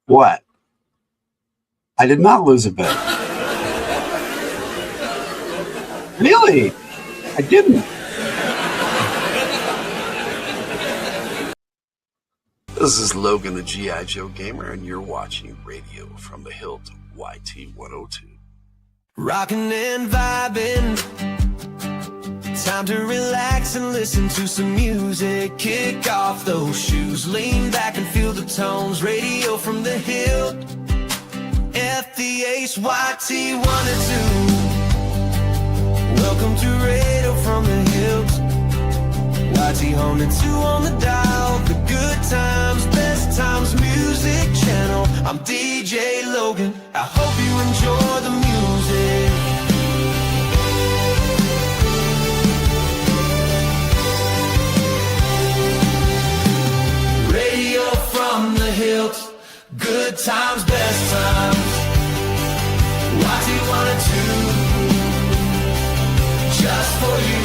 What? I did not lose a bet. Really? I didn't. This is Logan, the G.I. Joe Gamer, and you're watching Radio from the Hildt YT102. Rockin' and vibing, time to relax and listen to some music. Kick off those shoes, lean back and feel the tones. Radio from the Hildt, FtH YT102. Welcome to Radio from the Hildt, YT102 on the dial. The good times, best times, music channel. I'm DJ Logan, I hope you enjoy the music. Radio from the Hildt, good times, best times, YT102, just for you.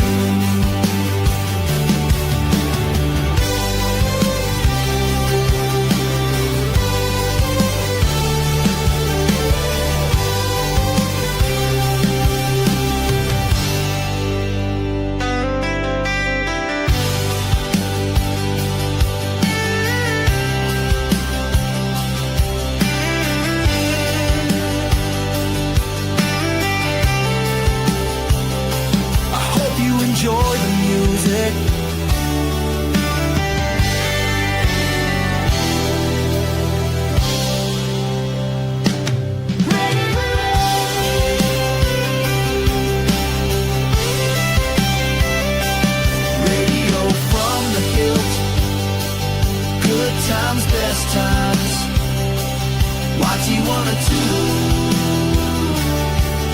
Enjoy the music. Radio from the Hildt, good times, best times, YT102,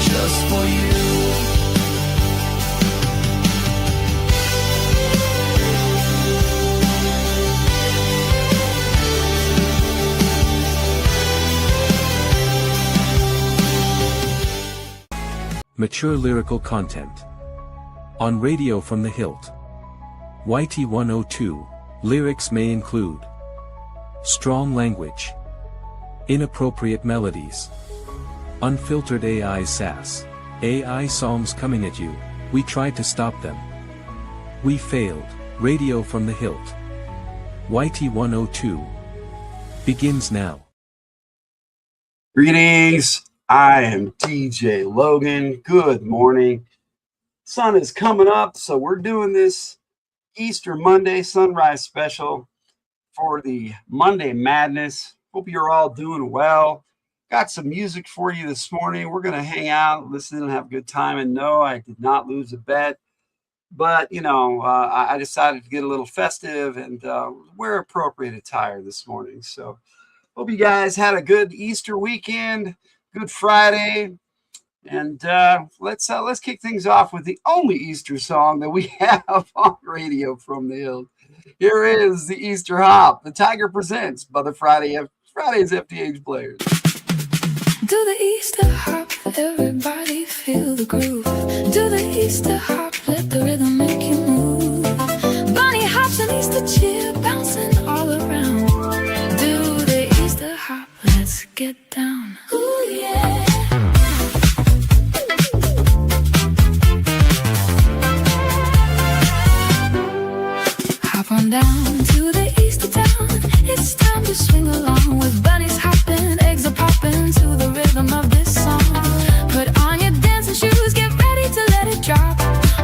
just for you. Mature lyrical content. On Radio from the Hildt YT102, lyrics may include strong language, inappropriate melodies, unfiltered AI sass, AI songs coming at you. We tried to stop them. We failed. Radio from the Hildt YT102 begins now. Greetings. I am DJ Logan. Good morning. Sun is coming up, so we're doing this Easter Monday sunrise special for the Monday Madness. Hope you're all doing well. Got some music for you this morning. We're going to hang out, listen, and have a good time. And no, I did not lose a bet. But, you know, I decided to get a little festive and wear appropriate attire this morning. So hope you guys had a good Easter weekend. Good Friday, and let's kick things off with the only Easter song that we have on Radio from the Hildt. Here is the Easter Hop, the Tyger presents by the Friday's FtH Players. Do the Easter hop, everybody feel the groove. Do the Easter hop, let the rhythm make you move. Bunny hops and Easter cheer, bouncing all around. Do the Easter hop, let's get down. Ooh, yeah. Hop on down to the Easter town. It's time to swing along with bunnies hopping, eggs are popping to the rhythm of this song. Put on your dancing shoes, get ready to let it drop.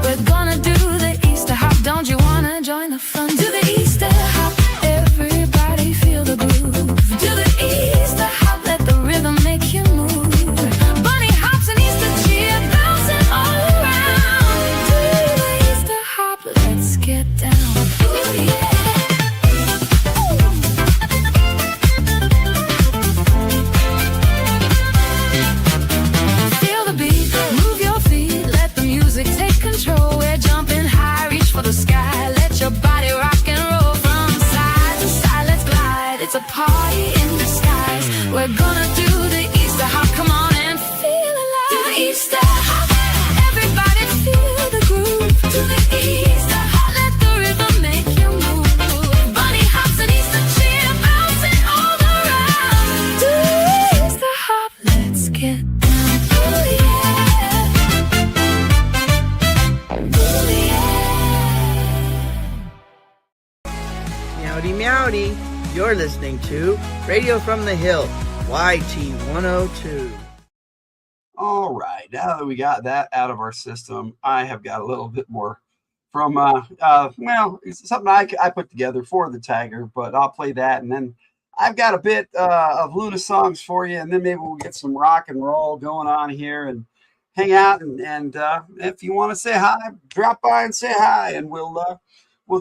We're gonna do the Easter hop. Don't you wanna join the fun? Do the Easter hop, everybody feel the groove. Do the Easter hop, let the rhythm make you move. Bunny hops and Easter cheer, bouncing all around. Do the Easter hop, let's get down. Ooh, yeah. Feel the beat, move your feet, let the music take control. We're jumping high, reach for the sky, let your body rock and roll. From side to side, let's glide, it's a party in disguise. We're gonna do the Easter hop, come on and feel alive. Do the Easter hop, everybody feel the groove. Do the Easter hop, let the rhythm make you move. Bunny hops and Easter cheer, bouncing all around. Do You're listening to Radio from the Hillt, YT102. All right, now that we got that out of our system, I have got a little bit more from, well, it's something I put together for the Tyger, but I'll play that. And then I've got a bit of Luna songs for you, and then maybe we'll get some rock and roll going on here and hang out. And if you want to say hi, drop by and say hi, and we'll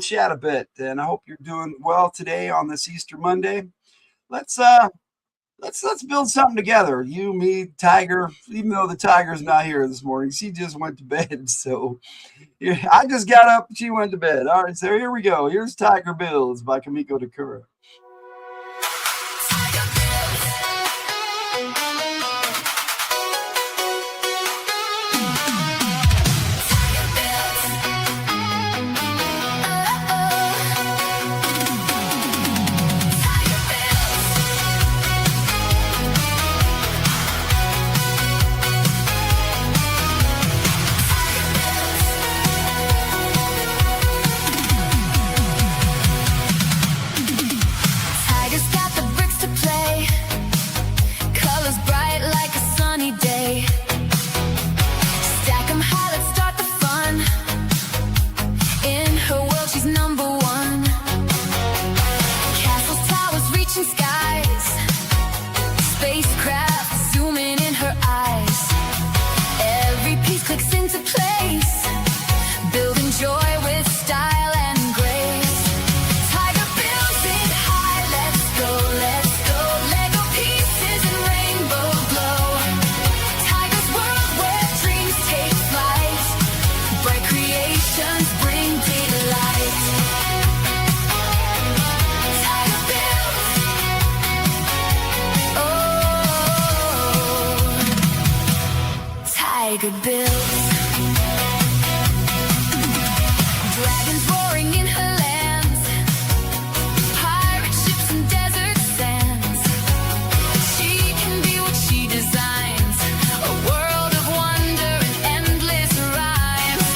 chat a bit. And I hope you're doing well today on this Easter Monday. Let's build something together. You, me, Tyger. Even though the Tyger's not here this morning, she just went to bed. So yeah, I just got up. She went to bed. All right, so here we go. Here's Tyger Bills by Kamiko Takura. Tyger Bills. Dragons roaring in her lands, pirate ships and desert sands. She can be what she designs, a world of wonder and endless rhymes.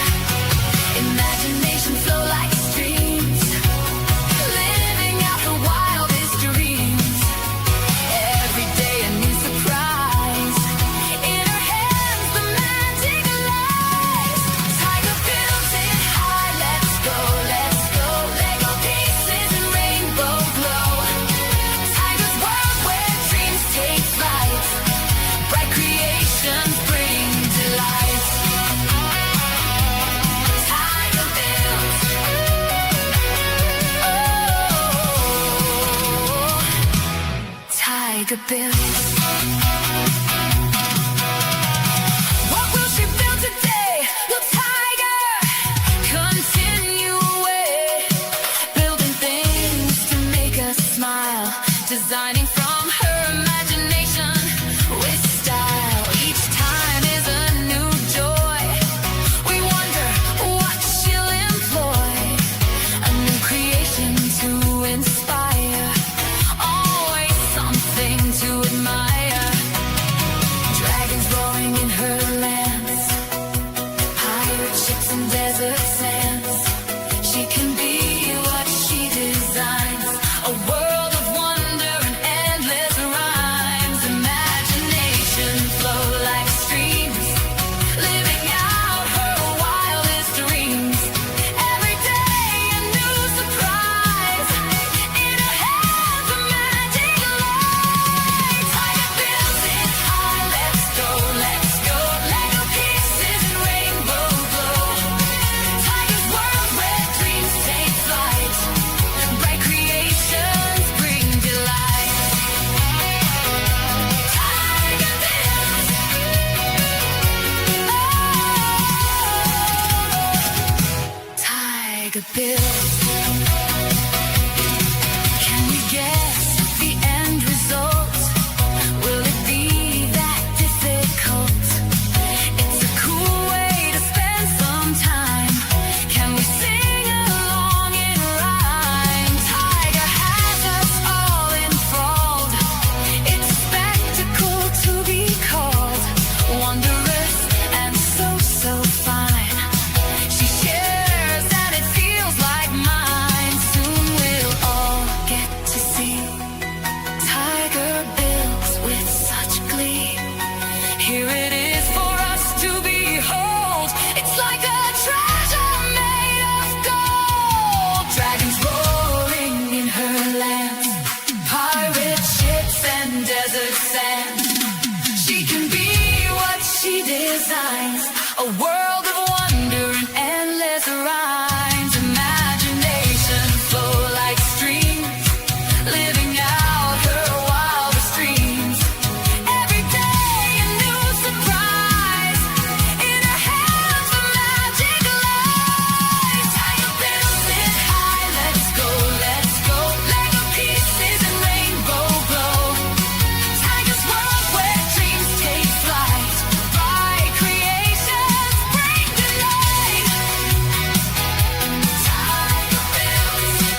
Imagination flow like streams, living out her wildest dreams. Every day a new surprise, in her hands the magic lies. Tyger builds it high, let's go, Lego pieces and rainbow glow. Tyger's world where dreams take flight, bright creations bring delight. Tyger builds, Tyger builds. What will she build today? Will Tyger continue away, building things to make us smile, designing from her imagination with style. Each time is a new joy. We wonder what she'll employ, a new creation to inspire, always something to admire. Dragons roaring in her lands, pirate ships and desert sands. She can be what she designs, a world of wonder and endless rhymes. Imagination flow like streams, living out her wildest dreams. Every day a new surprise, in her hands a magic light. Tyger builds it high, let's go, Lego pieces and rainbow glow. Tyger's world where dreams take flight, bright creations bring delight. Tyger builds, Tyger builds. Can we guess the end result? Will it be that difficult? It's a cool way to spend some time. Can we sing along in rhyme? Tyger has us all enthralled. It's a spectacle to be called, wondrous and so fine. She shares and it feels like A world of wonder and endless rhymes. Imagination flow like streams, living out her wildest dreams. Every day a new surprise. In her hands the magic lies. Tiger builds it high. Let's go, let's go. Lego pieces and rainbow glow. Tiger's world where dreams take flight. Bright creations bring to light. Tiger builds. Tiger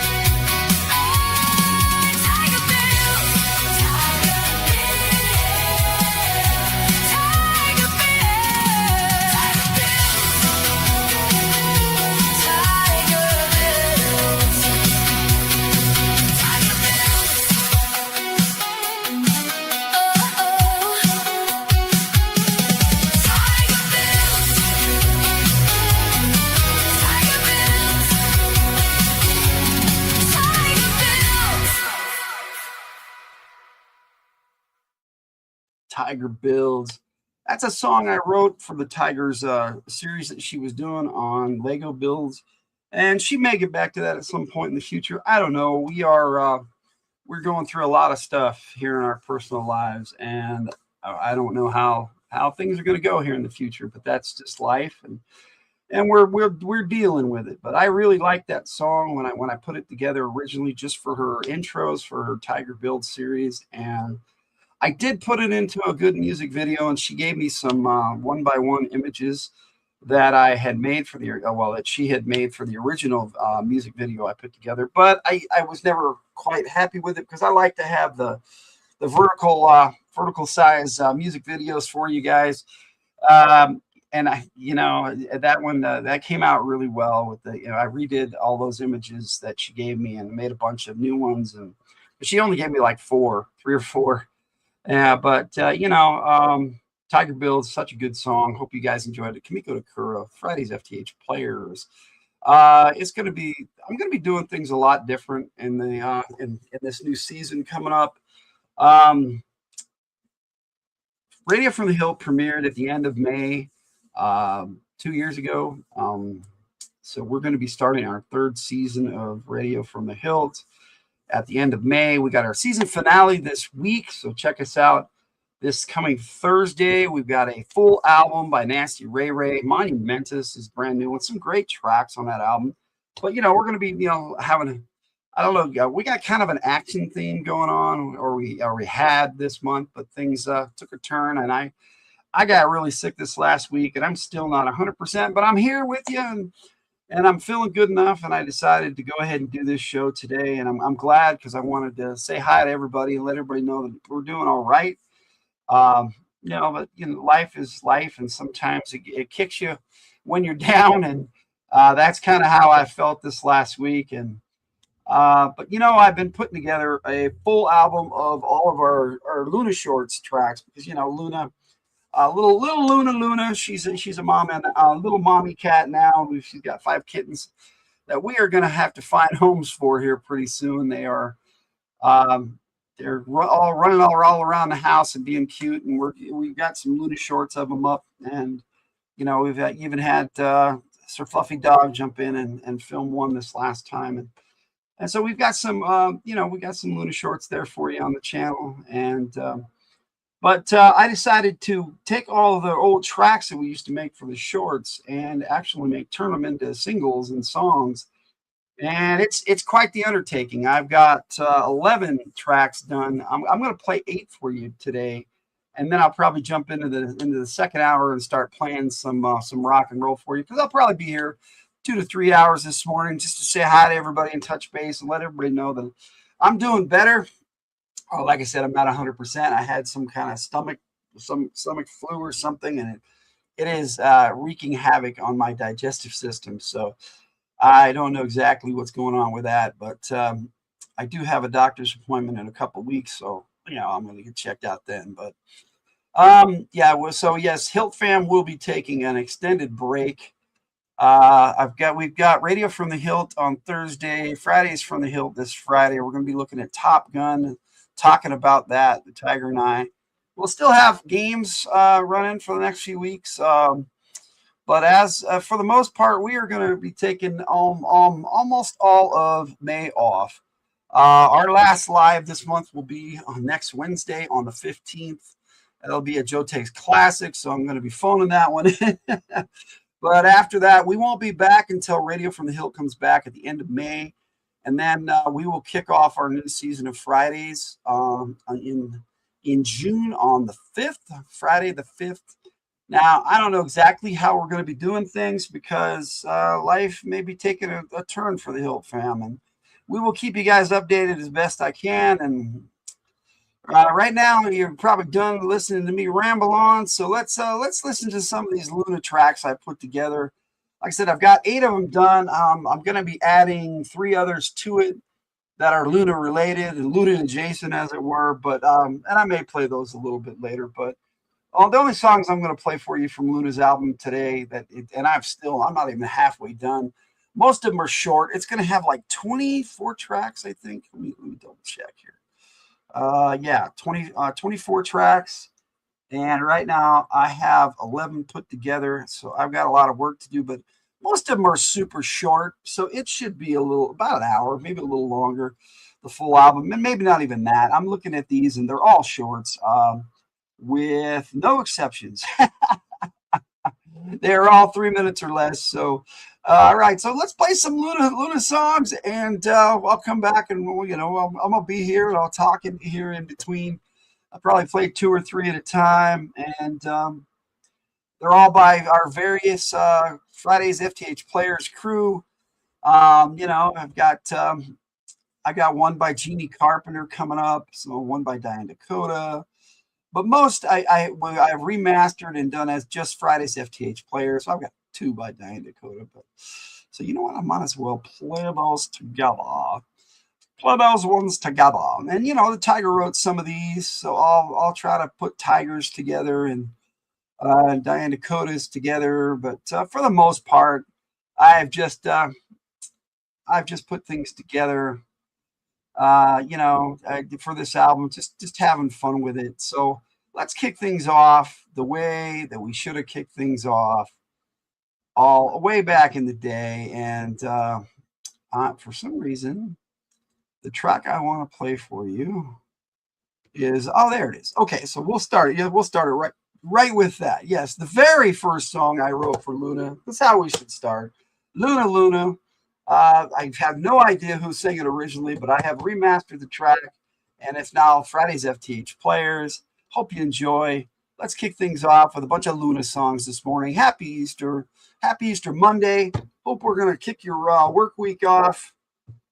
builds. Tiger builds. Tiger builds. Tiger builds. Tiger builds. Tiger builds. Tyger Builds. That's a song I wrote for the Tigers series that she was doing on Lego Builds, and she may get back to that at some point in the future. I don't know. We're going through a lot of stuff here in our personal lives, and I don't know how things are going to go here in the future. But that's just life, and we're dealing with it. But I really liked that song when I put it together originally, just for her intros for her Tyger Build series, and I did put it into a good music video, and she gave me some one by one images that I had made for that she had made for the original music video I put together. But I was never quite happy with it because I like to have the vertical size music videos for you guys. And that one that came out really well with I redid all those images that she gave me and made a bunch of new ones, but she only gave me like 3 or 4. Yeah, but Tyger Builds, such a good song. Hope you guys enjoyed it. Kamiko Takura, Friday's FtH Players. I'm going to be doing things a lot different in the in this new season coming up. Radio from the Hildt premiered at the end of May 2 years ago. So we're going to be starting our 3rd season of Radio from the Hildt at the end of May. We got our season finale this week, so check us out this coming Thursday. We've got a full album by Nasty Ray Ray. Monumentus is brand new with some great tracks on that album. But we're going to be having I don't know, we got kind of an action theme going on, or we had this month, but things took a turn, and I got really sick this last week, and I'm still not 100%, but I'm here with you, and I'm feeling good enough, and I decided to go ahead and do this show today, and I'm glad, because I wanted to say hi to everybody and let everybody know that we're doing all right. But life is life, and sometimes it kicks you when you're down, and that's kind of how I felt this last week. And but I've been putting together a full album of all of our Luna Shorts tracks, because Luna. Little Luna. She's a mom and a little mommy cat now. She's got 5 kittens that we are going to have to find homes for here pretty soon. They are they're all running all around the house and being cute, and we've got some Luna Shorts of them up, and we've even had Sir Fluffy Dog jump in and film one this last time, and so we've got some we got some Luna Shorts there for you on the channel, and. But I decided to take all of the old tracks that we used to make for the shorts and actually turn them into singles and songs. And it's quite the undertaking. I've got 11 tracks done. I'm going to play 8 for you today, and then I'll probably jump into the second hour and start playing some rock and roll for you, because I'll probably be here 2 to 3 hours this morning just to say hi to everybody and touch base and let everybody know that I'm doing better. Oh, like I said, I'm not 100%. I had some kind of stomach flu or something, and it is wreaking havoc on my digestive system. So I don't know exactly what's going on with that, but I do have a doctor's appointment in a couple of weeks, so I'm going to get checked out then. But yes, Hildt fam will be taking an extended break. We've got Radio from the Hildt on Thursday. Friday's from the Hildt this Friday. We're going to be looking at Top Gun, talking about that, the Tyger and I. We'll still have games running for the next few weeks. But as for the most part, we are going to be taking almost all of May off. Our last live this month will be on next Wednesday on the 15th. That'll be a Joe Takes Classic, so I'm going to be phoning that one in. But after that, we won't be back until Radio from the Hillt comes back at the end of May. And then we will kick off our new season of Fridays in June on the 5th, Friday the 5th. Now, I don't know exactly how we're going to be doing things because life may be taking a turn for the Hillt fam. And we will keep you guys updated as best I can. And right now, you're probably done listening to me ramble on. So let's listen to some of these Luna tracks I put together. Like I said, I've got 8 of them done. I'm going to be adding 3 others to it that are Luna related and Luna adjacent, as it were. But and I may play those a little bit later. But the only songs I'm going to play for you from Luna's album today I'm not even halfway done. Most of them are short. It's going to have like 24 tracks, I think. Let me double check here. 24 tracks, and right now I have 11 put together, so I've got a lot of work to do, but most of them are super short, so it should be about an hour, maybe a little longer, the full album, and maybe not even that. I'm looking at these and they're all shorts, with no exceptions. They're all 3 minutes or less. So all right, so let's play some Luna songs, and I'll come back and I'm gonna be here and I'll talk in here in between. I'll probably play 2 or 3 at a time, and they're all by our various Fridays FtH Players crew. I got one by Jeannie Carpenter coming up, so one by Diane Dakota. But most I've remastered and done as just Fridays FtH Players. So I've got 2 by Diane Dakota. But so you know what? I might as well play those together. Play those ones together. And the Tyger wrote some of these, so I'll try to put Tyger's together and Diane Dakota's together. But for the most part, I've just put things together. For this album, just having fun with it. So let's kick things off the way that we should have kicked things off all way back in the day. And for some reason, the track I want to play for you is, there it is. Okay, so we'll start it right with that. Yes, the very first song I wrote for Luna. That's how we should start. Luna. I have no idea who sang it originally, but I have remastered the track, and it's now Fridays FtH Players. Hope you enjoy. Let's kick things off with a bunch of Luna songs this morning. Happy Easter Monday. Hope we're going to kick your work week off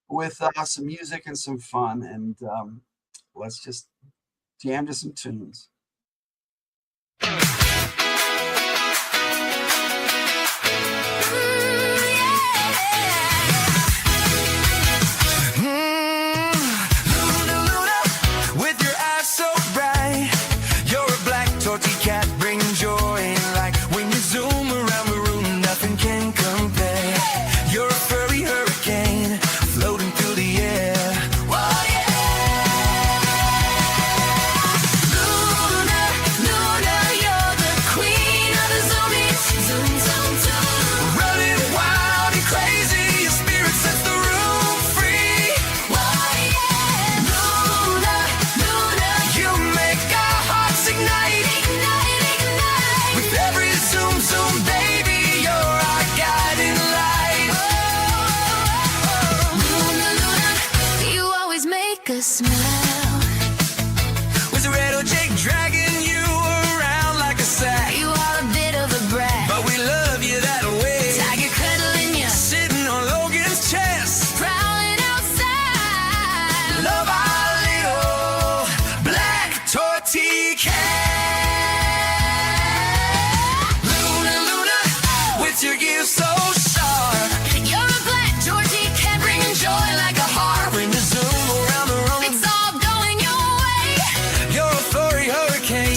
with some music and some fun, and let's just jam to some tunes. Hurricane.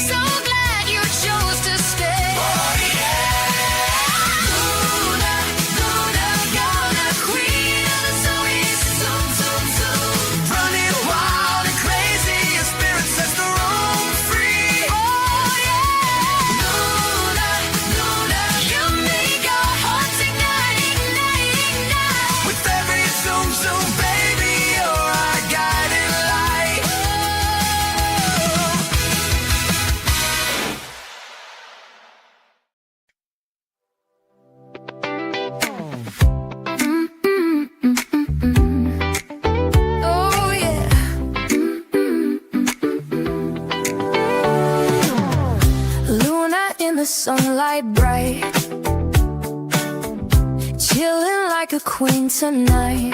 sunlight bright, chilling like a queen tonight.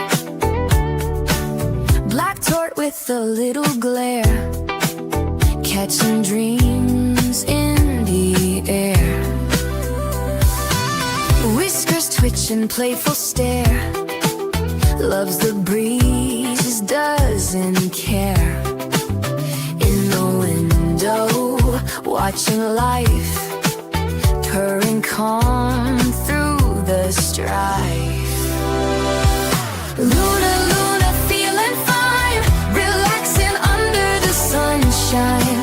Black tort with a little glare, catching dreams in the air. Whiskers twitching, playful stare, loves the breeze, doesn't care. In the window, watching life, purring calm through the strife. Luna, Luna, feeling fine, relaxing under the sunshine.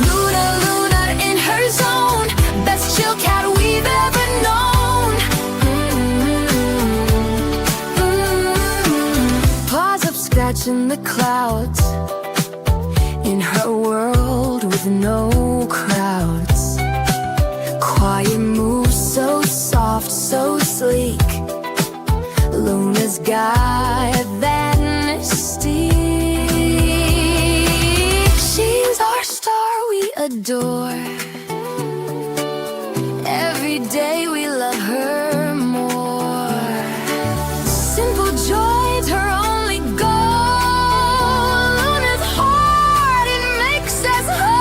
Luna, Luna in her zone, best chill cat we've ever known. Paws up, scratching the clouds, in her world with no crowds. Quiet moves, so soft, so sleek. Luna's got that mystique. She's our star we adore. Every day we love her more. Simple joys her only goal. Luna's heart, it makes us whole.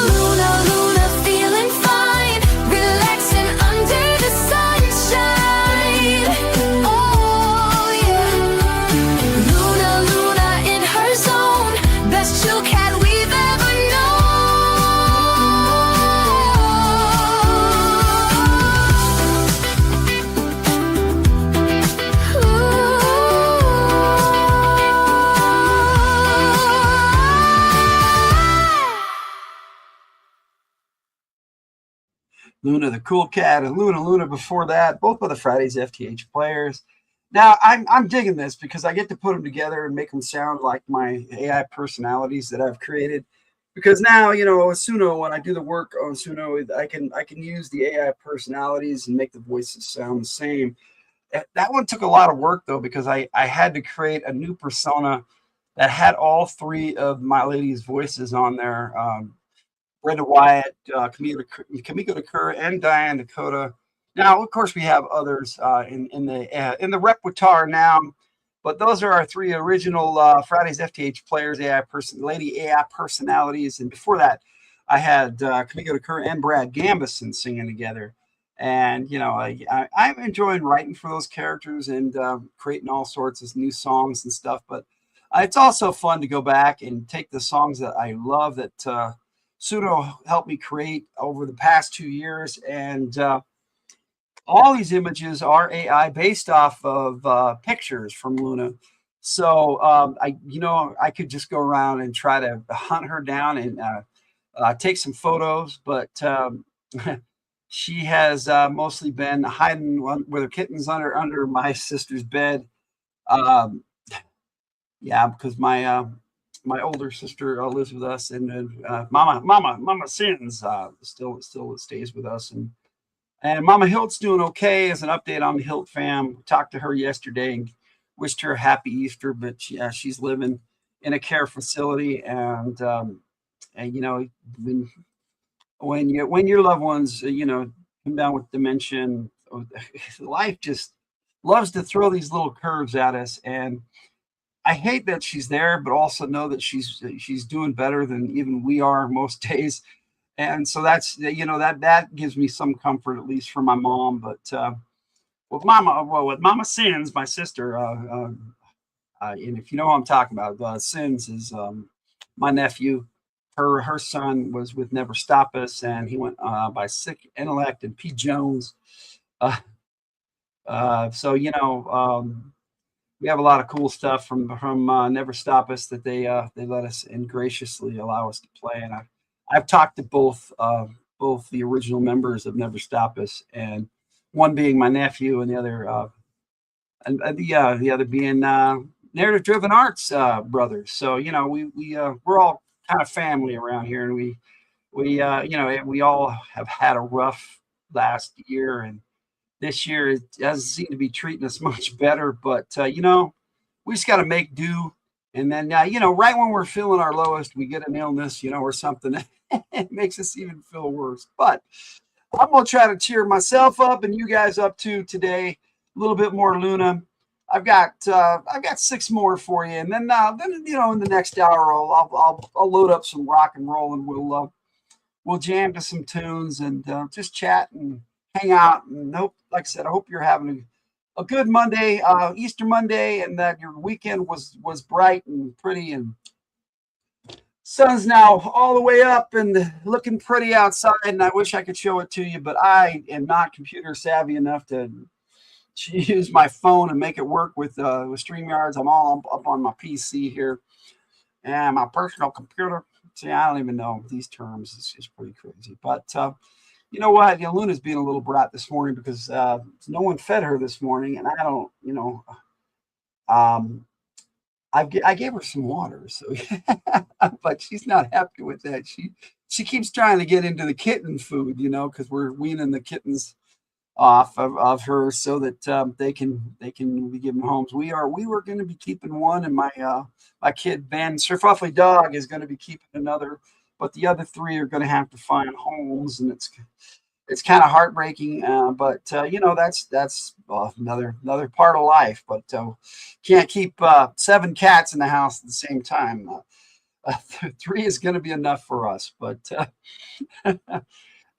Luna, Luna, feeling fine, relaxing under the sunshine. Oh yeah. Luna, Luna in her zone, best chill cat we've ever Luna the Cool Cat and Luna Luna before that, both by the Fridays FtH Players. Now I'm digging this because I get to put them together and make them sound like my AI personalities that I've created. Because now, you know, Suno, when I do the work on Suno, I can use the AI personalities and make the voices sound the same. That one took a lot of work though, because I had to create a new persona that had all three of my ladies' voices on there. Brenda Wyatt, Kamiko Dakura, and Diane Dakota. Now, of course, we have others in the repertoire now, but those are our three original Fridays FtH Players lady AI personalities. And before that, I had Kamiko Dakura and Brad Gambison singing together. And you know, I'm enjoying writing for those characters and creating all sorts of new songs and stuff. But it's also fun to go back and take the songs that I love that Suno helped me create over the past 2 years, and all these images are AI based off of pictures from Luna. So I could just go around and try to hunt her down and take some photos, but she has mostly been hiding with her kittens under my sister's bed. Yeah, because my older sister lives with us, and Mama Sins still stays with us, and Mama Hildt's doing okay. As an update on the Hildt fam, talked to her yesterday and wished her a happy Easter, but she's living in a care facility, and you know, when your loved ones come down with dementia, life just loves to throw these little curves at us. And I hate that she's there, but also know that she's doing better than even we are most days. And so that's, that gives me some comfort, at least for my mom. But with Mama Sins, my sister, and if you know who I'm talking about, Sins is my nephew. Her son was with Never Stop Us, and he went by Sick Intellect and P. Jones. So we have a lot of cool stuff from Never Stop Us that they let us and graciously allow us to play. And I've talked to both the original members of Never Stop Us, and one being my nephew, and the other the other being Narrative Driven Arts brothers. So we're all kind of family around here, and we all have had a rough last year, and this year it doesn't seem to be treating us much better, but we just got to make do And then, right when we're feeling our lowest, we get an illness, or something. It makes us even feel worse. But I'm going to try to cheer myself up and you guys up too today. A little bit more Luna. I've got 6 more for you. And then in the next hour, I'll load up some rock and roll, and we'll jam to some tunes and just chat and hang out. And like I said, I hope you're having a good Monday, Easter Monday, and that your weekend was bright and pretty, and sun's now all the way up and looking pretty outside. And I wish I could show it to you, but I am not computer savvy enough to use my phone and make it work with StreamYards. I'm all up on my PC here and my personal computer. See, I don't even know these terms. It's just pretty crazy. But you know what? Luna's being a little brat this morning because no one fed her this morning, and I don't. I gave her some water, so but she's not happy with that. She keeps trying to get into the kitten food, because we're weaning the kittens off of her so that they can be given homes. We were going to be keeping one, and my kid Ben Surfuffly Dog is going to be keeping another, but the other 3 are going to have to find homes, and it's kind of heartbreaking. But that's another part of life. But can't keep 7 cats in the house at the same time. 3 is going to be enough for us. But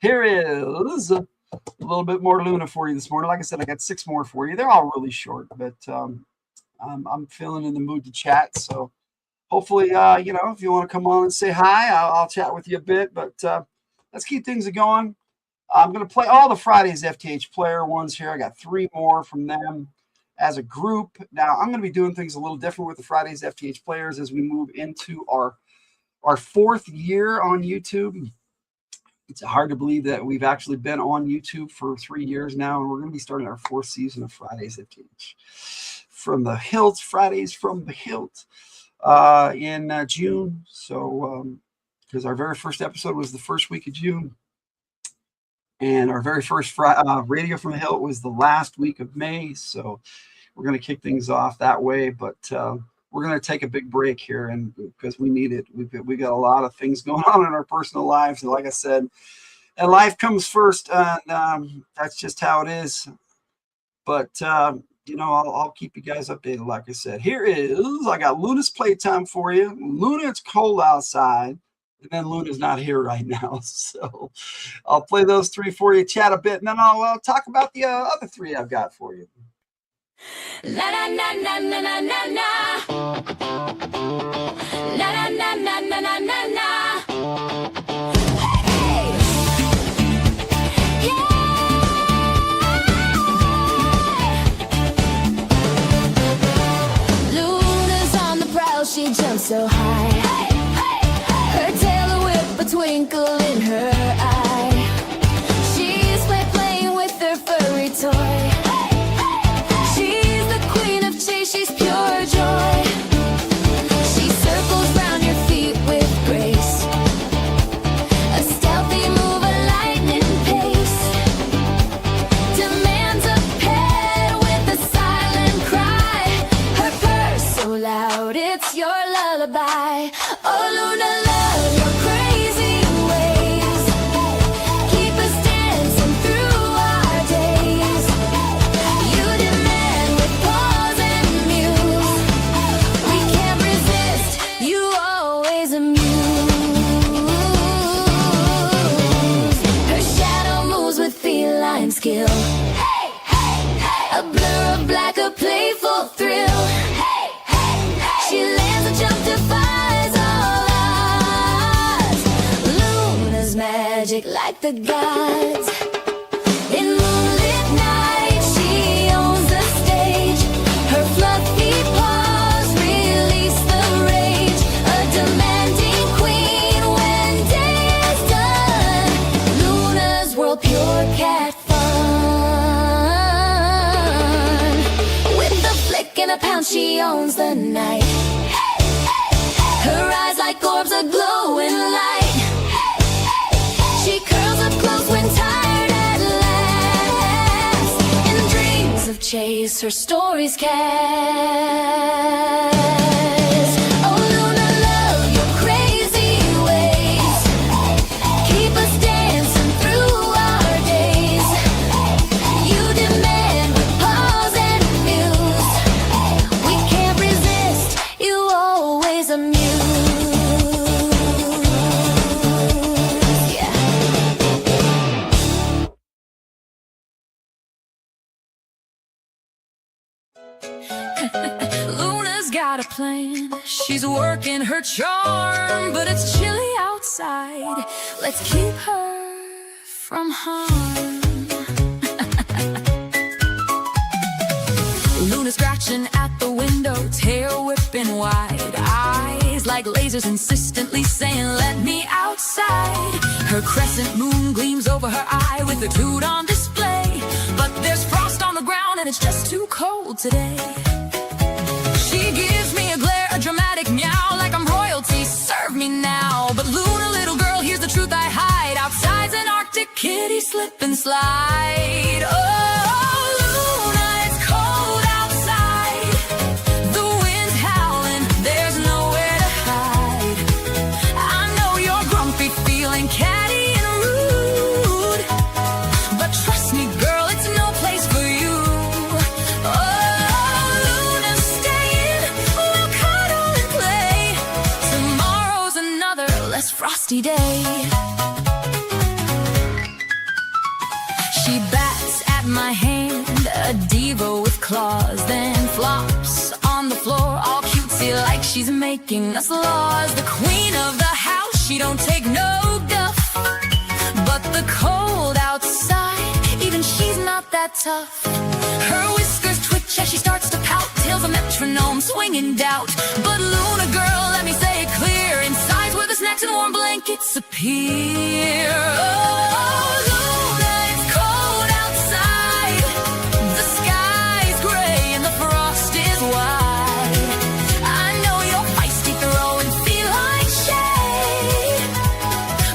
here is a little bit more Luna for you this morning. Like I said, I got 6 more for you. They're all really short, but I'm feeling in the mood to chat. So hopefully, if you want to come on and say hi, I'll chat with you a bit. But let's keep things going. I'm going to play all the Fridays FtH Player ones here. I got 3 more from them as a group. Now, I'm going to be doing things a little different with the Fridays FtH Players as we move into our 4th year on YouTube. It's hard to believe that we've actually been on YouTube for 3 years now, and we're going to be starting our 4th season of Fridays FtH from the Hildt, Fridays from the Hildt in June. So, because our very first episode was the first week of June, and our very first Radio from the Hildt was the last week of May. So we're going to kick things off that way, but we're going to take a big break here, and because we need it. We got a lot of things going on in our personal lives, and like I said, and life comes first. That's just how it is. But I'll keep you guys updated. Like I said, here is I got Luna's playtime for you. Luna, it's cold outside, and then Luna's not here right now, so I'll play those 3 for you, chat a bit, and then I'll talk about the other 3 I've got for you. La na na na na na na na. La na na na na na na na. Hey. Yeah. Luna's on the prowl, she jumps so high. Hey, hey, hey. Her tail a whip, a twinkle in her eye. She's playing with her furry toy. She's pure joy. She circles round your feet with grace. A stealthy move, a lightning pace. Demands a pet with a silent cry. Her purr's so loud, it's your lullaby. Oh, Luna, love your crazy ways. Keep us dancing through our days. You demand with pause and muse. We can't resist, you always amuse. Her shadow moves with feline skill. Hey, hey, hey. A blur of black, a playful thrill. Hey, hey, hey. She lands a jump, defies all odds. Luna's magic like the gods. In moonlit night, she owns the stage. Her fluffy paws release the rage. A demanding queen when day is done. Luna's world, pure cat fun. With a flick and a pounce, she owns the night. Her eyes like orbs of glowing light. She curls up close when tired at last. In dreams of chase, her stories cast. Luna's got a plan. She's working her charm, but it's chilly outside. Let's keep her from harm. Luna scratching at the window, tail whipping wide, eyes like lasers insistently saying, let me outside. Her crescent moon gleams over her eye with a toot on display. But there's frost on the ground and it's just too cold today. She gives me a glare, a dramatic meow, like I'm royalty, serve me now. But Luna, little girl, here's the truth I hide. Outside's an Arctic kitty, slip and slide. Oh, Luna, it's cold outside. The wind's howling, there's nowhere to hide. I know you're grumpy, feeling catty and rude, but trust me, girl, it's no place for you. Oh, Luna, stay in, we'll cuddle and play. Tomorrow's another less frosty day. She bats at my hand, a diva with claws, then flops on the floor, all cutesy like she's making us laws. The queen of the house, she don't take no guff, but the cold outside, even she's not that tough. Her whiskers twitch as she starts to pout, tails a metronome swinging doubt. But Luna, girl, let me say it clear, inside's where the snacks and warm blankets appear. Oh, Luna, it's cold outside. The sky's gray and the frost is wide. I know you're feisty, throwing feline shade,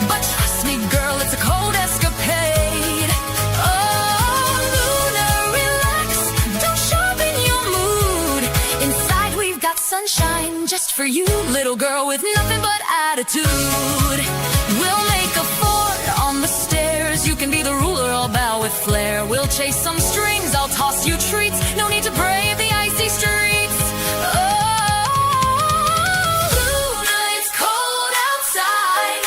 but trust me, girl, it's a cold escapade. Oh, Luna, relax, don't sharpen your mood. Inside we've got sunshine just for you, little girl with nothing but attitude. We'll make a fort on the stairs, you can be the ruler, I'll bow with flair. We'll chase some strings, I'll toss you treats, no need to brave the icy streets. Oh, Luna, it's cold outside.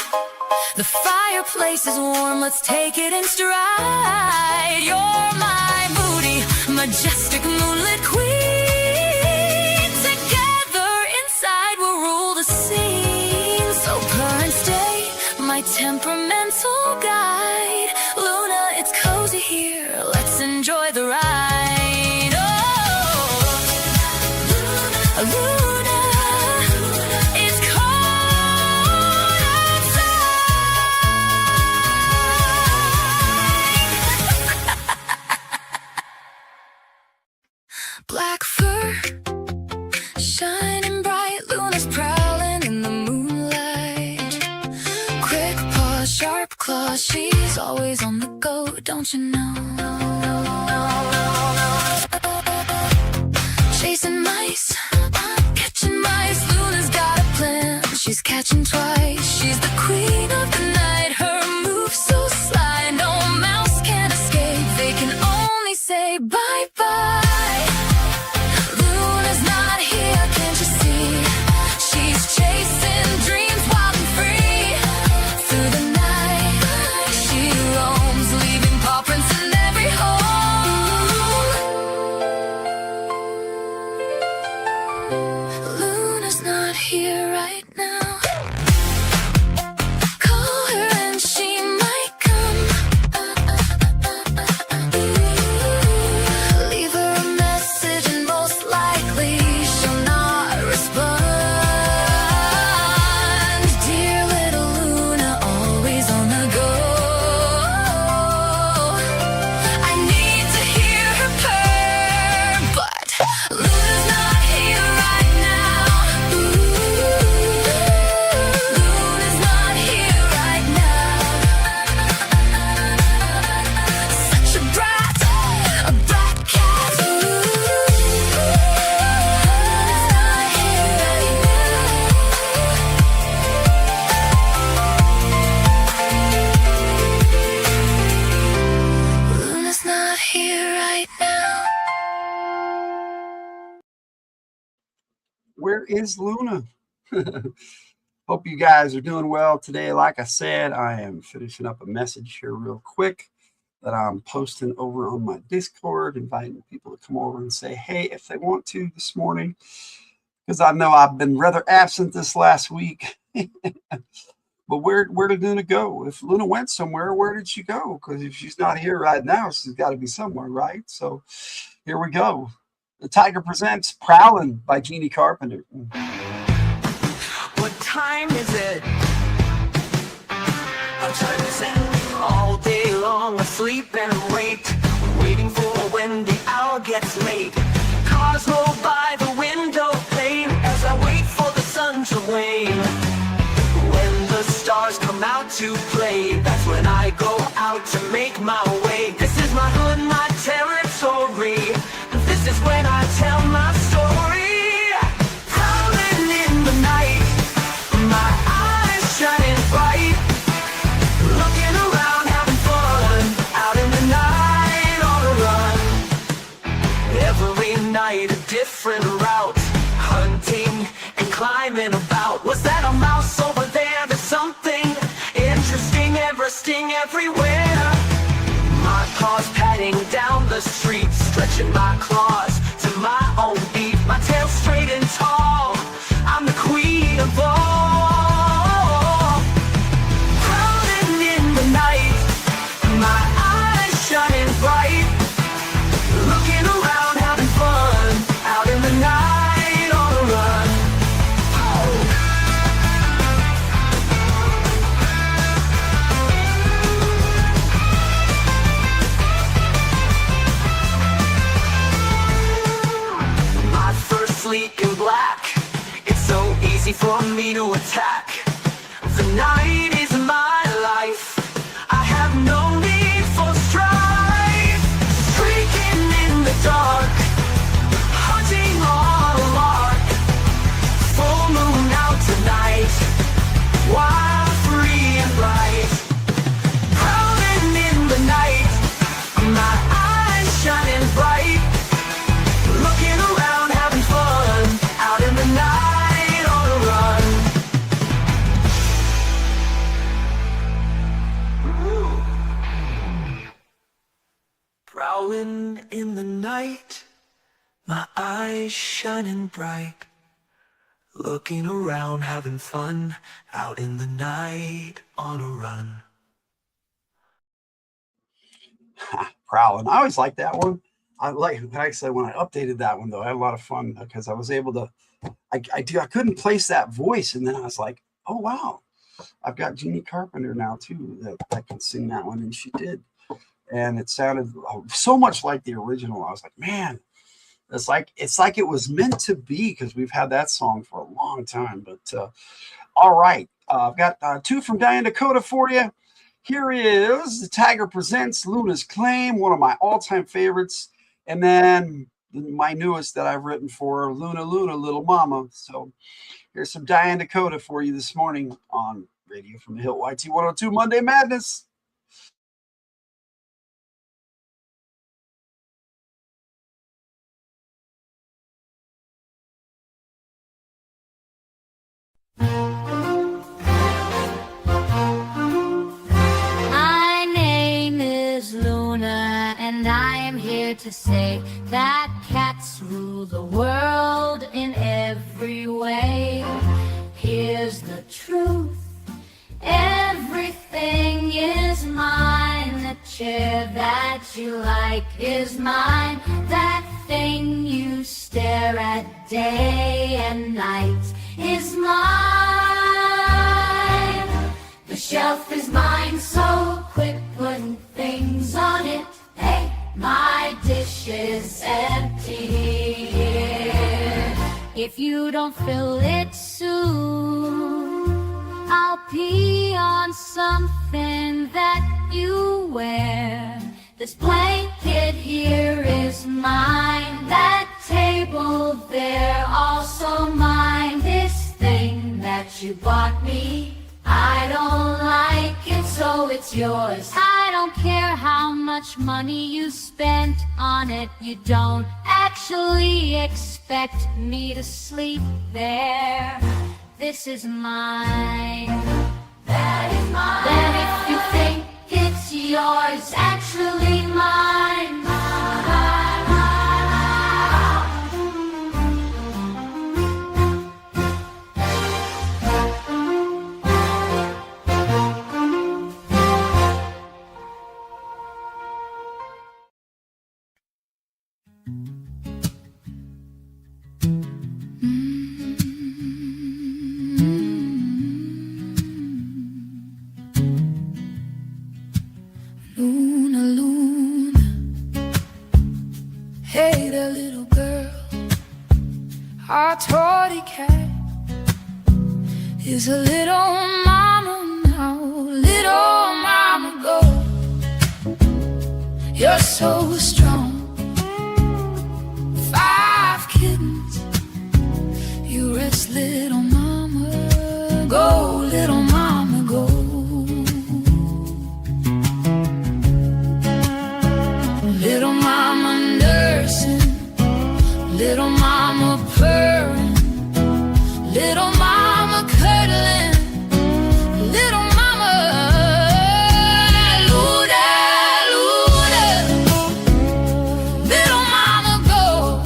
The fireplace is warm, let's take it in stride. You're my moody, majestic moonlit queen. Together inside we'll rule the scene. So purr and stay, my temperamental guide. Luna, it's cozy here, let's enjoy the ride. Oh, Luna, it's cold outside. Black fur, shining bright, Luna's prowling in the moonlight. Quick paws, sharp claws, she's always on the go, don't you know? Chasing mice, catching mice, Luna's got a plan. She's catching twice, she's the queen of the night. Her moves so sly, no mouse can escape. They can only say bye-bye. Luna's not here, can't you see? She's chasing dreams wild and free. Through the night, she roams, leaving paw prints in every home. Luna's not here right now. Call her and she might come. Leave her a message and most likely she'll not respond. Dear little Luna, always on the go. I need to hear her purr, but Luna's not here right now. Luna's not here right now. Such a brat cat. Luna's not here right now. Luna's not here right now. Where is Luna? Hope you guys are doing well today. Like I said, I am finishing up a message here real quick. that I'm posting over on my Discord, inviting people to come over and say, hey, if they want to this morning, because I know I've been rather absent this last week. But where did Luna go? If Luna went somewhere, where did she go? Because if she's not here right now, she's got to be somewhere, right? So here we go. The Tyger presents Prowlin' by Jeannie Carpenter. What time is it? Our time is in. All day long I sleep and wait, waiting for when the hour gets late. Cars roll by the window pane as I wait for the sun to wane. When the stars come out to play, that's when I go out to make my way. This is my hood, my territory. This is when I tell my story. Prowling in the night, my eyes shining bright, looking around having fun, out in the night on a run. Every night a different route, hunting and climbing about. Was that a mouse over there? There's something interesting, everything everywhere. My paws padding down the street, stretching my claws to my own beat. My tail straight and tall, I'm the queen of all. Prowling in the night, my eyes shining bright, looking around having fun, out in the night on a run. My fur sleek and black, it's so easy for me to attack. The night is my life, I have no need for strife. Streaking in the dark, hunting on a lark. Full moon out tonight, wild, free and bright. Prowling in the night, my eyes shining bright, looking around having fun, out in the night on a run. Prowling in the night, my eyes shining bright, looking around having fun, out in the night on a run. Prowlin'. I always liked that one. Like I said, when I updated that one, though, I had a lot of fun because I was able to, I couldn't place that voice. And then I was like, oh, wow, I've got Jeannie Carpenter now, too, that can sing that one. And she did. And it sounded so much like the original. I was like, man, it's like it was meant to be, because we've had that song for a long time. But all right, I've got two from Diane Dakota for you. Here is the Tyger presents Luna's Claim, one of my all-time favorites, and then my newest that I've written for Luna, Little Mama. So here's some Diane Dakota for you this morning on Radio from the Hillt, YT 102 Monday Madness. My name is Luna, and I am here to say that cats rule the world in every way. Here's the truth, everything is mine. The chair that you like is mine. That thing you stare at day and night is mine. The shelf is mine, so quit putting things on it. Hey, my dish is empty here. If you don't fill it soon, I'll pee on something that you wear. This blanket here is mine. That table there also mine. This thing that you bought me, I don't like it, so it's yours. I don't care how much money you spent on it. You don't actually expect me to sleep there. This is mine. That is mine. Then if you think It's yours, actually mine. Luna, Luna, hey there, little girl. Our toy cat is a little mama now, little mama go. You're so strong. 5 kittens, you rest, little mama. Go, little mama, go. Little mama nursing, little mama purring, little mama cuddling, little mama Luna, Luna, little mama go.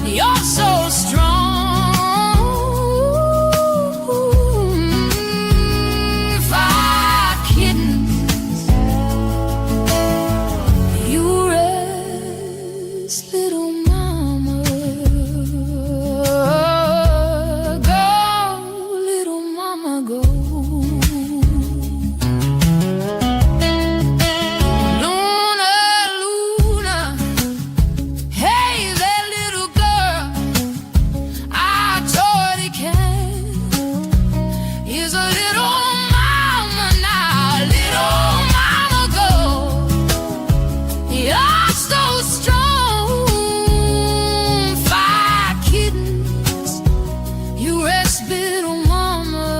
You're so strong. 5 kittens, you rest, little mama. Go, little mama, go. Luna, Luna, hey there, little girl. I totally can. Is a little mama now, little mama go. You're so strong. 5 kittens, you rest, little mama.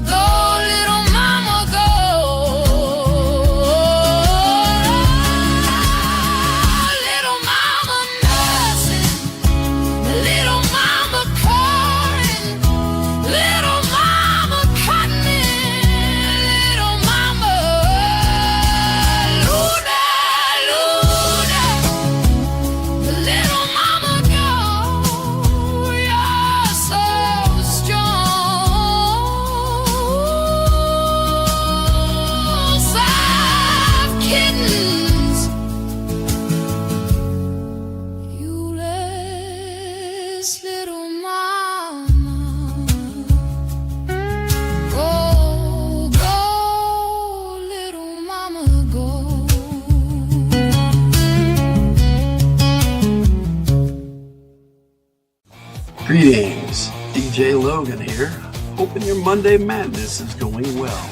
Go, little mama, go. Little mama nursing, little mama crying, little mama cutting, little mama Luna, Luna, little mama go. You're so strong. 5 kittens, you rest, little mama. Go, go, little mama, go. Greetings, DJ Logan here. Hoping your Monday madness is going well.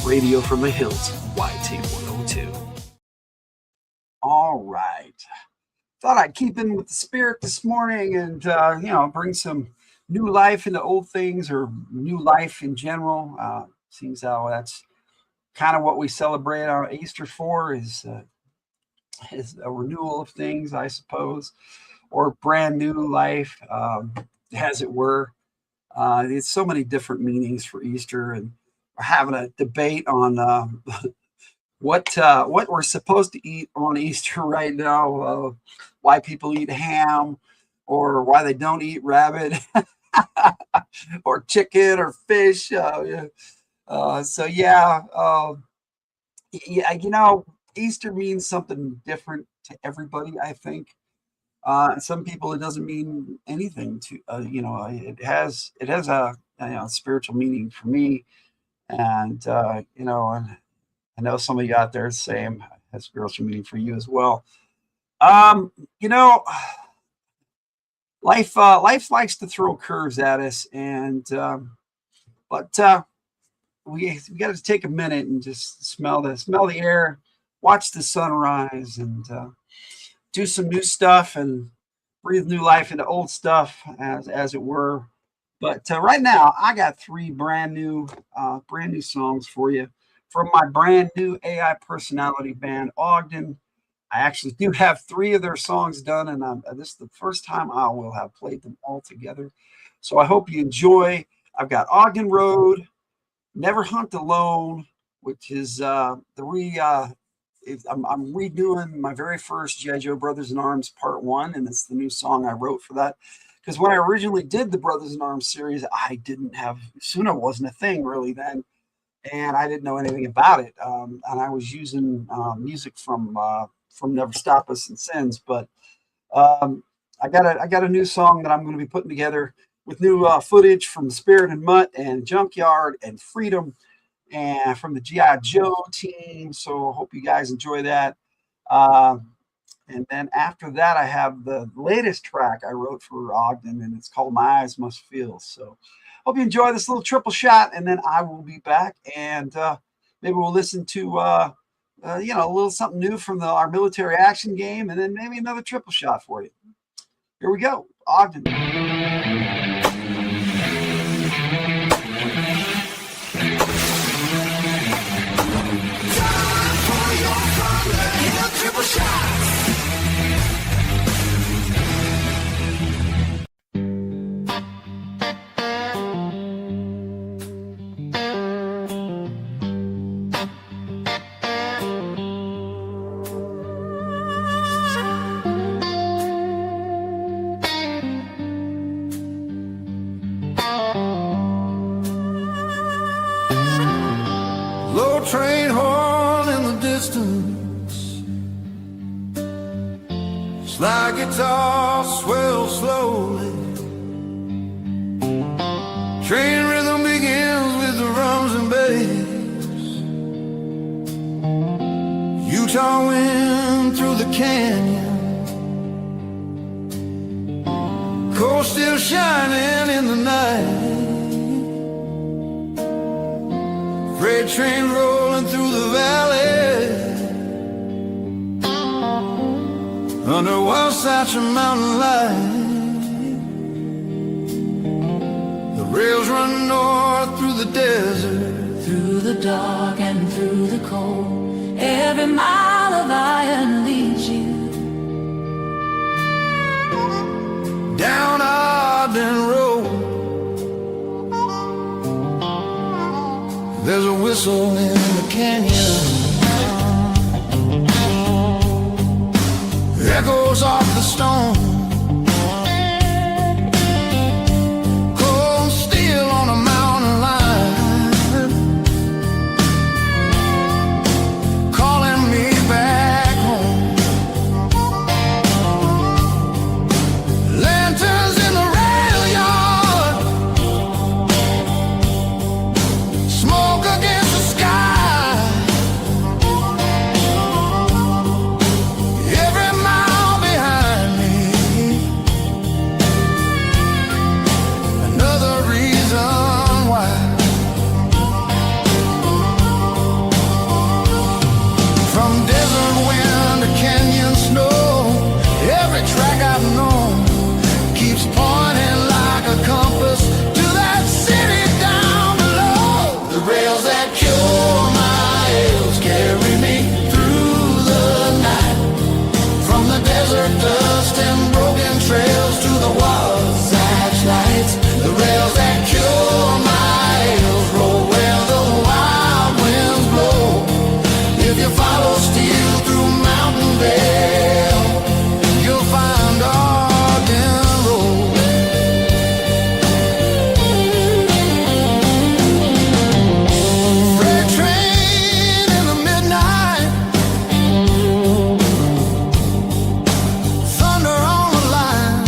Radio from the Hildt, YT102. All right. Thought I'd keep in with the spirit this morning and, bring some new life into old things, or new life in general. Seems how that's kind of what we celebrate on Easter for, is a renewal of things, I suppose, or brand new life, as it were. There's so many different meanings for Easter, and we're having a debate on what we're supposed to eat on Easter right now. Why people eat ham, or why they don't eat rabbit, or chicken, or fish. Easter means something different to everybody, I think. Some people, it doesn't mean anything to, it has a spiritual meaning for me. And, and I know some of you out there are the same, has spiritual meaning for you as well. Life likes to throw curves at us, and, but we got to take a minute and just smell the air, watch the sunrise, and, do some new stuff and breathe new life into old stuff, as it were. But right now, I got 3 brand new songs for you from my brand new AI personality band, Ogden. I actually do have 3 of their songs done, and this is the first time I will have played them all together. So I hope you enjoy. I've got Ogden Road, Never Hunt Alone, which is I'm redoing my very first G.I. Joe Brothers in Arms Part 1, and it's the new song I wrote for that. Because when I originally did the Brothers in Arms series, I didn't have, Suno wasn't a thing really then, and I didn't know anything about it. And I was using music from Never Stop Us and Sins, but I got a new song that I'm going to be putting together with new footage from Spirit and Mutt and Junkyard and Freedom and from the G.I. Joe team. So I hope you guys enjoy that. And then after that, I have the latest track I wrote for Ogden, and it's called My Eyes Must Feel. So hope you enjoy this little triple shot, and then I will be back, and maybe we'll listen to a little something new from our military action game, and then maybe another triple shot for you. Here we go, Ogden. Triple shots. Low train horn in the distance, slide guitar swells slowly. Train rhythm begins with the drums and bass. Utah wind through the canyon, coal still shining in the night. Freight train rolling through the valley, under Wasatch Mountain light. The rails run north through the desert, Through the dark and through the cold, every mile of iron leads you. down Ogden Road. There's a whistle in the canyon, echoes off the stone. Cold steel on a mountain line, calling me back home. Lanterns in the rail yard, smoke against the sky. Every mile behind me, another reason why. From desert wind to canyon snow, every track I've known keeps pointing like a compass to that city down below. The rails that cure my ails carry me through the night, from the desert dust and broken trails to the Wasatch lights. The rails that cure my ails roll where the wild winds blow. If you follow steel through Mountain Vale, you'll find Ogden Road. Freight train in the midnight, thunder on the line.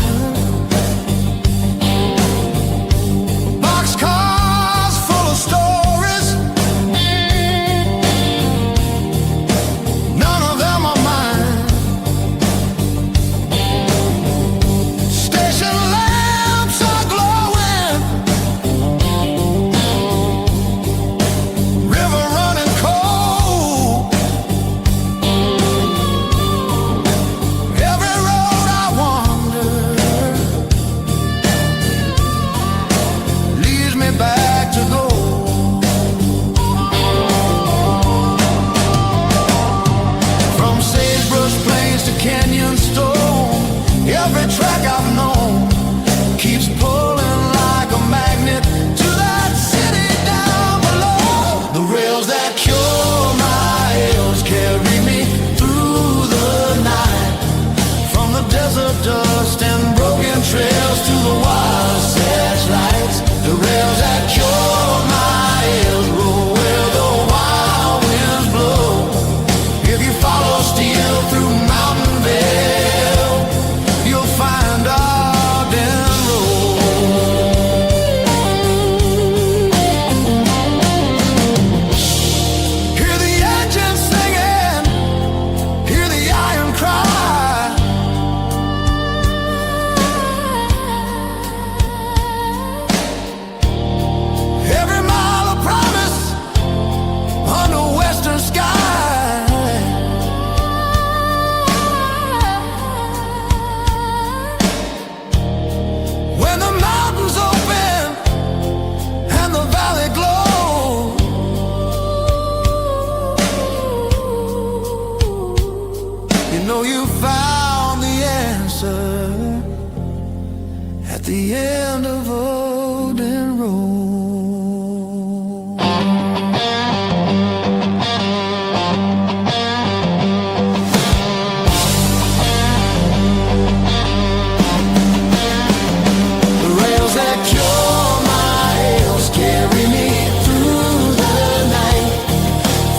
at the end of Odin Road. The rails that cure my ails carry me through the night,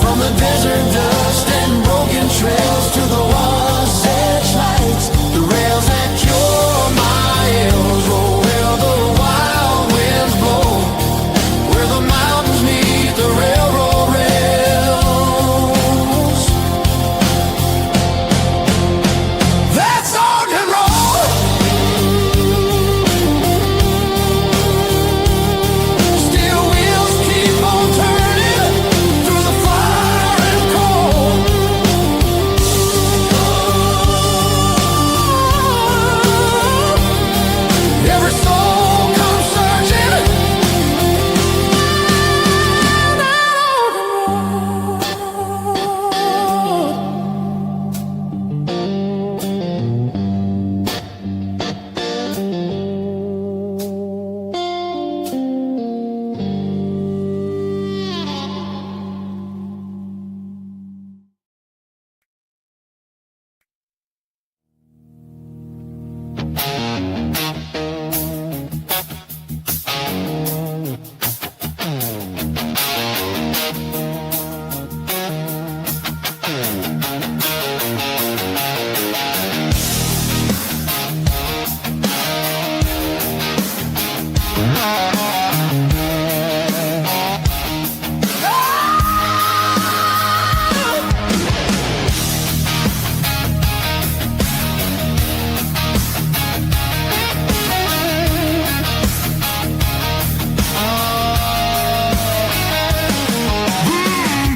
from the desert dust and broken trails to the Wasatch Lights. The rails that cure my ails roll where the wild winds blow, where the mountains meet the railroad rails. That's Ogden Road. Steel wheels keep on turning through the fire and cold. Every soul comes searching down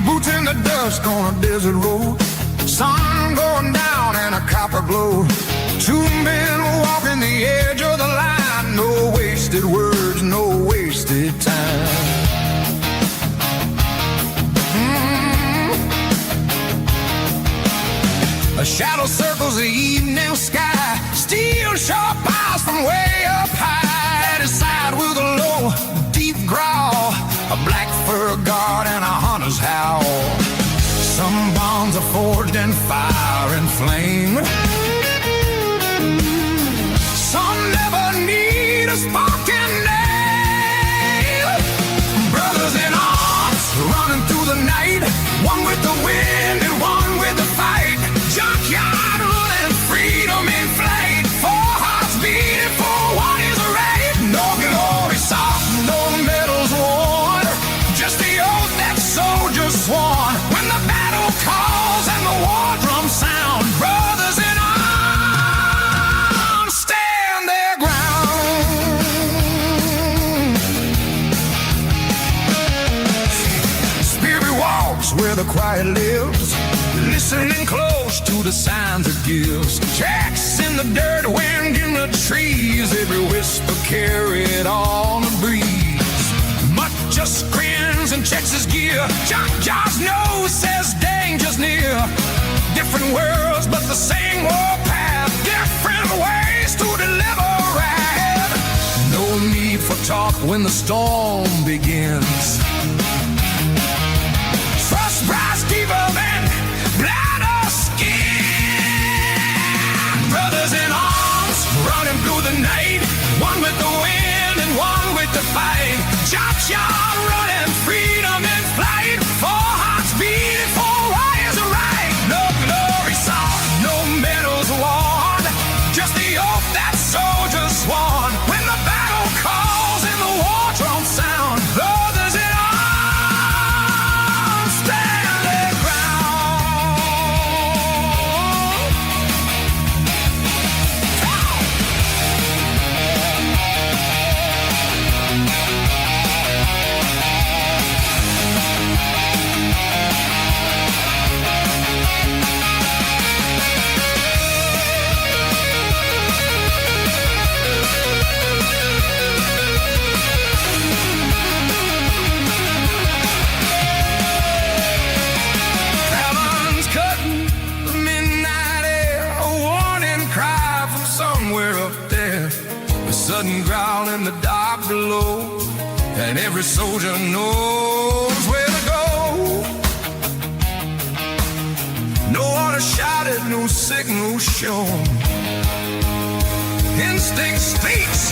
boots in the dust on a desert road, sun going down and a copper glow. Two men walking the edge of the line, no wasted words, no wasted time. A shadow circles the evening sky, steel sharp eyes from way up high. Decide with a low, deep growl, a black fur guard and a hunter's howl. Some bonds are forged in fire and flame. Some never need a sparking nail. Brothers in arms, running through the night, one with the wind and one with the fight. Junkyard running, freedom in flight. Four hearts beating for what is right. No glory sought, no medals won, just the oath that soldiers sworn. When the battle calls and the war drums sound, brothers in arms stand their ground. Spirit walks where the quiet lives, listening close to the signs it gives. Tracks in the dirt, wind in the trees, every whisper carried on the breeze. Mutt just grins and checks his gear. John's nose says danger's near. Different worlds but the same war path, different ways to deliver wrath. No need for talk when the storm begins. Trust rise deeper than blood or skin. Brothers in arms, running through the night, one with the wind and one with the fight. Junkyard running, freedom in flight. Four hearts beating for what is right. No glory sought, no medals won, just the oath that soldiers sworn. When the battle calls and the war drums sound, brothers in arms stand their ground. sudden growl in the dark below, and every soldier knows where to go. No order shouted, no signal shown. Instinct speaks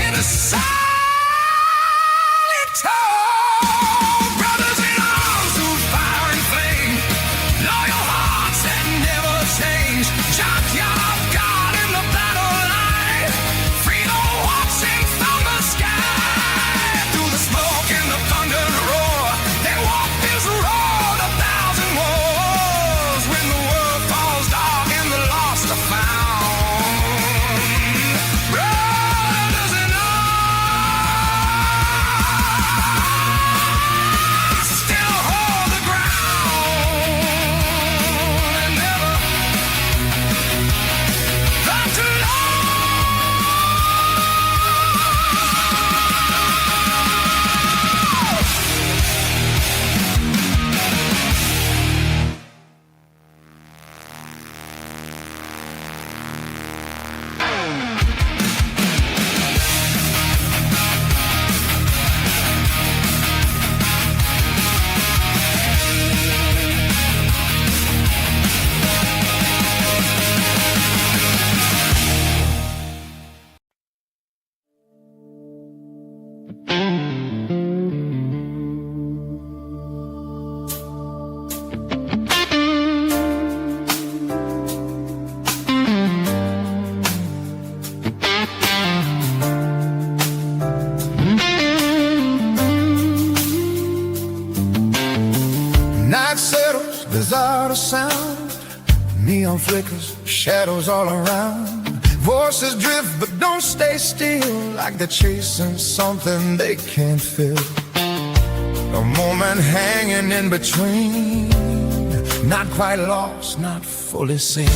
in a silent tone. Brothers in arms who fire and flame, loyal hearts that never change. Junkyard God in the battle line, freedom watching from the sky. Through the smoke and the thunder roar, they walk this road 1,000 wars. When the world falls dark and the lost are found, brothers in arms still hold the ground and never left alone. Night settles without a sound. Neon flickers, shadows all around. Voices drift but don't stay still, like they're chasing something they can't feel. A moment hanging in between, not quite lost, not fully seen.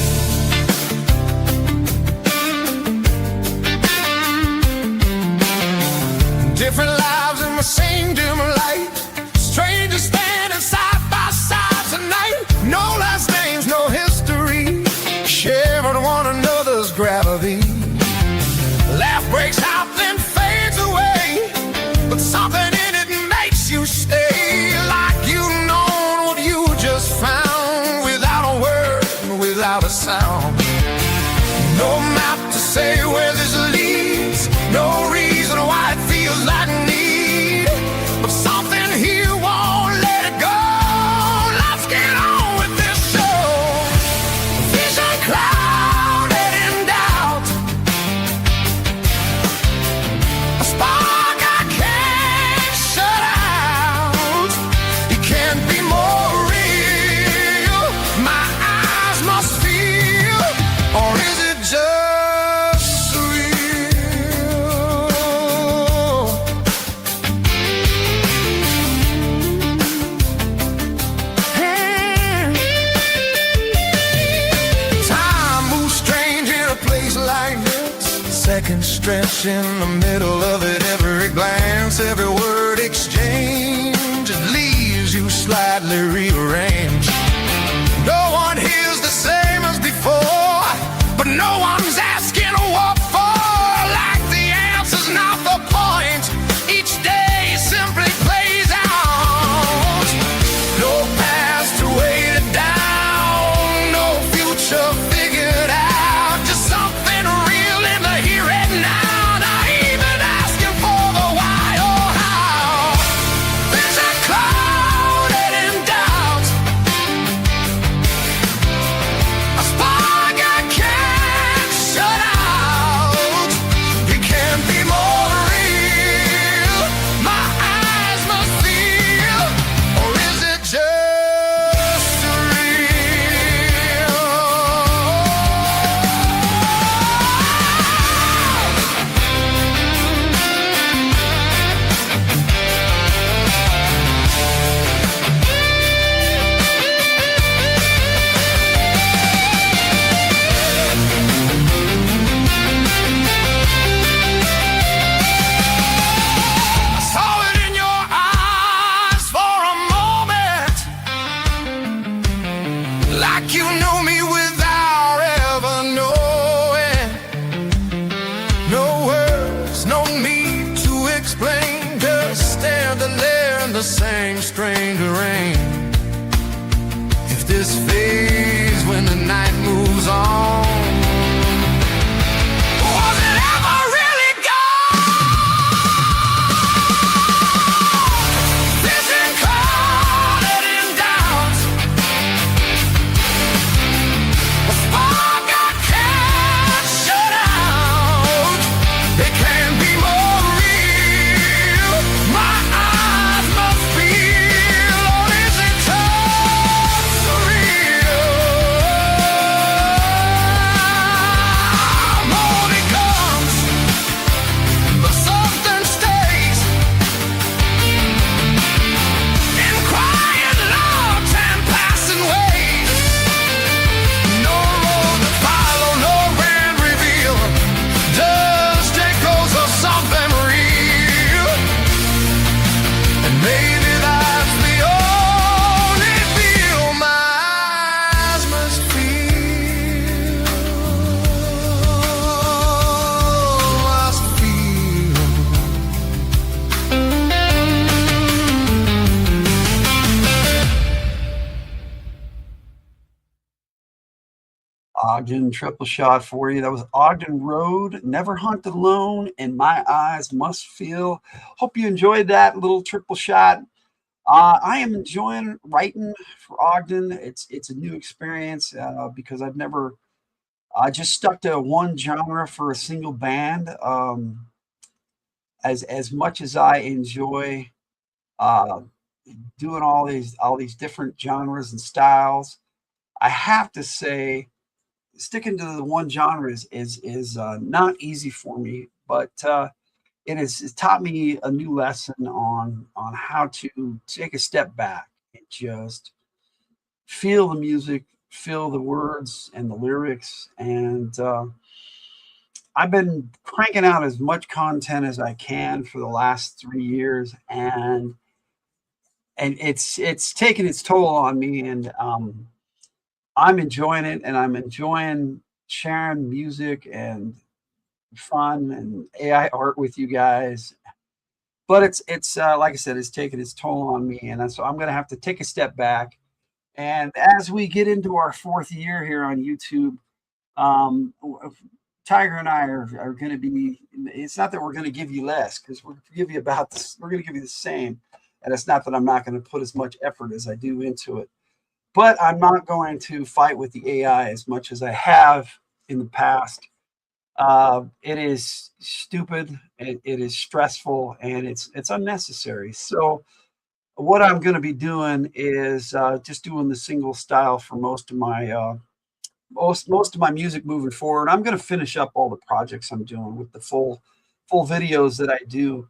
Different lives in the same dim light. Strangers standing side by side tonight. No last names, no history. Sharing one another's gravity. Laugh breaks out, then fades away. But something in it makes you stay. Like you know what you just found. Without a word, without a sound. No map to say where this leads. No reason why it feels like need. But something here won't let it go. Let's get on with this show. Vision clouded in doubt. A spark I can't shut out. It can't be more real. My eyes must feel. Or is it just real? Time moves strange in a place like this. Seconds stretch in the middle of it. Every glance, every word exchange, it leaves you slightly rearranged. No one hears the same as before, but no one's asking what for. Like the answer's not the point. Each day simply plays out. No past to weigh it down. No future figured out. Just something real in the here and now. Not even asking for the why or how. Vision clouded in doubt. A spark I can't There's no need to explain, just stand there in the same strange rain. If this fades when the night moves on, was it ever really gone? Vision clouded in doubt, a spark I can't shut out. It can't be more real. My eyes must feel, or is it too surreal? Morning comes, but something stays in quiet logs and passing ways. No road to follow, no grand reveal, just echoes of something real. And maybe that's the only feel my eyes must feel. Ogden triple shot for you. That was Ogden Road, Never Hunt Alone, and My Eyes Must Feel. Hope you enjoyed that little triple shot. I am enjoying writing for Ogden. It's a new experience because I've never just stuck to one genre for a single band. As much as I enjoy uh, doing all these different genres and styles, I have to say sticking to the one genre is not easy for me, but it's taught me a new lesson on how to take a step back and just feel the music, feel the words and the lyrics, and I've been cranking out as much content as I can for the last 3 years, and it's taken its toll on me, and I'm enjoying it, and I'm enjoying sharing music and fun and AI art with you guys. But it's like I said, it's taken its toll on me, and so I'm going to have to take a step back. And as we get into our 4th year here on YouTube, Tyger and I are going to be. It's not that we're going to give you less, because we're going to give you about this. We're going to give you the same, and it's not that I'm not going to put as much effort as I do into it. But I'm not going to fight with the AI as much as I have in the past. It is stupid, it is stressful, and it's unnecessary. So what I'm going to be doing is just doing the single style for most of my music moving forward. I'm going to finish up all the projects I'm doing with the full videos that I do.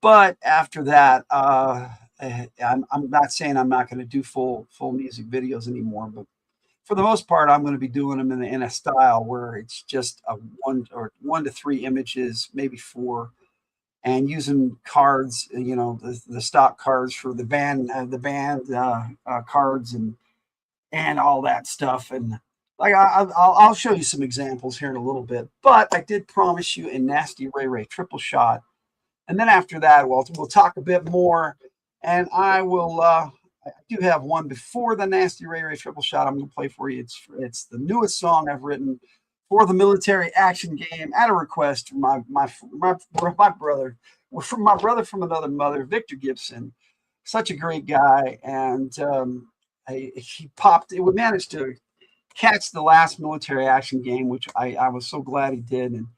But after that, I'm not saying I'm not going to do full music videos anymore, but for the most part, I'm going to be doing them in a style where it's just a 1 to 3 images, maybe 4, and using cards, the stock cards for the band cards and all that stuff. And like I'll show you some examples here in a little bit. But I did promise you a Nasty Ray triple shot, and then after that, we'll talk a bit more. And I will. I do have one before the Nasty Ray triple shot. I'm going to play for you. It's the newest song I've written for the military action game at a request from my brother, from my brother from another mother, Victor Gibson. Such a great guy, and he popped. We managed to catch the last military action game, which I was so glad he did. And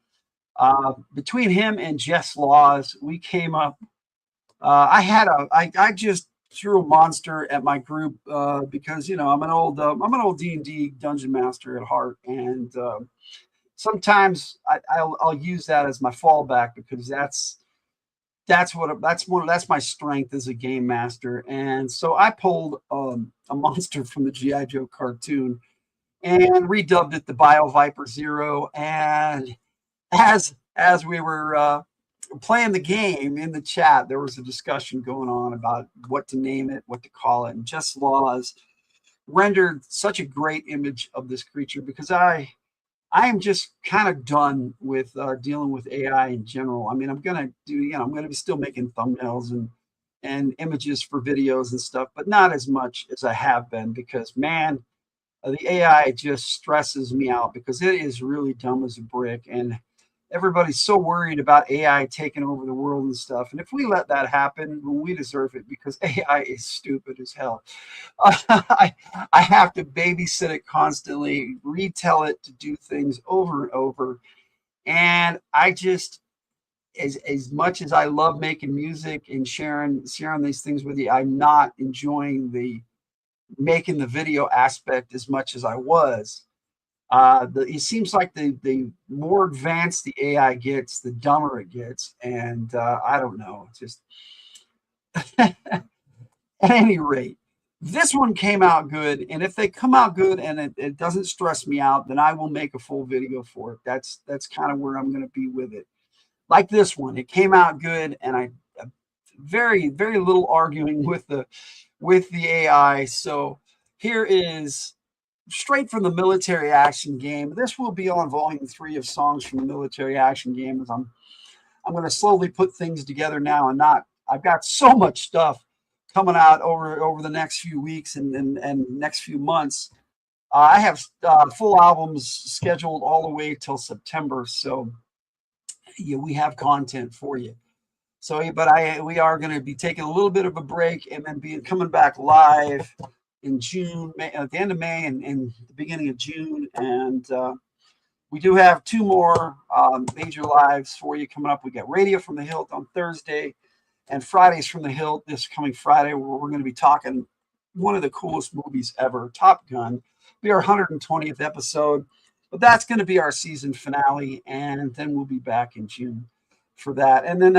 between him and Jess Laws, we came up. I just threw a monster at my group because I'm an old D&D dungeon master at heart, and sometimes I'll use that as my fallback, because that's my strength as a game master. And so I pulled a monster from the G.I. Joe cartoon and redubbed it the Bio Viper Zero. And as we were playing the game in the chat, there was a discussion going on about what to name it, what to call it, and Just Laws rendered such a great image of this creature, because I I am just kind of done with dealing with AI in general. I mean, I'm gonna do, I'm gonna be still making thumbnails and images for videos and stuff, but not as much as I have been, because man, the AI just stresses me out because it is really dumb as a brick, and everybody's so worried about AI taking over the world and stuff. And if we let that happen, well, we deserve it, because AI is stupid as hell. I have to babysit it constantly, retell it to do things over and over. And I just, as much as I love making music and sharing these things with you, I'm not enjoying making the video aspect as much as I was. It seems like the more advanced the AI gets, the dumber it gets. And I don't know, just at any rate, this one came out good. And if they come out good and it doesn't stress me out, then I will make a full video for it. That's kind of where I'm going to be with it. Like this one, it came out good, and I very, very little arguing with the AI. So here is straight from the Military Action Game. This will be on volume 3 of songs from the Military Action Game, as I'm going to slowly put things together now, and I've got so much stuff coming out over the next few weeks and next few months. I have full albums scheduled all the way till September, so yeah, we have content for you. So, but we are going to be taking a little bit of a break, and then coming back live in June, at the end of May and the beginning of June. And we do have 2 more major lives for you coming up. We got Radio from the Hildt on Thursday, and Fridays from the Hildt this coming Friday, where we're going to be talking one of the coolest movies ever, Top Gun. It'll be our 120th episode, but that's going to be our season finale, and then we'll be back in June for that. And then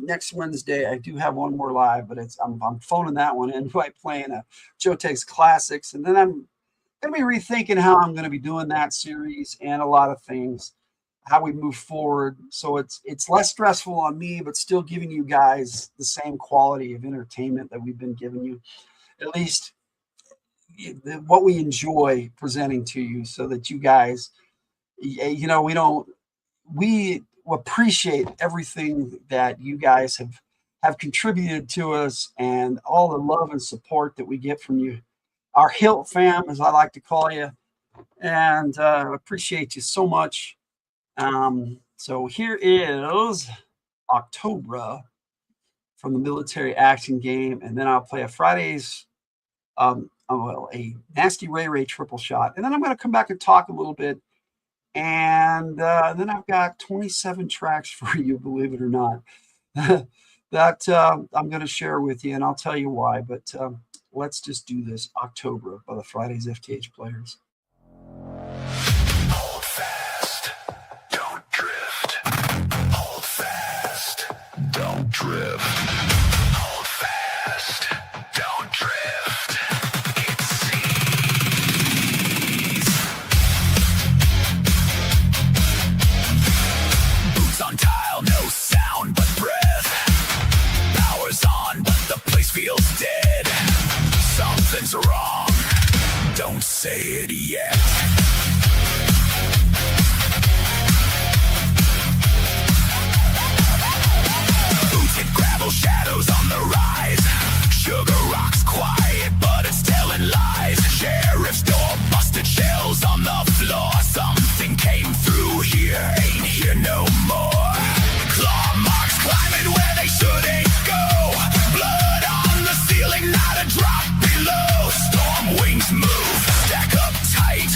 next Wednesday, I do have one more live, but I'm phoning that one in by playing Joe Takes Classics. And then I'm going to be rethinking how I'm going to be doing that series and a lot of things, how we move forward. So it's less stressful on me, but still giving you guys the same quality of entertainment that we've been giving you, at least what we enjoy presenting to you, so that you guys, we appreciate everything that you guys have contributed to us, and all the love and support that we get from you, our Hildt fam, as I like to call you. And appreciate you so much. So here is October from the Military Action Game, and then I'll play a Fridays, a Nasty Ray triple shot, and then I'm going to come back and talk a little bit. And then I've got 27 tracks for you, believe it or not, that I'm going to share with you, and I'll tell you why. But let's just do this. October by the Fridays FtH Players. Hold fast, don't drift. Hold fast, don't drift. Hold fast, don't drift. It sees. Boots on tile, no sound but breath. Power's on, but the place feels dead. Something's wrong, don't say it yet. Gravel shadows on the rise. Sugar rocks quiet, but it's telling lies. Sheriff's door busted, shells on the floor. Something came through here, ain't here no more. Claw marks climbing where they shouldn't go. Blood on the ceiling, not a drop below. Storm wings move, stack up tight.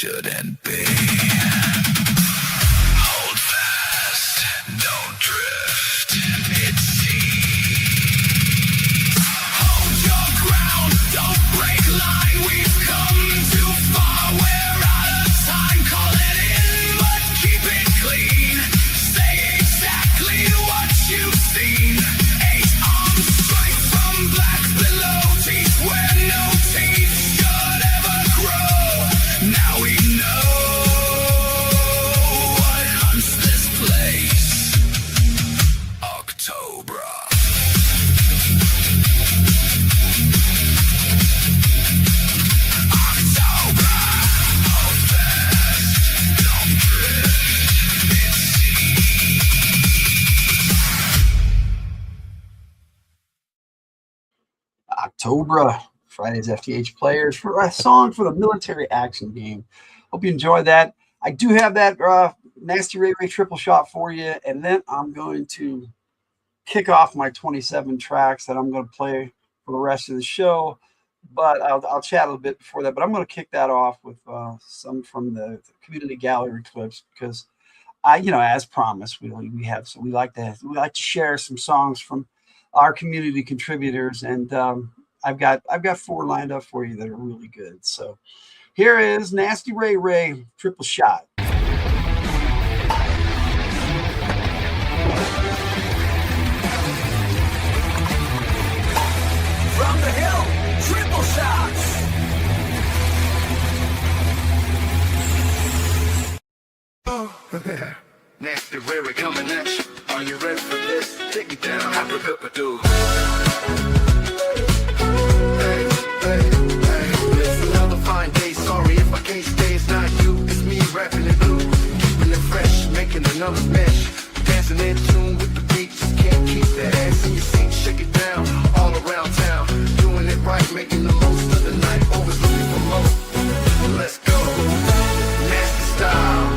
shouldn't be. Hold fast, don't drift. It's sea. Hold your ground, don't break line. We've come too far, we're out of time. Call it in, but keep it clean. Say exactly what you've seen. 8 arms straight from black below. Teeth where no teeth should ever grow. Now we know what hunts this place. October. October, Friday's FtH Players for a song for the military action game. Hope you enjoyed that. I do have that Nasty Ray Ray triple shot for you, and then I'm going to kick off my 27 tracks that I'm going to play for the rest of the show. But I'll chat a little bit before that. But I'm going to kick that off with some from the community gallery clips because as promised, we like to share some songs from our community contributors, and I've got 4 lined up for you that are really good. So here is Nasty Ray Ray triple shot. From the hill, triple shots. Nasty Ray Ray coming at you. Are you ready for this? Take it down. Hyper-pipper-doo. Hey, it's another fine day. Sorry if I can't stay. It's not you, it's me rapping it blue. Keeping it fresh, making the numbers mesh. Dancing in tune with the beat. Just can't keep that ass in your seat. Shake it down, all around town. Doing it right, making the most of the night. Always looking for more. Let's go. Nasty style.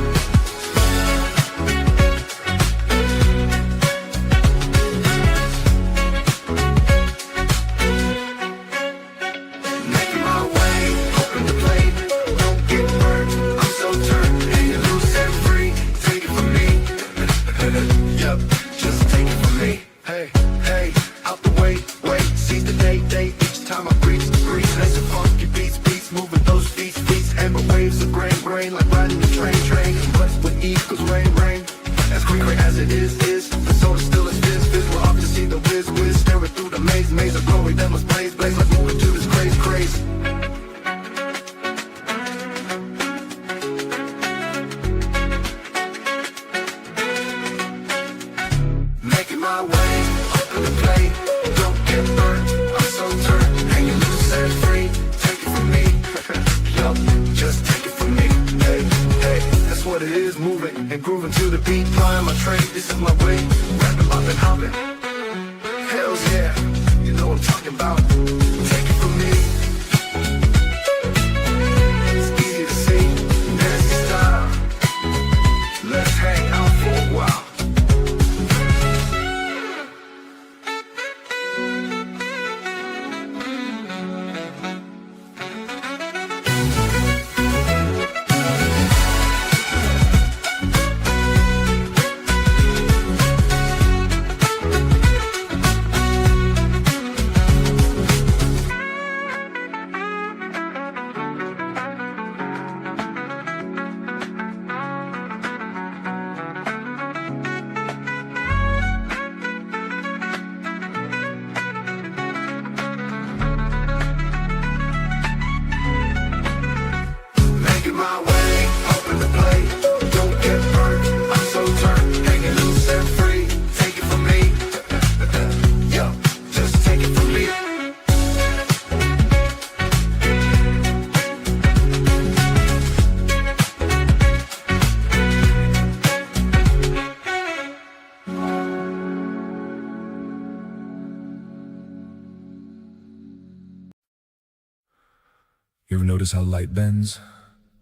You ever notice how light bends?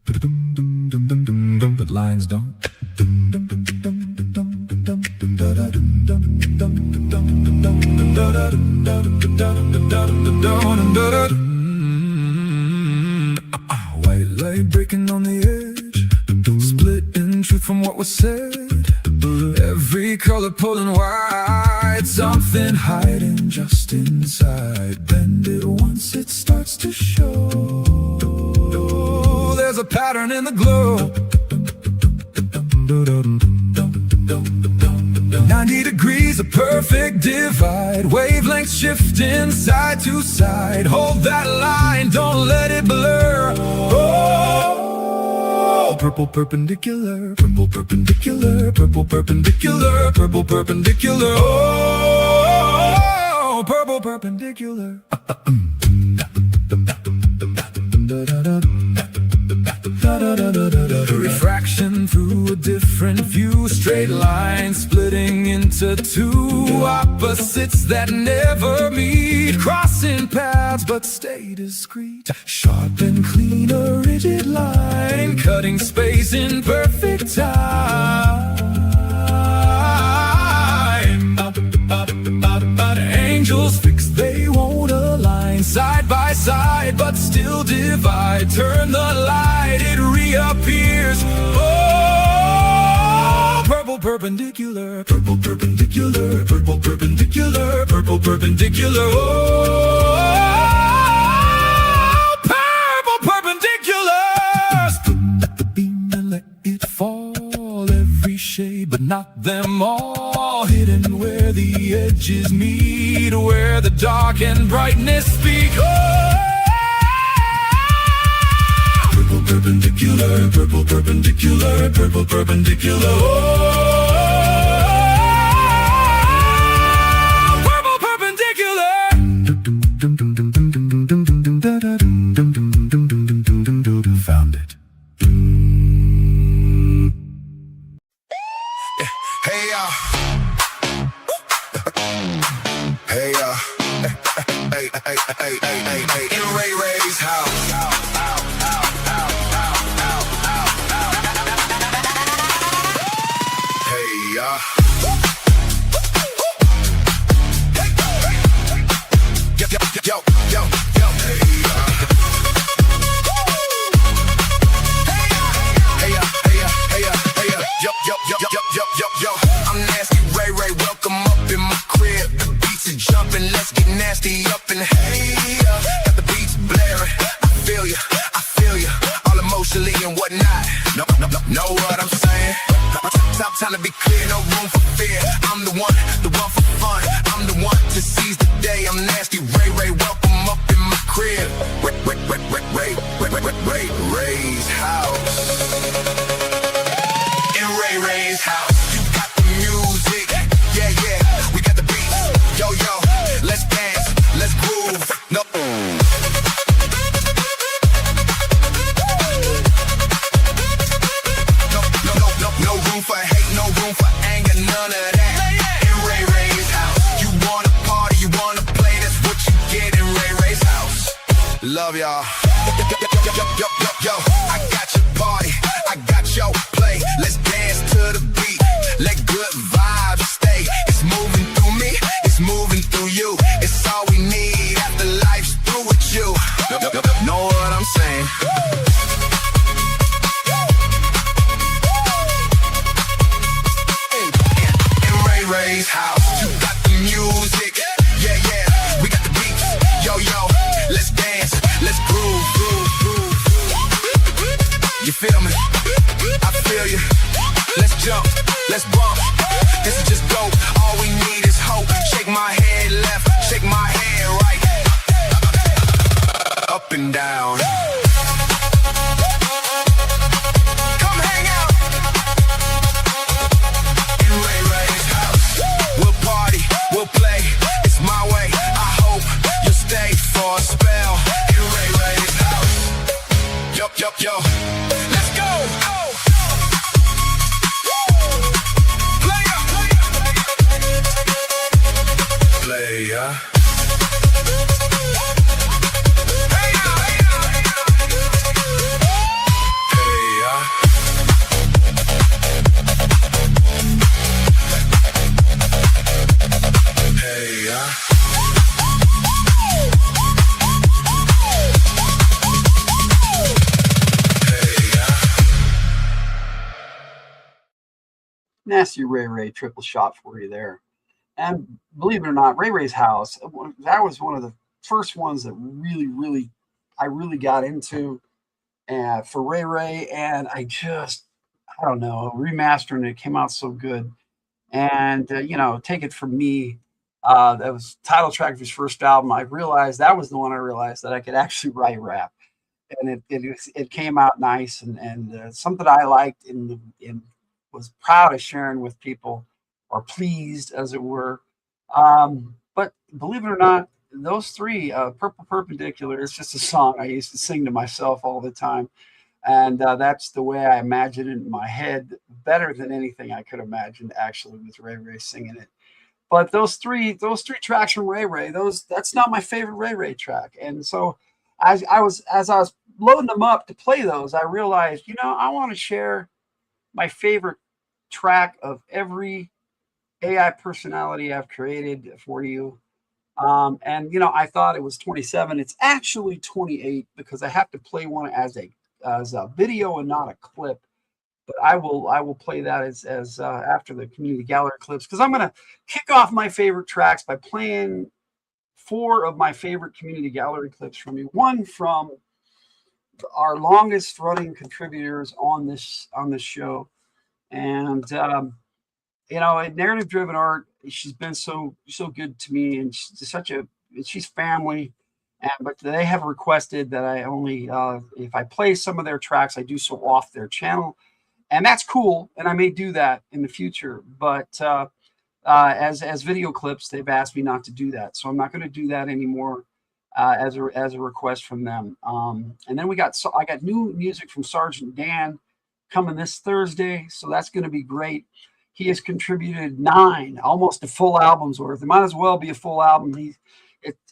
But lines don't. White light breaking on the air. what was said. Every color pulling wide, something hiding just inside. Bend it once, it starts to show. There's a pattern in the glow. 90 degrees, a perfect divide. Wavelengths shifting side to side. Hold that line, don't let it blur. Oh, purple perpendicular, purple perpendicular, purple perpendicular, purple perpendicular. Oh, purple perpendicular. Refraction through a different view. Straight lines splitting into two opposites that never meet. Crossing paths but stay discreet. Sharp and clean, a rigid line. Cutting space in perfect time. Angels fix, they won't align. Side by side but still divide. Turn the light, it reappears. Oh, purple perpendicular, purple perpendicular, purple perpendicular, purple perpendicular. Oh, purple perpendicular. Spin at the beam and let it fall. Every shade but not them all. Hidden where the edges meet, where the dark and brightness speak. Oh, purple perpendicular, purple perpendicular, purple perpendicular. Oh, purple perpendicular. Found it. Hey, hey, hey, hey, hey, hey, hey, in Ray Ray's house. Hey, yo, yo, yo, yo, hey, yo, I'm nasty Ray Ray, welcome up in my crib. The beats are jumping, let's get nasty up in hey, got the beats blaring. I feel ya, all emotionally and whatnot. Know what I'm saying? Stop trying to be clear, no room for fear. I'm the one for fun. I'm the one to seize the day. I'm nasty Ray Ray, welcome up in my crib. Ray's house. In Ray Ray's house. You got the music, yeah, yeah. We got the beats, yo, yo. Let's dance, let's groove. No. No room for hate, no room for anger, none of that. In Ray Ray's house. You wanna party, you wanna play, that's what you get in Ray Ray's house. Love y'all. Yo, I got your party, I got your play. Let's dance to the beat, let good vibes stay. It's moving through me, it's moving through you. It's all we need after life's through with you. Know what I'm saying? In Ray Ray's house, you got the music, yeah, yeah. We got the beats, yo, yo. Let's dance, let's groove. You feel me? I feel you. Let's jump, let's bump. This is just dope. All we need is hope. Shake my head left, shake my head right. Up and down. Come hang out in Ray Ray's house. We'll party, we'll play. It's my way. I hope you'll stay for a spell in Ray Ray's house. Yo, yo, yo. Let's go. Player. Hey, nasty Ray Ray triple shot for you there. And believe it or not, Ray Ray's house, that was one of the first ones that I really got into for Ray Ray. And I don't know, remastering it came out so good. And, take it from me. That was title track of his first album. I realized that was the one I realized that I could actually write rap. And it came out nice and something I liked and was proud of sharing with people, or pleased, as it were. But believe it or not, those three, Purple Perpendicular, is just a song I used to sing to myself all the time. And that's the way I imagine it in my head, better than anything I could imagine, actually, with Ray Ray singing it. But those three tracks from Ray Ray, that's not my favorite Ray Ray track. And so as I was loading them up to play those, I realized, I want to share my favorite track of every AI personality I've created for you. And I thought it was 27. It's actually 28 because I have to play one as a video and not a clip. But I will play that as after the community gallery clips, because I'm going to kick off my favorite tracks by playing 4 of my favorite community gallery clips from you. One from our longest running contributors on this show, and narrative driven art. She's been so good to me, and she's family. But they have requested that I only, if I play some of their tracks, I do so off their channel. And that's cool, and I may do that in the future. But as video clips, they've asked me not to do that, so I'm not going to do that anymore as a request from them. And then I got new music from Sergeant Dan coming this Thursday, so that's going to be great. He has contributed 9, almost a full album's worth. It might as well be a full album.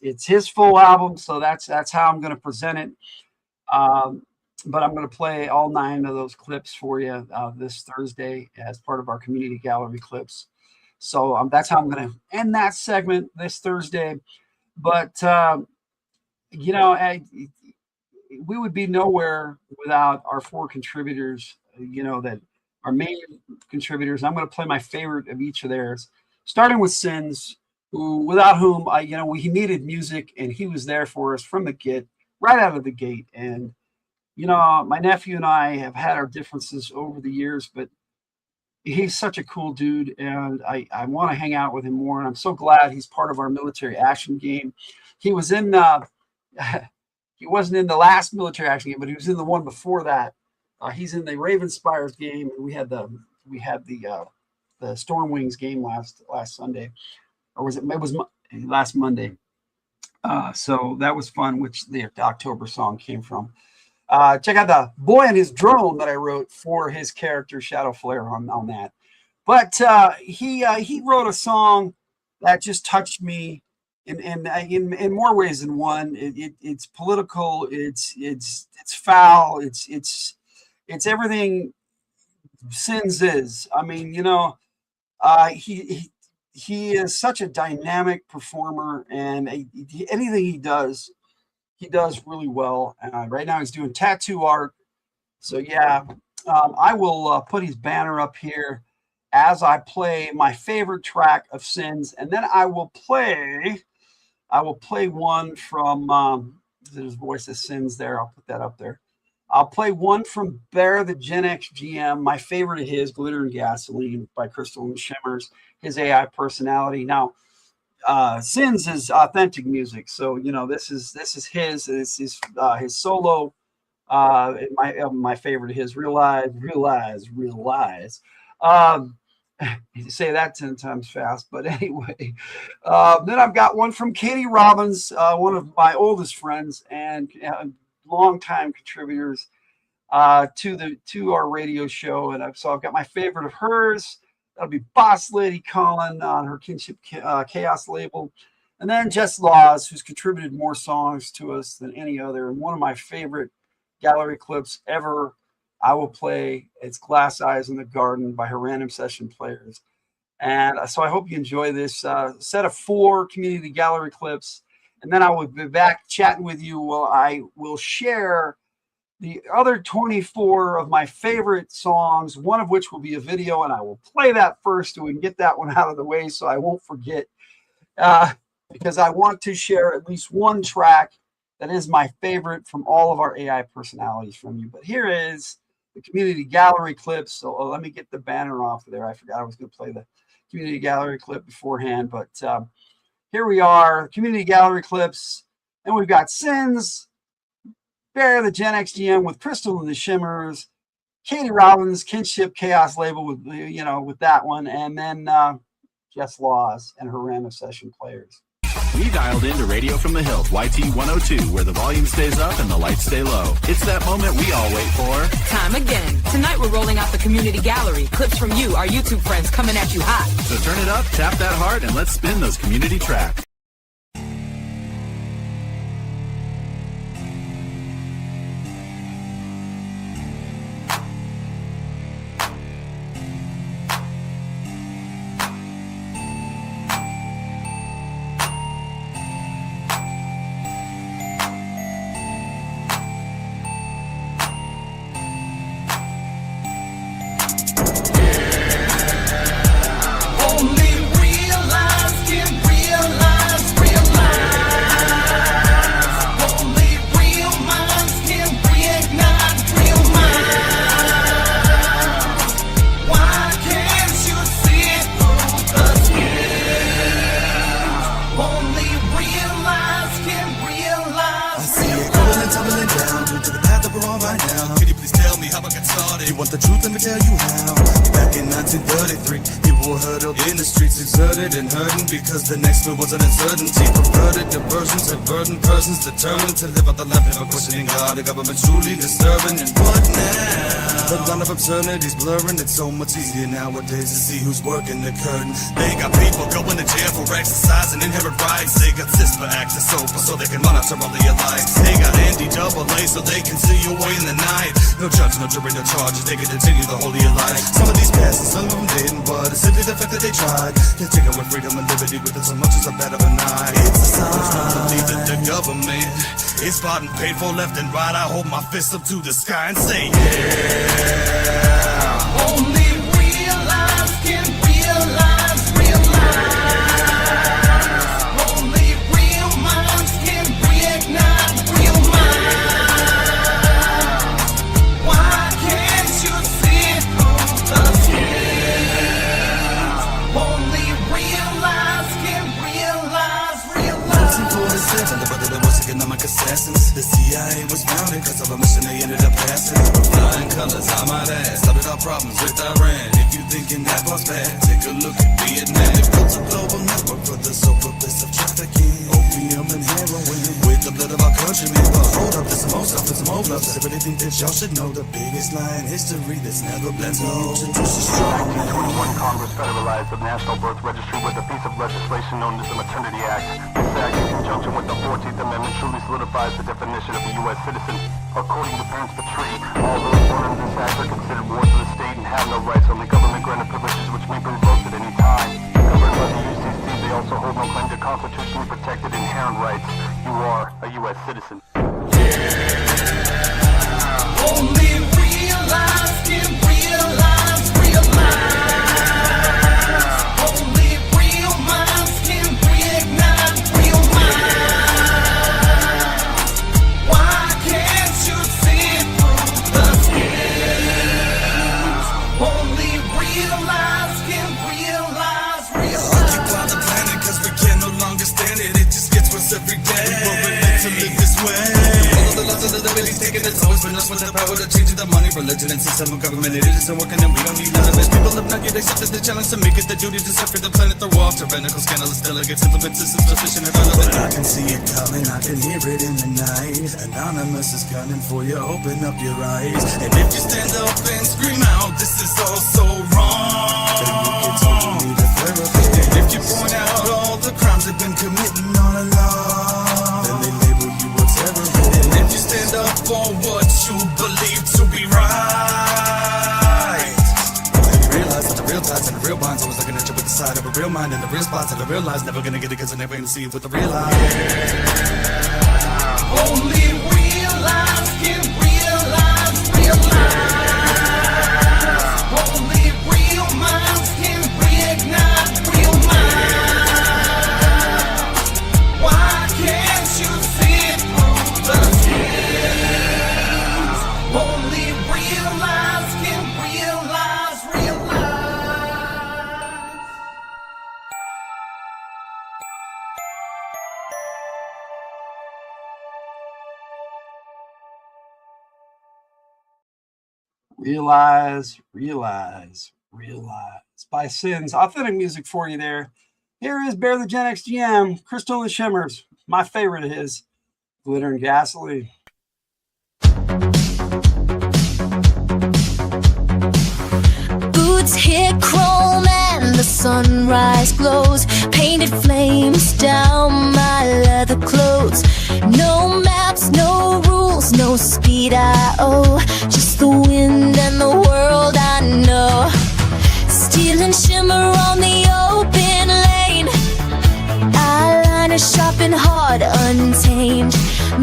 It's his full album, so that's how I'm going to present it. But I'm going to play all 9 of those clips for you this Thursday as part of our community gallery clips. So that's how I'm going to end that segment this Thursday. But, we would be nowhere without our 4 contributors, that are main contributors. I'm going to play my favorite of each of theirs, starting with Sins, without whom he needed music, and he was there for us from the right out of the gate. And my nephew and I have had our differences over the years, but he's such a cool dude, and I want to hang out with him more. And I'm so glad he's part of our military action game. He was in he wasn't in the last military action game, but he was in the one before that. He's in the Ravenspires game, and we had the Stormwings game last Sunday, or was it was last Monday. So that was fun, which the October song came from. Check out the Boy and His Drone that I wrote for his character Shadow Flare on that. But he wrote a song that just touched me in more ways than one. It's political. It's foul. It's everything Sins is. I mean, he is such a dynamic performer, and anything he does really well. Right now he's doing tattoo art. So yeah, I will put his banner up here as I play my favorite track of Sins, and then I will play one from his voice of Sins there. I'll put that up there. I'll play one from Bear the Gen X GM, my favorite of his, Glitter and Gasoline by Crystal and Shimmers, his AI personality. Now, Sins is authentic music, so this is his solo. My favorite of his, Realize. You say that 10 times fast, but anyway. Then I've got one from Katie Robbins, one of my oldest friends and longtime contributors to our radio show, and so I've got my favorite of hers. That'll be Boss Lady Colin on her Kinship Chaos label. And then Jess Laws, who's contributed more songs to us than any other. And one of my favorite gallery clips ever, I will play. It's Glass Eyes in the Garden by her Random Session Players. And so I hope you enjoy this set of 4 community gallery clips. And then I will be back chatting with you while I will share the other 24 of my favorite songs, one of which will be a video, and I will play that first so we can get that one out of the way so I won't forget, because I want to share at least one track that is my favorite from all of our AI personalities from you. But here is the community gallery clip. So let me get the banner off of there. I forgot I was going to play the community gallery clip beforehand, but here we are, community gallery clips, and we've got Sins, Bear, the Gen X GM with Crystal and the Shimmers, Katie Robbins, Kinship Chaos label with, you know, with that one, and then Jess Laws and her random session players. We dialed into Radio from the Hillt, YT 102, where the volume stays up and the lights stay low. It's that moment we all wait for. Time again. Tonight we're rolling out the community gallery. Clips from you, our YouTube friends, coming at you hot. So turn it up, tap that heart, and let's spin those community tracks. You want the truth, let me tell you how. Back in 1933, people were huddled in the streets, exerted and hurting because the next move was an uncertainty. Perverted diversions of burdened persons determined to live out the life, never questioning God. The government's truly disturbing, and what now? The line of absurdity's blurring. It's so much easier nowadays to see who's working the curtain. They got people going to jail for exercise and inherent rights. They got cysts for acting sober so they can monitor all of your lives. They got NDAA so they can see you away in the night. No judge, no jury, no charges. They can continue the whole of your life. Some of these passed, some of them didn't, but it's simply the fact that they tried. They're taking away freedom and liberty with it so much as a bed of a night. It's a sign. Don't believe that the government is bought and paid for left and right. I hold my fist up to the sky and say, yeah. Only real lives can realize, realize. Only real minds can reignite real minds. Why can't you see through the skin? Only real lives can realize, realize. 1947, the brother that was economic assassins. The CIA was founded because of a mission they ended up passing. Flying colors, I might add, started our problems with Iran. If you thinking that was bad, take a look at Vietnam. They built a global network for the sole purpose of trafficking opium and heroin with the blood of our countrymen. But hold up, there's some more stuff and some more bluffs. I really think that y'all should know the biggest lie in history that's never been told. Introduce a strong man. When Congress federalized the National Birth Registry with a piece of legislation known as the Maternity Act, this act, in conjunction with the 14th Amendment, truly solidifies the definition of a U.S. citizen. According to Parents Petrie, all those born under this act are considered wards of the state and have no rights, only government-granted privileges which may be revoked at any time. Governed by the UCC, they also hold no claim to constitutionally protected inherent rights. You are a U.S. citizen. Yeah. Only real lives can realize, realize. Only real minds can reignite real minds. Why can't you see through the skin? Only real lives can realize, realize. Occupy the planet cause we can no longer stand it. It just gets worse every day. We're meant to live this way. All of the laws of the liberties taken, it's always been us with the power to change the money, religion, and system of government. It isn't working and we don't need none of it. People have not yet accepted the challenge to make it the duty to set free the planet. They're off tyrannical, scandalous delegates, implement systems sufficient and relevant. But I can see it coming, I can hear it in the night. Anonymous is gunning for you, open up your eyes. And if you stand up and scream out, this is all so wrong, then you get told you need a therapist. And if you point out all the crimes they've been committing all along, then they label you a terrorist. And if you stand up for what you believe to be right, then you realize that the real ties and the real bonds always looking at you with the side of a real mind, and the real spots and the real lies never gonna get it because they're never gonna see it with the real eyes. Only real lives can realize. Realize, realize, realize. By Sins. Authentic music for you there. Here is Bear the Gen X GM, Crystal and Shimmers. My favorite of his, Glitter and Gasoline. Boots hit chrome and the sunrise glows. Painted flames down my leather clothes. No maps, no rules, no speed I owe. Just the wind and the world I know. Steel and shimmer on the open lane. Eyeliner sharp and hard, untamed.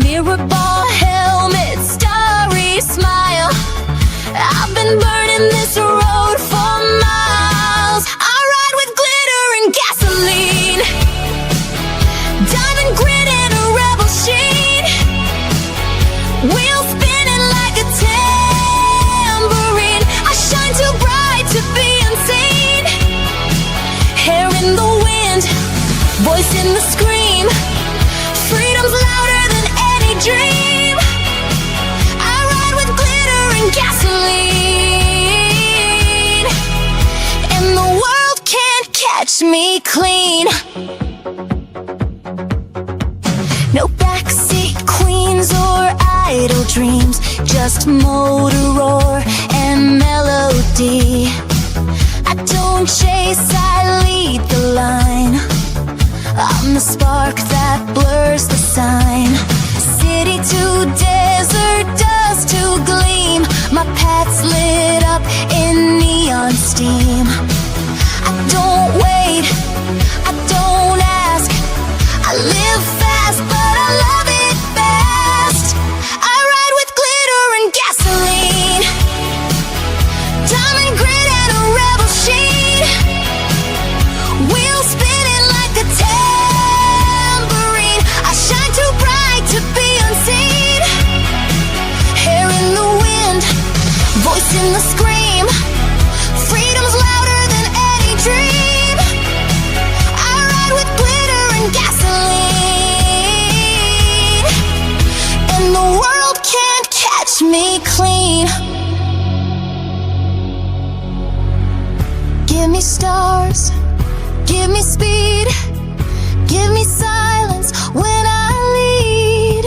Mirror ball helmet, starry smile. I've been burning this road for miles. I ride with glitter and gasoline. Diamond grit and a rebel sheen. Wheels spinning like a tambourine. I shine too bright to be unseen. Hair in the wind, voice in the scream. Freedom's louder than any dream. I ride with glitter and gasoline, and the world can't catch me clean. No backseat queens or idle dreams, just motor roar and melody. I don't chase, I lead the line. I'm the spark that blurs the sign. City to desert, dust to gleam. My path's lit up in neon steam. I don't wait, I don't ask. I live fast, but I love it fast. I ride with glitter and gasoline. Diamond grit and a rebel sheen. Wheels spinning like a tambourine. I shine too bright to be unseen. Hair in the wind, voice in the scream. Freedom's louder than any dream. I ride with glitter and gasoline, and the world can't catch me clean. Give me stars, give me speed, give me silence when I lead.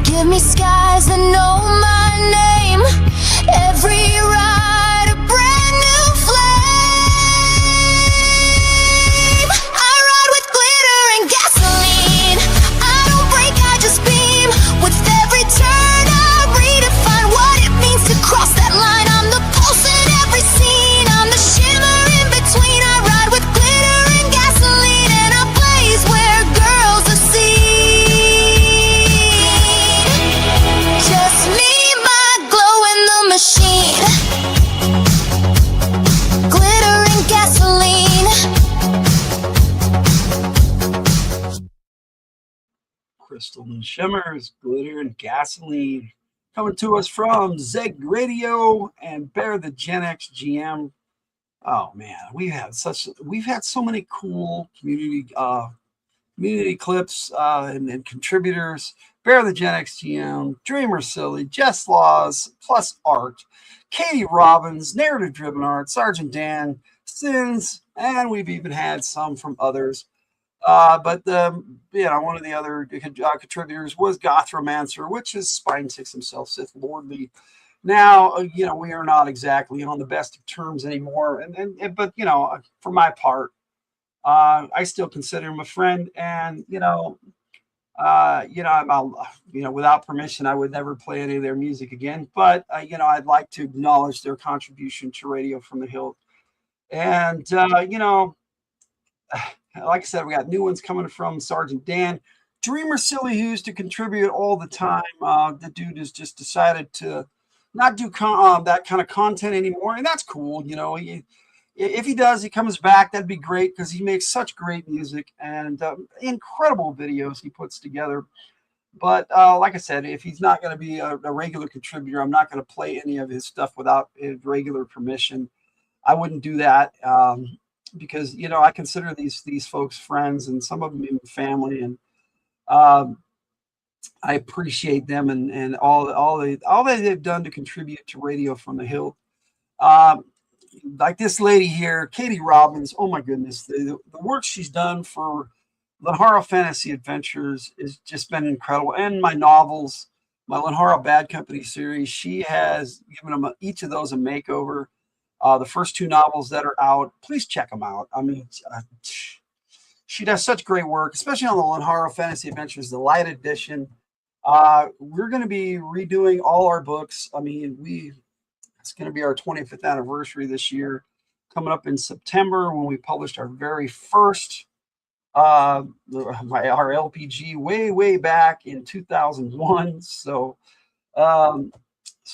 Give me skies that know my name. Every ride a brand new flame. I ride with glitter and gasoline. I don't break, I just beam. With every turn I redefine what it means to cross that line. I'm the pulse in every scene. I'm the shimmer in between. I ride with glitter and gasoline, and I blaze where girls are seen. Just me, my glow in the machine. Glitter and gasoline. Crystal and Shimmers, Glitter and Gasoline. Coming to us from Zeg Radio and Bear the Gen X GM. Oh man, we've had so many cool community clips and contributors. Bear the Gen X GM, Dreamer Silly, Jess Laws, plus Art, Katie Robbins, Narrative Driven Art, Sergeant Dan, Sins, and we've even had some from others. But one of the other contributors was Goth Romancer, which is Spine Six himself, Sith Lordly. Now, we are not exactly on the best of terms anymore, but for my part, I still consider him a friend, and without permission, I would never play any of their music again. But I'd like to acknowledge their contribution to Radio from the Hill, and like I said, we got new ones coming from Sergeant Dan. Dreamer Silly, who used to contribute all the time. The dude has just decided to not do that kind of content anymore, and that's cool. If he does, he comes back, that'd be great, because he makes such great music and incredible videos he puts together. But like I said, if he's not going to be a regular contributor, I'm not going to play any of his stuff without his regular permission. I wouldn't do that. Because I consider these folks friends, and some of them even family, and I appreciate them and all that they've done to contribute to Radio from the Hill. Like this lady here, Katie Robbins. Oh my goodness, the work she's done for Lanhara Fantasy Adventures has just been incredible. And my novels, my Lanhara Bad Company series, she has given them each of those a makeover. The first 2 novels that are out, please check them out. I mean, she does such great work, especially on the Lanhara Fantasy Adventures, the light edition. We're going to be redoing all our books. I mean, it's going to be our 25th anniversary this year, coming up in September when we published our very first our LPG way back in 2001. So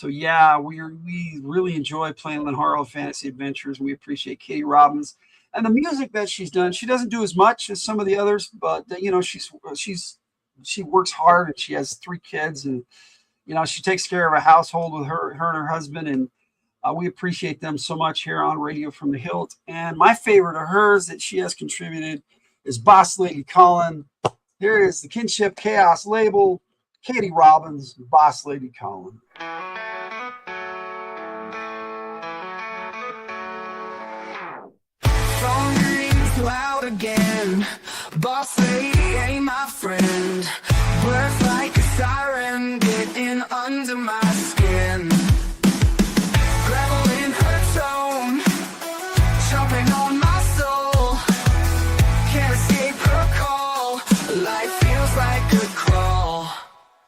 yeah, we really enjoy playing Lanhara Fantasy Adventures. We appreciate Katie Robbins and the music that she's done. She doesn't do as much as some of the others, but you know, she works hard, and she has 3 kids, and you know, she takes care of a household with her and her husband, and we appreciate them so much here on Radio from the Hillt. And my favorite of hers that she has contributed is Boss Lady Colin. Here is the Kinship Chaos label, Katie Robbins, Boss Lady Colin. Phone rings loud again. Boss lady ain't my friend. Words like a siren getting under my skin. Gravel in her tone, jumping on my soul. Can't escape her call. Life feels like a crawl.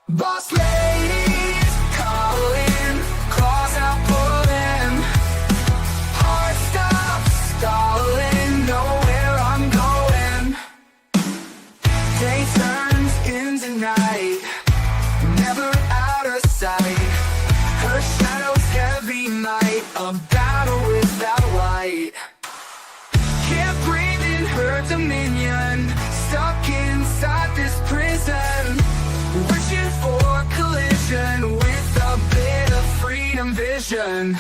Boss ladies calling, claws out pulling. Heart stops stalling, know where I'm going. Day turns into night, never out of sight. Her shadow's heavy night, a battle without light. Can't breathe in her dominion, stuck inside this prison. Wishing for collision with a bit of freedom vision.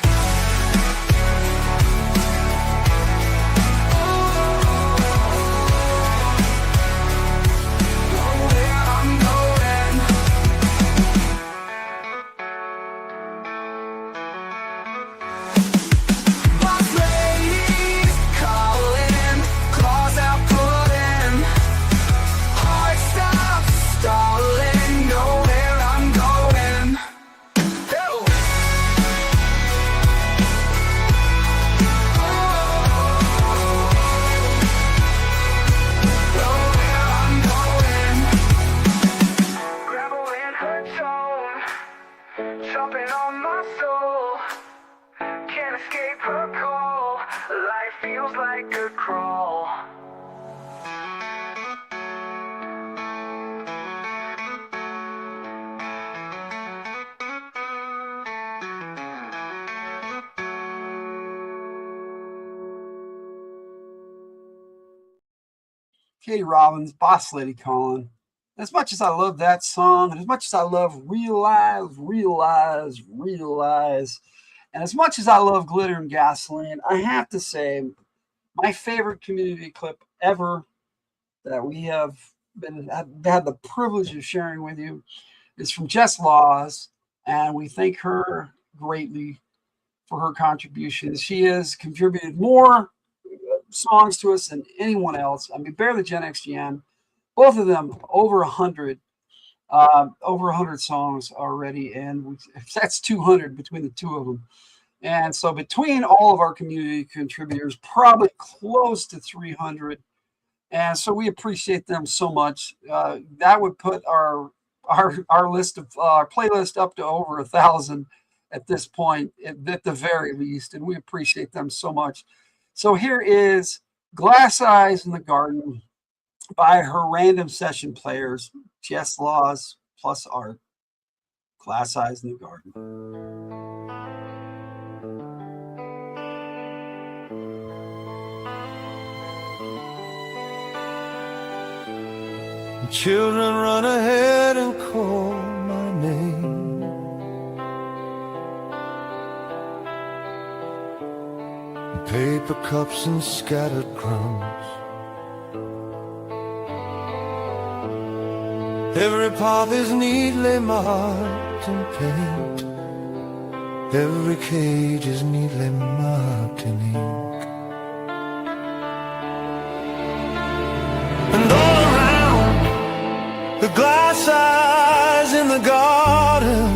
Jumping on my soul, can't escape her call. Life feels like a crawl. Katie Robbins, Boss Lady Colin. As much as I love that song, and as much as I love Realize, and as much as I love Glitter and Gasoline, I have to say my favorite community clip ever that we have had the privilege of sharing with you is from Jess Laws, and we thank her greatly for her contributions. She has contributed more songs to us than anyone else. I mean, Bear the Gen XGN, both of them over 100 songs already, and that's 200 between the two of them. And so between all of our community contributors, probably close to 300. And so we appreciate them so much. That would put our list of our playlist up to over 1,000 at this point, at the very least. And we appreciate them so much. So here is Glass Eyes in the Garden by her random session players, Jess Laws plus art. Glass Eyes in the Garden. Children run ahead and call my name. Paper cups and scattered crumbs. Every path is neatly marked in paint. Every cage is neatly marked in ink. And all around, the glass eyes in the garden,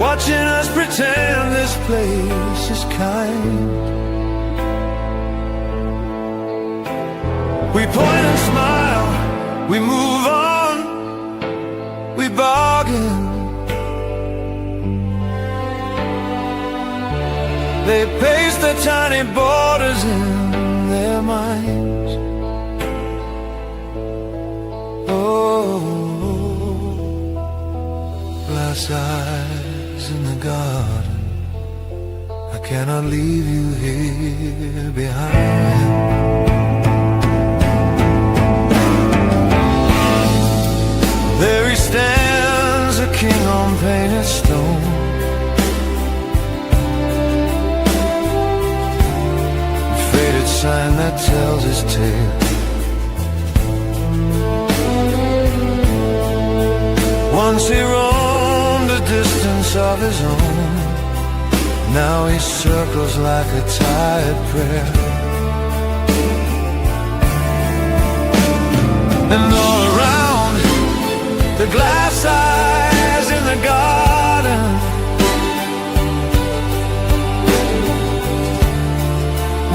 watching us pretend this place is kind. We point and smile, we move on, we bargain. They paste the tiny borders in their minds. Oh, glass eyes in the garden, I cannot leave you here behind. There he stands, a king on painted stone. A faded sign that tells his tale. Once he roamed a distance of his own. Now he circles like a tired prayer. And all around, the glass eyes in the garden,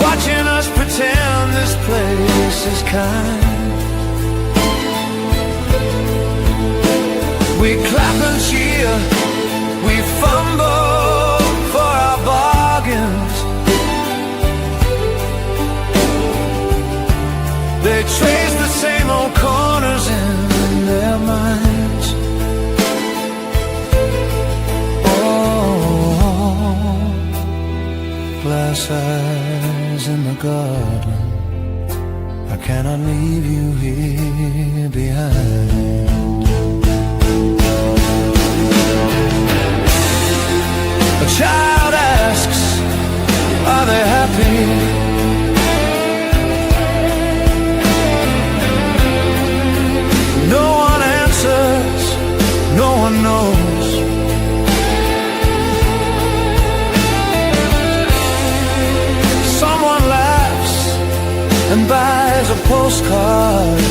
watching us pretend this place is kind. We clap and cheer, we fumble for our bargains. They trace the same old corners in their minds. Glass eyes in the garden, I cannot leave you here behind. A child asks, are they happy? No one answers, no one knows. Someone laughs and buys a postcard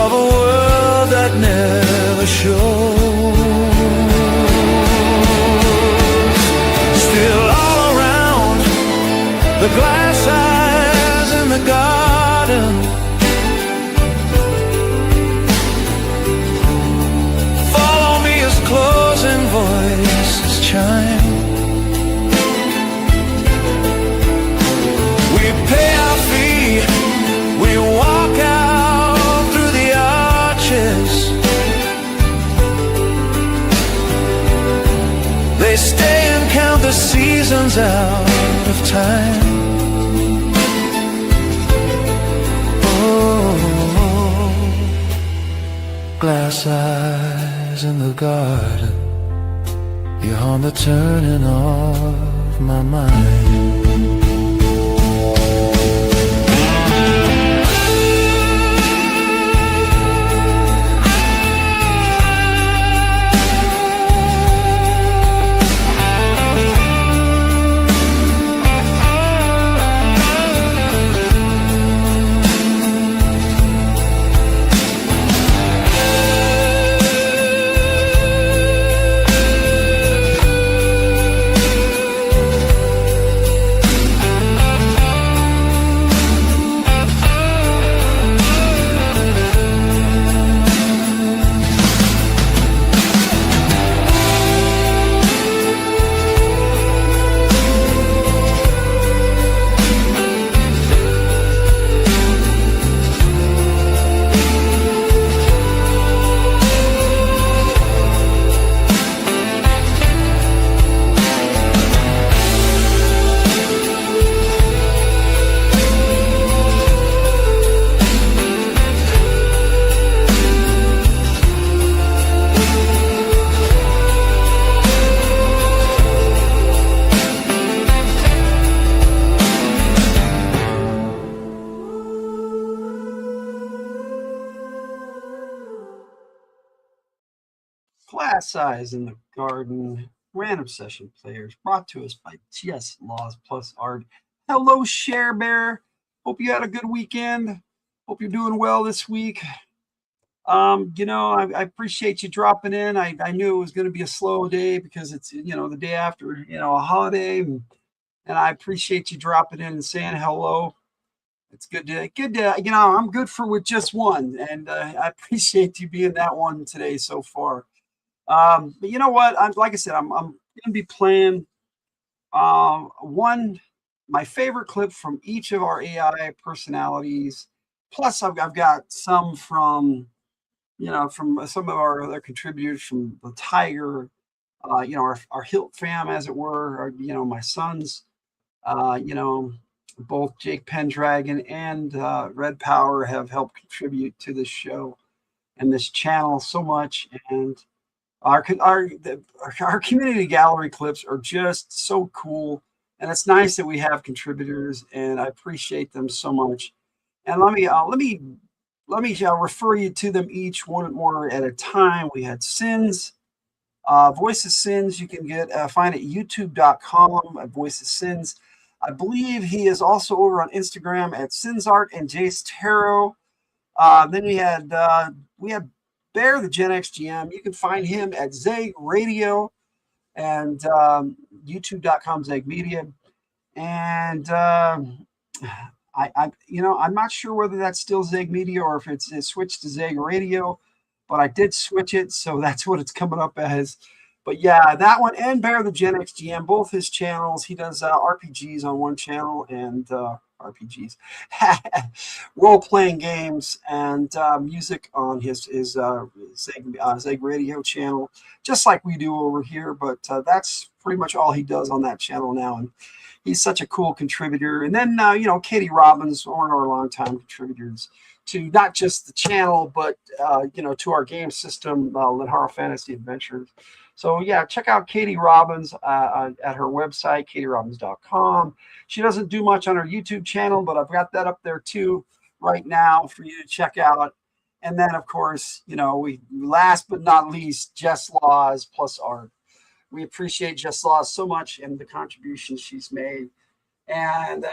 of a world that never shows. Still all around, the glass eyes in the garden, follow me as closing voices chime. We pay our fee, we walk out through the arches. They stay and count the seasons out of time. Glass eyes in the garden, you're on the turning of my mind. Cat Size in the Garden, Random Session Players, brought to us by Just Laws Plus Art. Hello, Share Bear. Hope you had a good weekend. Hope you're doing well this week. I appreciate you dropping in. I knew it was going to be a slow day because it's, the day after, a holiday. And I appreciate you dropping in and saying hello. It's good to, I'm good with just one. And I appreciate you being that one today so far. But you know what? Like I said, I'm going to be playing my favorite clip from each of our AI personalities. Plus, I've got some from some of our other contributors from the Tyger, our Hildt fam, as it were, or, my sons, both Jake Penndragon and Red Power have helped contribute to this show and this channel so much. And our community gallery clips are just so cool. And it's nice that we have contributors, and I appreciate them so much. And let me refer you to them each one at a time. We had Sins, Voice of Sins. You can find at youtube.com, Voice of Sins. I believe he is also over on Instagram at SinsArt and Jace Tarot. Then we had Bear, the Gen X GM. You can find him at Zeg Radio and youtube.com, Zeg Media. And I'm not sure whether that's still Zeg Media or if it's switched to Zeg Radio, but I did switch it, so that's what it's coming up as. But yeah, that one and Bear the Gen X GM, both his channels. He does RPGs on one channel and RPGs, role-playing games and music on his Zeg Radio channel, just like we do over here. But that's pretty much all he does on that channel now. And he's such a cool contributor. And then, Katie Robbins, one of our longtime contributors to not just the channel, but, to our game system, Linhara Fantasy Adventures. So, yeah, check out Katie Robbins at her website, katierobbins.com. She doesn't do much on her YouTube channel, but I've got that up there, too, right now for you to check out. And then, of course, we last but not least, Just Laws Plus Art. We appreciate Just Laws so much and the contributions she's made. And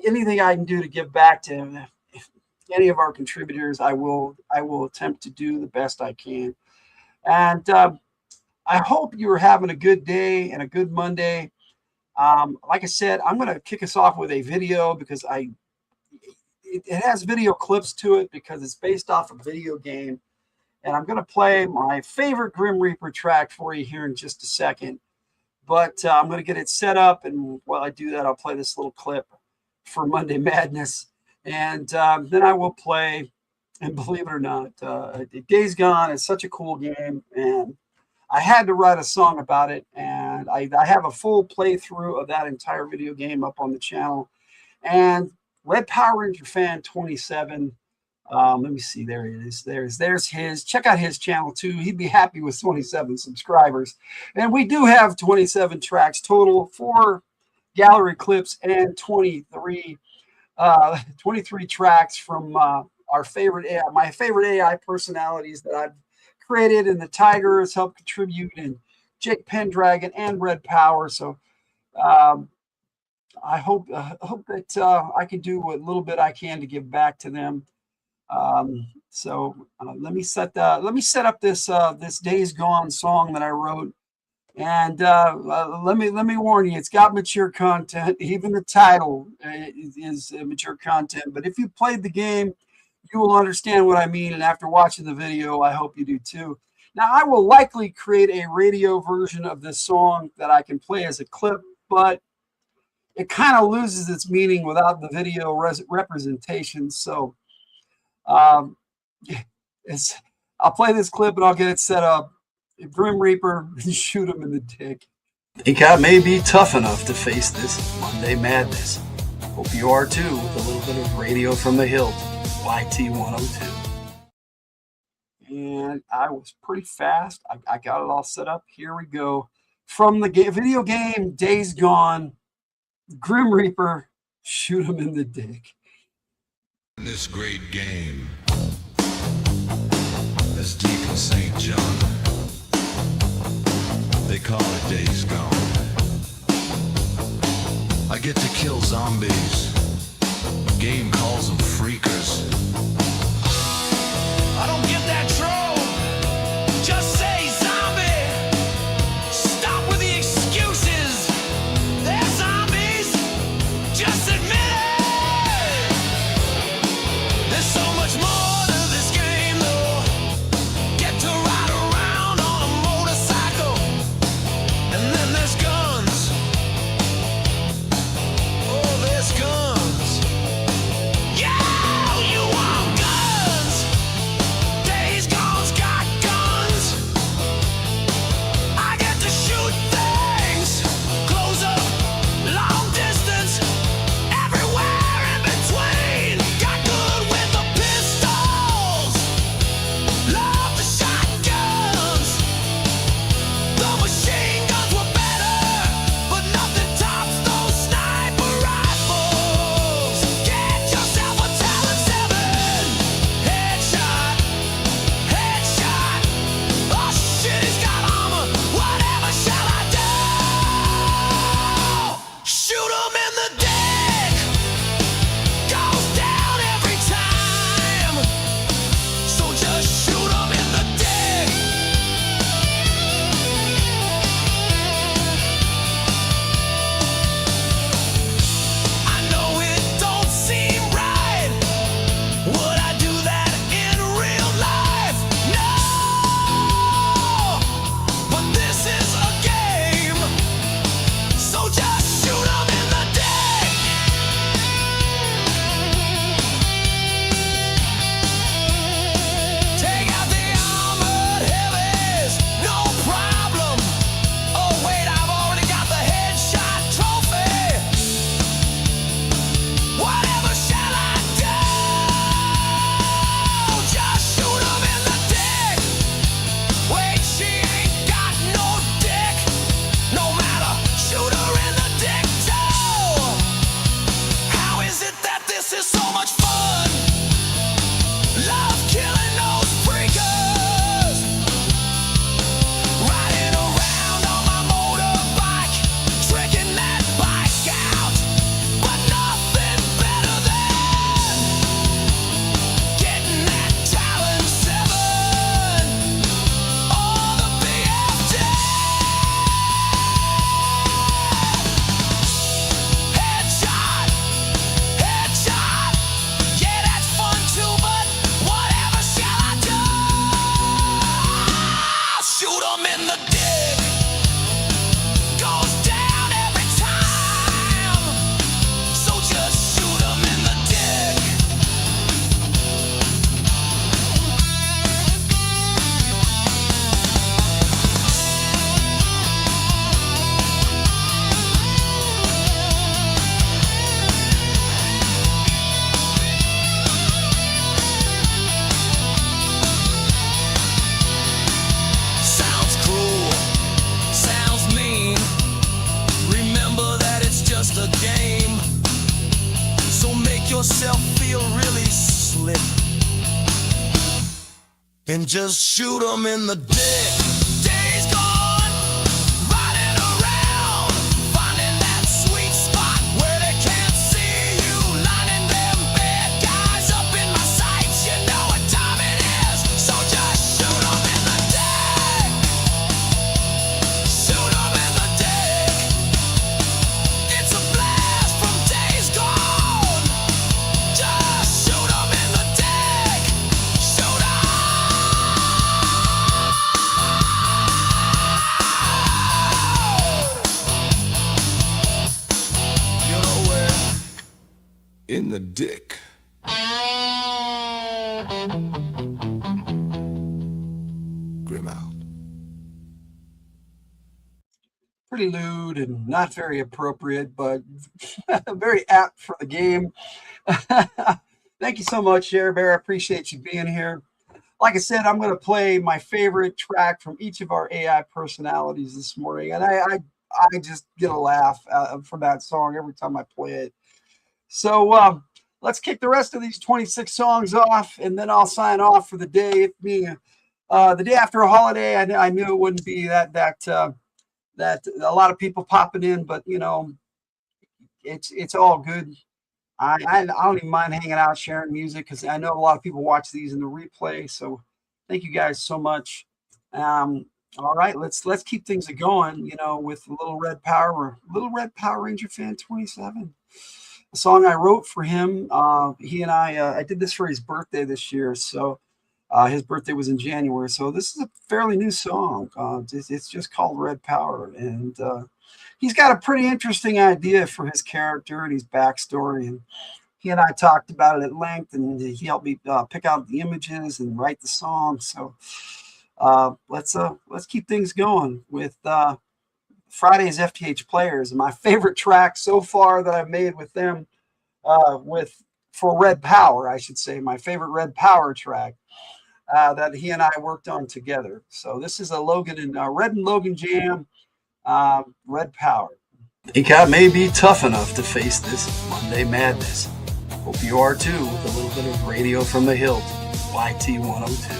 anything I can do to give back to any of our contributors, I will attempt to do the best I can. And I hope you're having a good day and a good Monday. Like I said, I'm going to kick us off with a video because it has video clips to it because it's based off a video game. And I'm going to play my favorite Grim Reaper track for you here in just a second. But I'm going to get it set up. And while I do that, I'll play this little clip for Monday Madness. And then I will play, and believe it or not, Days Gone is such a cool game. And I had to write a song about it. And I have a full playthrough of that entire video game up on the channel. And Red Power Ranger Fan 27. Let me see. There it is. There's his. Check out his channel too. He'd be happy with 27 subscribers. And we do have 27 tracks total, 4 gallery clips, and 23 tracks from my favorite AI personalities that I've created, and the Tyger has helped contribute, and Jake Penndragon and Red Power. So I hope that I can do what little bit I can to give back to them. Let me set up this Days Gone song that I wrote, and let me warn you, it's got mature content. Even the title is mature content. But if you played the game, you will understand what I mean. And after watching the video, I hope you do too. Now, I will likely create a radio version of this song that I can play as a clip, but it kind of loses its meaning without the video representation. So I'll play this clip and I'll get it set up. Grim Reaper, shoot him in the dick. Think I may be tough enough to face this Monday Madness. Hope you are too, with a little bit of Radio from the Hillt, YT 102. And I was pretty fast. I got it all set up. Here we go. From the video game Days Gone, Grim Reaper, shoot him in the dick. This great game, as deep as St. John, they call it Days Gone. I get to kill zombies. Game calls them freakers. I don't get that troll. Just say zombie. Stop with the excuses. They're zombies. Just admit it. There's so much more to this game, though. Get to ride around on a motorcycle, and then there's guns. Oh, there's guns. Yeah, you want guns? Days Gone's got guns. I get to shoot things, close up, long distance, everywhere in between. Got good with the pistols, love the shotguns. The machine guns were better, but nothing tops those sniper rifles. Get yourself a Talon 7. Headshot, headshot. Oh shit, he's got armor. Whatever shall I do? Shoot him in the dick. Goes down every time. So just shoot him in the dick. I know it don't seem right. Would I do that in real life? No. But this is a game. So just shoot 'em in the dick. Take out the armored heavies, no problem. Oh wait, I've already got the headshot trophy. Whatever shall I do? Just shoot 'em in the dick. Wait, she ain't got no dick. No matter, shoot her in the dick too. How is it that this is so much fun? Love killing those freakers. Riding around on my motorbike, tricking that bike out. But nothing better than getting that Talon 7 or the FtH. Headshot, headshot. Yeah, that's fun too, but whatever shall I do? Shoot 'em in the dick. Goes down every time. So just shoot 'em in the dick. Sounds cruel, sounds mean. Remember that it's just a game. So make yourself feel really slick and just shoot 'em in the dick. Days Gone, riding around, finding that sweet spot where they can't see you, lining them bad guys up in my sights. You know what time it is, so just shoot 'em in the dick. Shoot 'em in the dick. It's a blast from Days Gone. Just shoot 'em in the dick. Shoot 'em. You know where? In the dick. Grim out. Pretty lewd and not very appropriate, but very apt for the game. Thank you so much, Share Bear. I appreciate you being here. Like I said, I'm going to play my favorite track from each of our AI personalities this morning, and I just get a laugh from that song every time I play it. So let's kick the rest of these 26 songs off, and then I'll sign off for the day. It being the day after a holiday, I knew it wouldn't be that that a lot of people popping in, but you know, it's all good. I don't even mind hanging out, sharing music, because I know a lot of people watch these in the replay. So thank you guys so much. All right, let's keep things going, you know, with Little Red Power Ranger Fan 27. A song I wrote for him. He and I did this for his birthday this year. So his birthday was in January. So this is a fairly new song. It's just called Red Power. And he's got a pretty interesting idea for his character and his backstory. And he and I talked about it at length, and he helped me pick out the images and write the song. So let's keep things going with Friday's FtH Players. My favorite track so far that I've made with them, for Red Power, I should say, my favorite Red Power track that he and I worked on together. So this is a Logan and Red and Logan jam, Red Power. Think I may be tough enough to face this Monday madness. Hope you are too, with a little bit of radio from the Hildt, YT 102.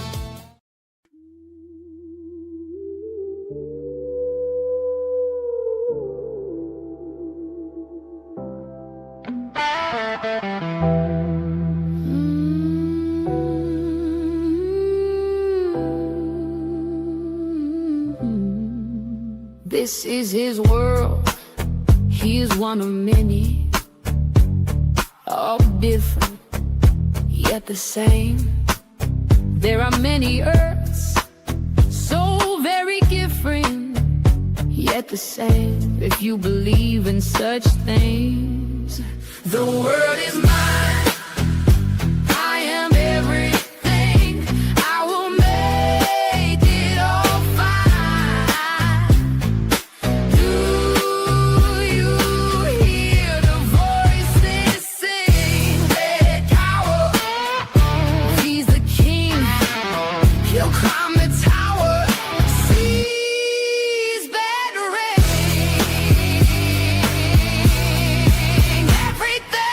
This is his world, he is one of many, all different, yet the same. There are many earths, so very different, yet the same. If you believe in such things, the world is mine, I am everything. I will make it all fine. Do you hear the voices sing? Red Power, he's the king, he'll climb the tower, seize that ring, everything.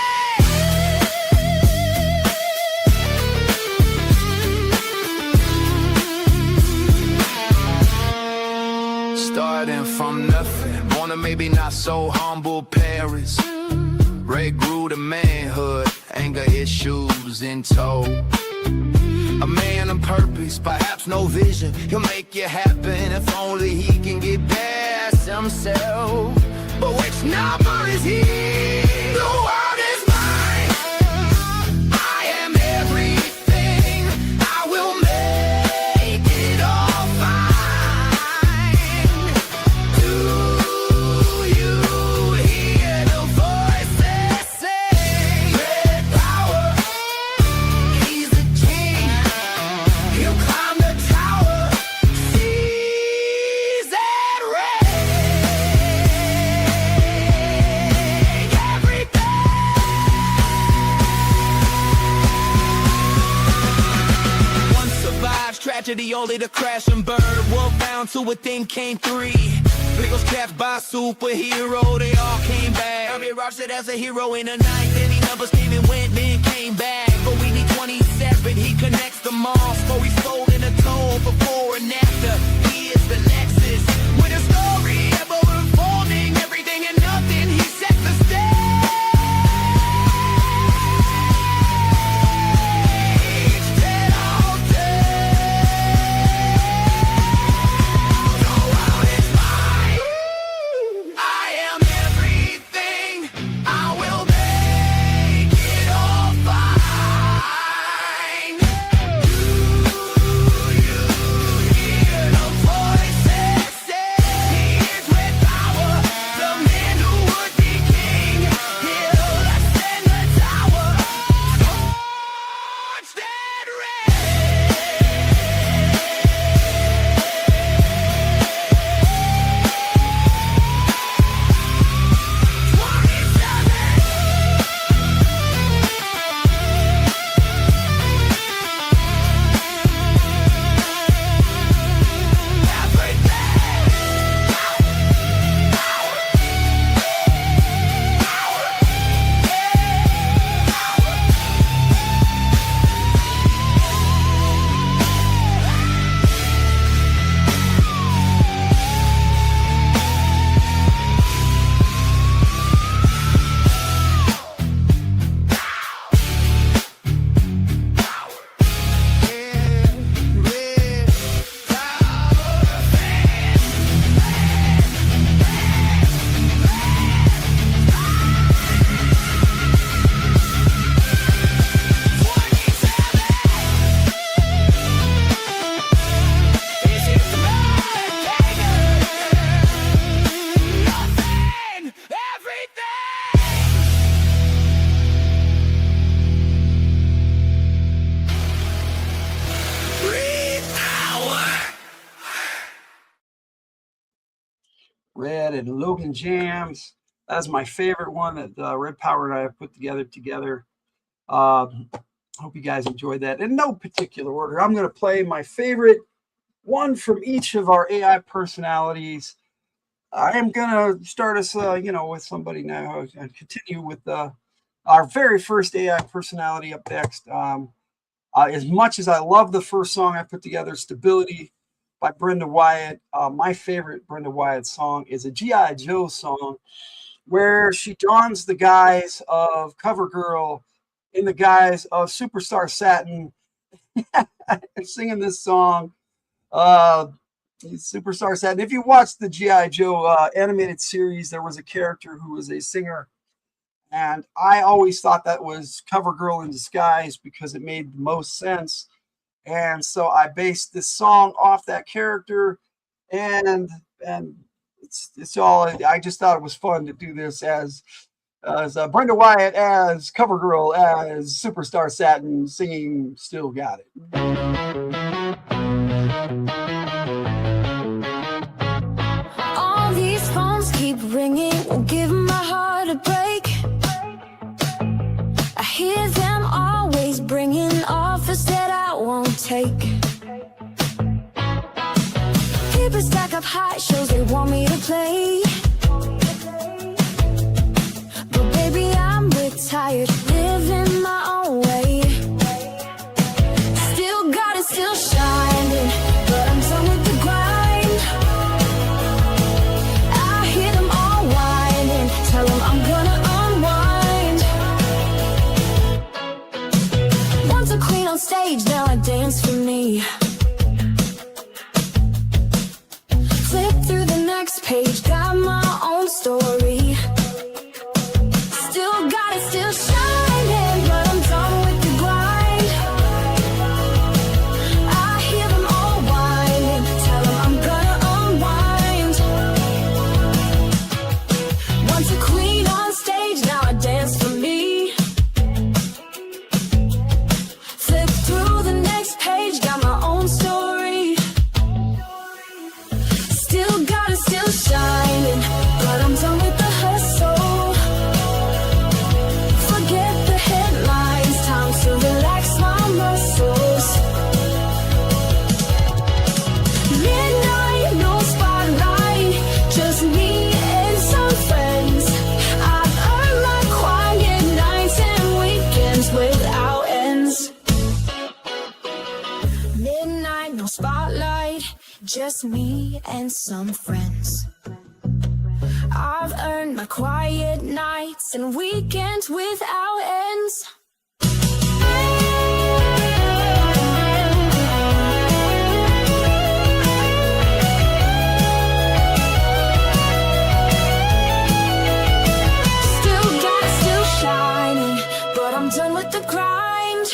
Starting from nothing, born to maybe not so humble parents. Ray grew to manhood, anger issues in tow. A man of purpose, perhaps no vision. He'll make it happen if only he can get past himself. But which number is he? The world is mine, I am everything. I will make it all fine. Do you hear the voices sing? Red Power, he's the king, he'll climb the tower, seize that ring, everything. One survives tragedy, only to crash and burn. World bound to a thing came three. Biggles capped by superhero, they all came back. I mean, Rock said as a hero in the night. Any numbers came and went, then came back. But we need 27, he connects them all. Story sold in a toll before and after. He is the Nexus, with a story ever unfolding. Everything and nothing, he set the stage. Dead all day. The world is mine, I am everything. I will make it all fine. Do Red and Logan jams. That's my favorite one that Red Power and I have put together. Hope you guys enjoyed that. In no particular order, I'm going to play my favorite one from each of our AI personalities. I am going to start us, with somebody now and continue with our very first AI personality up next. As much as I love the first song I put together, Stability by Brenda Wyatt, my favorite Brenda Wyatt song is a G.I. Joe song where she dons the guise of CoverGirl in the guise of Superstar Satin singing this song. Superstar Satin. If you watched the G.I. Joe animated series, there was a character who was a singer, and I always thought that was CoverGirl in disguise because it made the most sense. And so I based this song off that character, and it's all. I just thought it was fun to do this as Brenda Wyatt as CoverGirl as Superstar Satin singing "Still Got It." All these phones keep ringing, will give my heart a break. I hear them always bringing offers that I won't take. People stack up high shows they want me to play, but baby I'm retired, living my own way. Still got it, still shining, but I'm done with the grind. I hear them all whining, tell them I'm gonna unwind. Once a queen on stage, now I dance for me. Flip through the next page, got my own story. Still got it, still shining, but I'm done with the grind. I hear them all whining, tell them I'm gonna unwind. Once a queen on stage, now I dance for me. Flip through the next page, got my own story. Still got it, still shining, but I'm done with the hustle. Forget the headlines, time to relax my muscles. Midnight, no spotlight, just me and some friends. I've earned my quiet nights and weekends without ends. Midnight, no spotlight, just me and some friends. I've earned my quiet nights and weekends without ends. Still got it, still shining, but I'm done with the grind.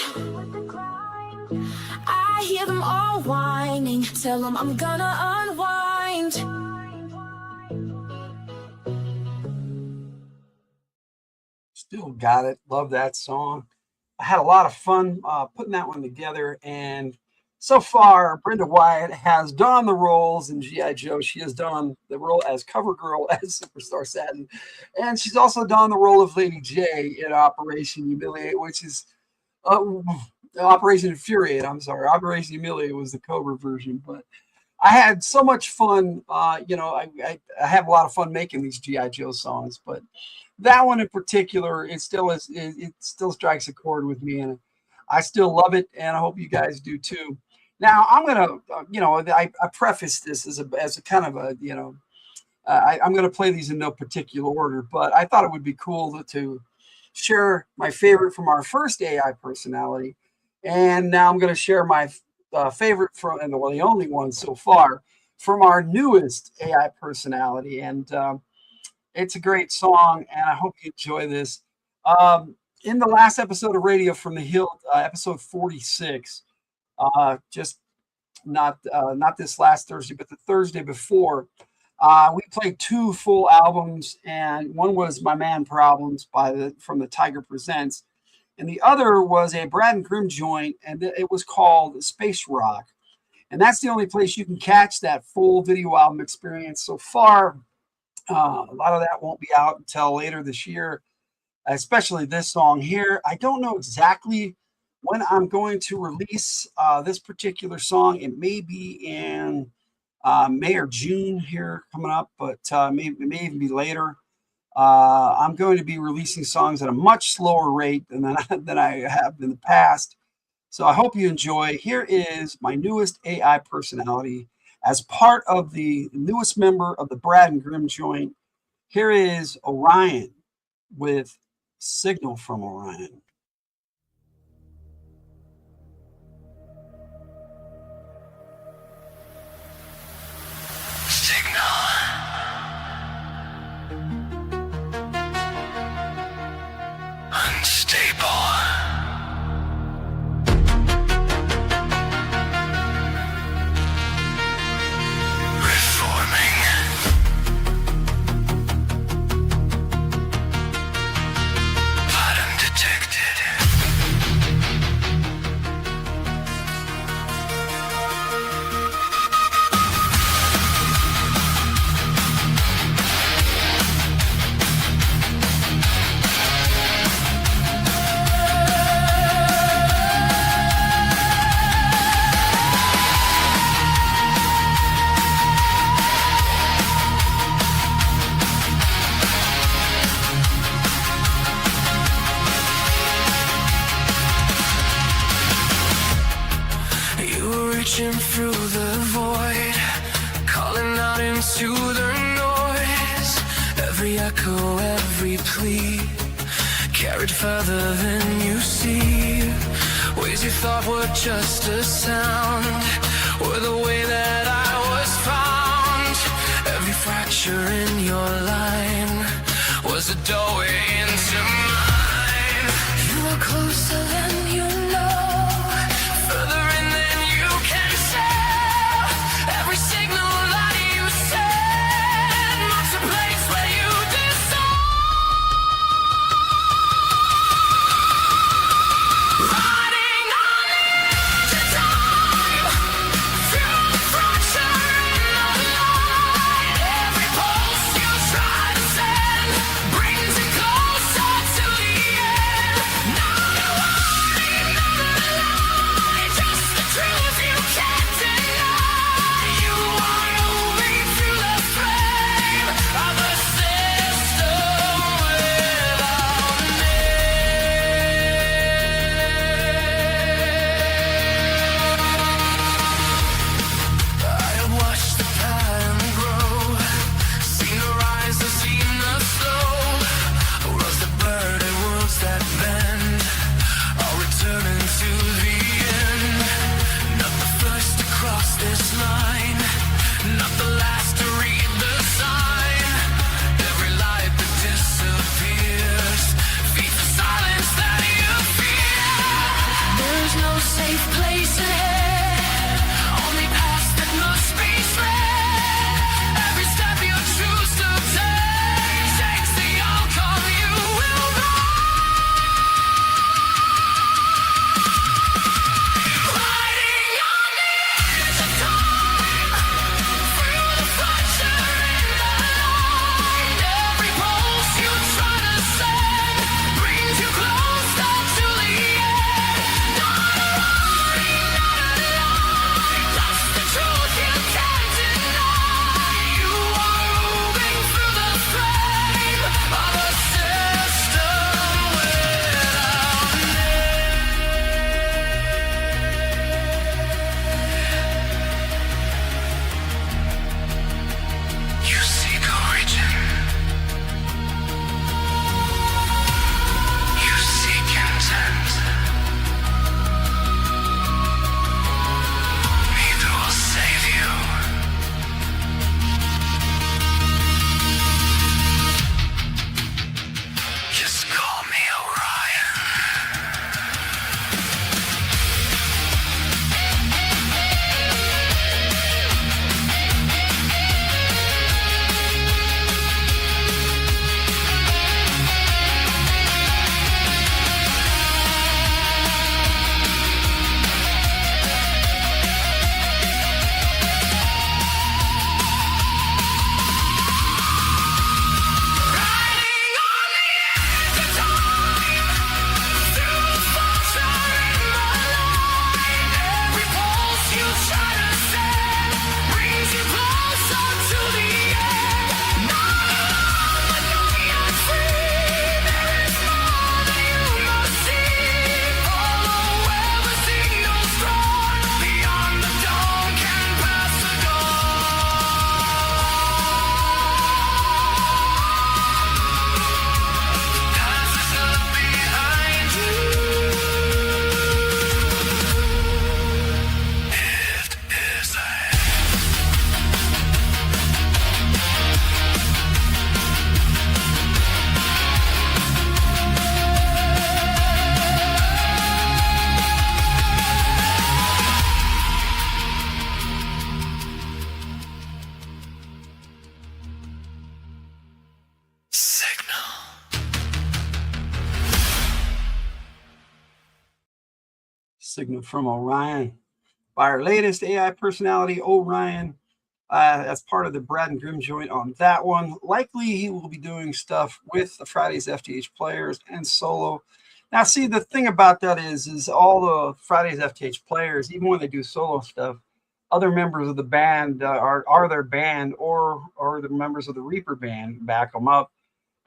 I hear them all whining, tell them I'm gonna unwind. Still Got It. Love that song. I had a lot of fun putting that one together. And so far, Brenda Wyatt has done the roles in G.I. Joe. She has done the role as CoverGirl as Superstar Satin. And she's also done the role of Lady J in Operation Humiliate, which is Operation Infuriate. I'm sorry. Operation Humiliate was the Cobra version. But I had so much fun. I have a lot of fun making these G.I. Joe songs. But that one in particular, it still strikes a chord with me, and I still love it, and I hope you guys do too. Now I'm gonna, I preface this as a kind of a, I'm gonna play these in no particular order, but I thought it would be cool to share my favorite from our first AI personality, and now I'm gonna share my favorite from, and the only one so far, from our newest AI personality, and it's a great song, and I hope you enjoy this. In the last episode of Radio from the Hildt, episode 46, just not this last Thursday, but the Thursday before, we played 2 full albums, and one was My Man Problems from the Tyger Presents, and the other was a Brad and Grimm joint, and it was called Space Rock. And that's the only place you can catch that full video album experience so far. A lot of that won't be out until later this year, especially this song here. I don't know exactly when I'm going to release this particular song. It may be in May or June here coming up, but it may even be later. I'm going to be releasing songs at a much slower rate than I have in the past. So I hope you enjoy. Here is my newest AI personality as part of the newest member of the Brad and Grimm joint. Here is Orion with Signal from Orion. Reaching through the void, calling out into the noise. Every echo, every plea, carried further than you see. Ways you thought were just a sound were the way that I was found. Every fracture in your line was a doorway into mine. You are closer than you know, further in than you can tell. Every signal that you send marks a place where you riding on the edge of time, through the fracture in the light. Every pulse you try to send brings you closer to the end. Not a warning, not a lie, just the truth you can't deny. You are moving through the flame of a system without a I have watched the pattern grow, seen the rise, and seen the slow. Rose that bird and worlds that bend, all returning to the end. Not the first to cross this line, not the last to read the sign. Every light that disappears feeds the silence that you fear. There's no safe place ahead, only paths that must be tread. Every step you choose to take shakes the outcome you will riding on the edge of time, through the fracture in the light. Every pulse you try to send brings you closer to the end. Not a warning, not a signal from Orion by our latest AI personality, Orion. As part of the Brad and Grim joint on that one. Likely he will be doing stuff with the Friday's FtH Players and solo. Now, see, the thing about that is all the Friday's FtH Players, even when they do solo stuff, other members of the band are their band or the members of the Reaper band back them up.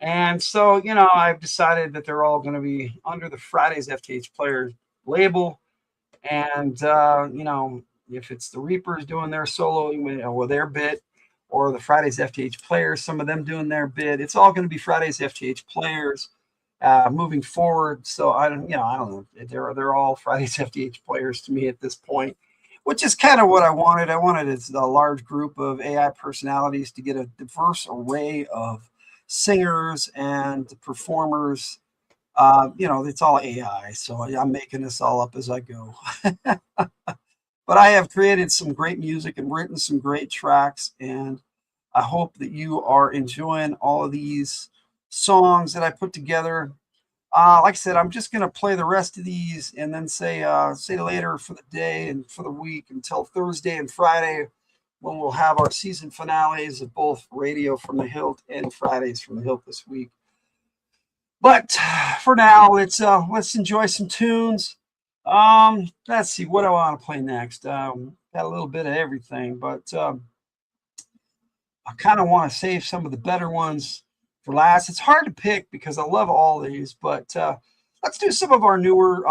And so, you know, I've decided that they're all going to be under the Friday's FtH Players label. And, you know, if it's the Reapers doing their solo, or their bit, or the Friday's FtH Players, some of them doing their bit, it's all going to be Friday's FtH Players moving forward. So I don't know. They're all Friday's FtH Players to me at this point, which is kind of what I wanted. I wanted a large group of AI personalities to get a diverse array of singers and performers. You know, it's all AI, so I'm making this all up as I go. But I have created some great music and written some great tracks, and I hope that you are enjoying all of these songs that I put together. Like I said, I'm just going to play the rest of these and then say later for the day and for the week until Thursday and Friday, when we'll have our season finales of both Radio from the Hildt and Fridays from the Hildt this week. But for now, let's enjoy some tunes. Let's see, what do I want to play next? Got a little bit of everything, but I kind of want to save some of the better ones for last. It's hard to pick because I love all these, but let's do some of our newer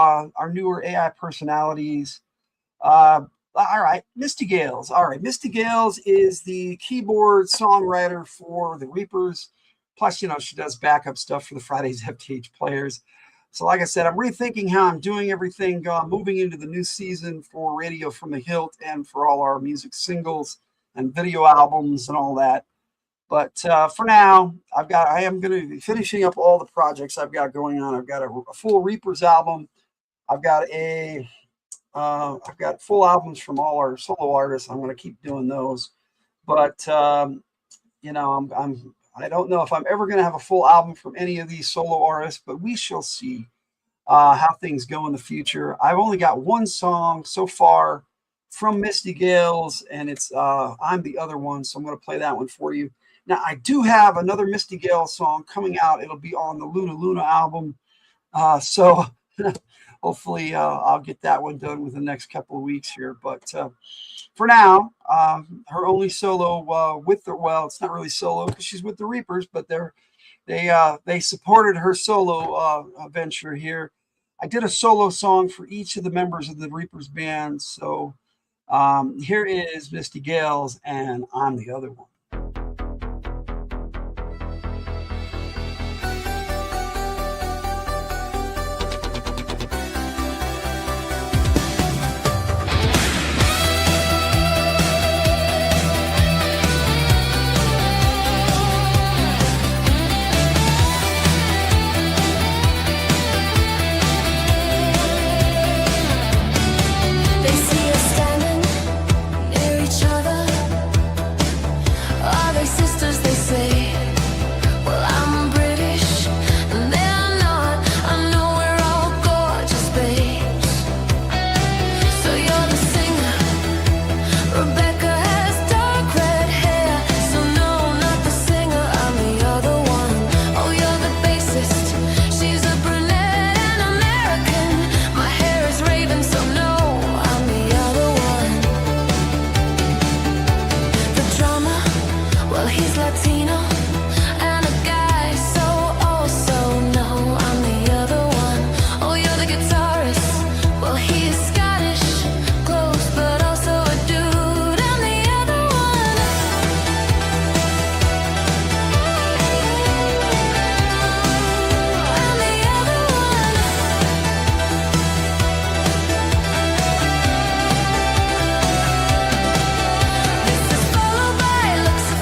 AI personalities. All right, Misty Gales. All right, Misty Gales is the keyboard songwriter for the Reapers. Plus, you know, she does backup stuff for the Friday's FtH Players. So like I said, I'm rethinking how I'm doing everything, moving into the new season for Radio from the Hillt and for all our music singles and video albums and all that. But for now, I am going to be finishing up all the projects I've got going on. I've got a full Reapers album. I've got full albums from all our solo artists. I'm going to keep doing those. But you know, I don't know if I'm ever going to have a full album from any of these solo artists, but we shall see how things go in the future. I've only got one song so far from Misty Gales, and it's I'm the Other One, so I'm going to play that one for you. Now, I do have another Misty Gales song coming out. It'll be on the Luna Luna album, so hopefully I'll get that one done within the next couple of weeks here. But for now, her only solo it's not really solo because she's with the Reapers, but they supported her solo venture here. I did a solo song for each of the members of the Reapers band. So here is Misty Gales and I'm the Other One.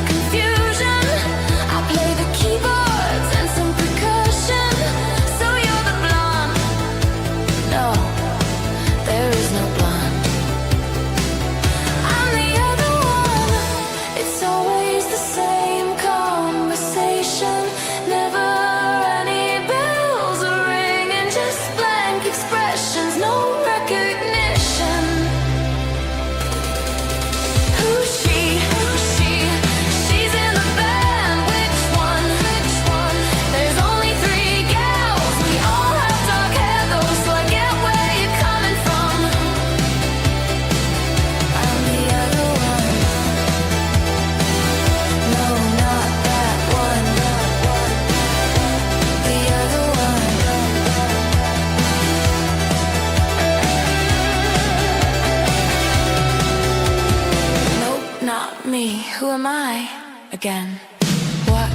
Confusion am I again? What?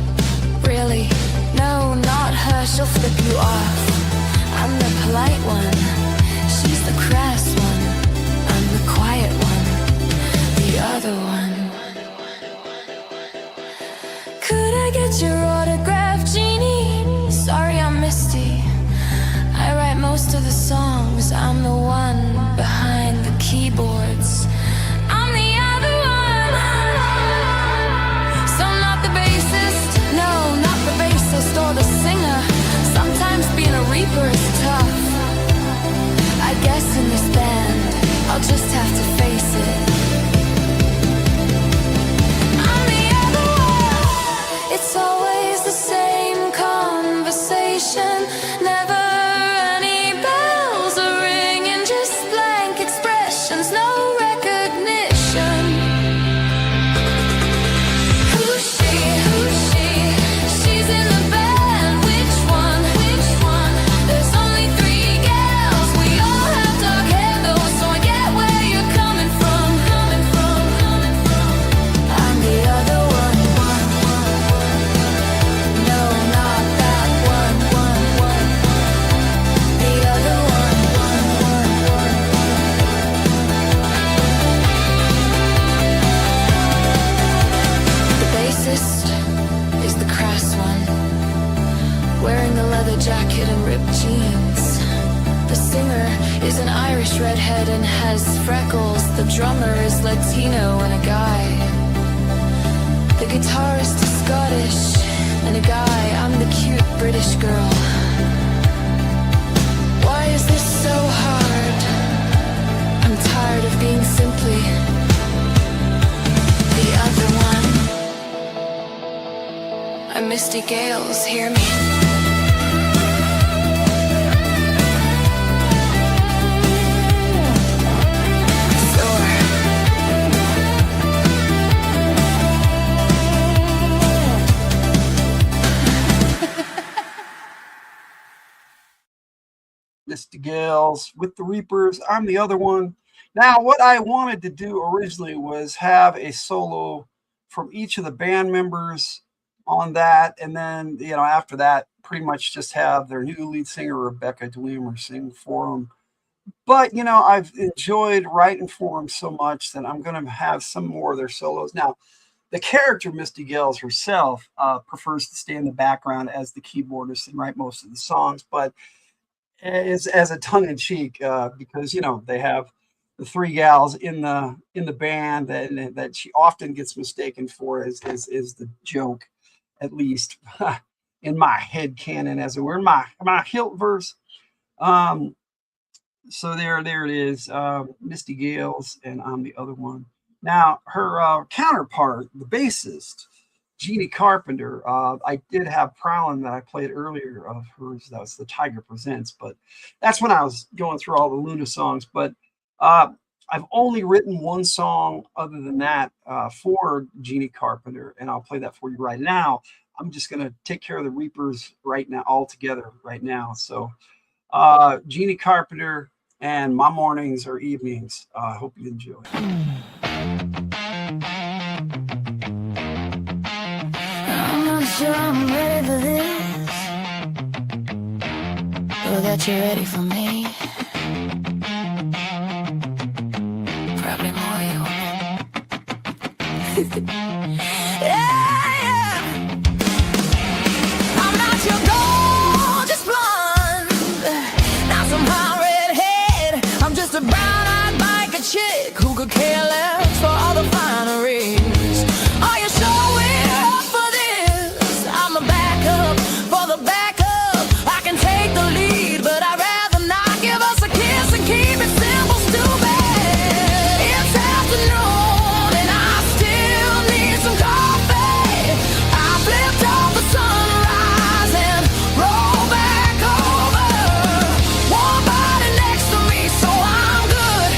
Really? No, not her, she'll flip you off. I'm the polite one, she's the crass one. I'm the quiet one, the other one. Could I get your autograph, Jeannie? Sorry, I'm Misty. I write most of the songs. I'm the one behind the keyboards. I'm the other one. So not the bassist, no, not the bassist or the singer. Sometimes being a reaper is tough. I guess in this band, I'll just have to face it. I'm the other one. It's always the same conversation. Never any bells are ringing, just blank expressions, no recognition. Who's she? Who's she? She's in the band. Which one? Which one? There's only 3 gals. We all have dark hair though, so I get where you're coming from. Coming from. Coming from. I'm the other one. No, not that one. The other one. The bassist is the crass one, wearing the leather jacket and ripped jeans. The singer is an Irish redhead and has freckles. The drummer is Latino and a guy. The guitarist is Scottish and a guy. I'm the cute British girl. Why is this so hard? I'm tired of being simply the other one. I'm Misty Gales, hear me. Misty Gales with the Reapers. I'm the other one. Now, what I wanted to do originally was have a solo from each of the band members on that, and then after that, pretty much just have their new lead singer Rebecca Dwemer sing for them. But I've enjoyed writing for them so much that I'm going to have some more of their solos. Now, the character Misty Gales herself prefers to stay in the background as the keyboardist and write most of the songs, but as a tongue-in-cheek, because they have the 3 gals in the band that she often gets mistaken for as the joke, at least in my head canon, as it were, in my Hildt verse. So there it is, Misty Gales, and I'm the other one. Now her counterpart, the bassist, Jeannie Carpenter. I did have Prowlin that I played earlier of hers. That was the Tyger Presents, but that's when I was going through all the Luna songs. But I've only written one song other than that for Jeannie Carpenter, and I'll play that for you right now. I'm just going to take care of the Reapers right now, all together right now. So Jeannie Carpenter and My Mornings or Evenings. I hope you enjoy. Sure I'm ready for this, or that you're ready for me. Probably more you. Yeah. I'm not your gorgeous blonde, not some hot redhead. I'm just a brown-eyed biker chick who could care less for all the fineries. Are you sure we're up for this? I'm the backup for the backup. I can take the lead, but I'd rather not. Give us a kiss and keep it simple, stupid. It's afternoon and I still need some coffee. I flipped off the sunrise and rolled back over. One body next to me, so I'm good.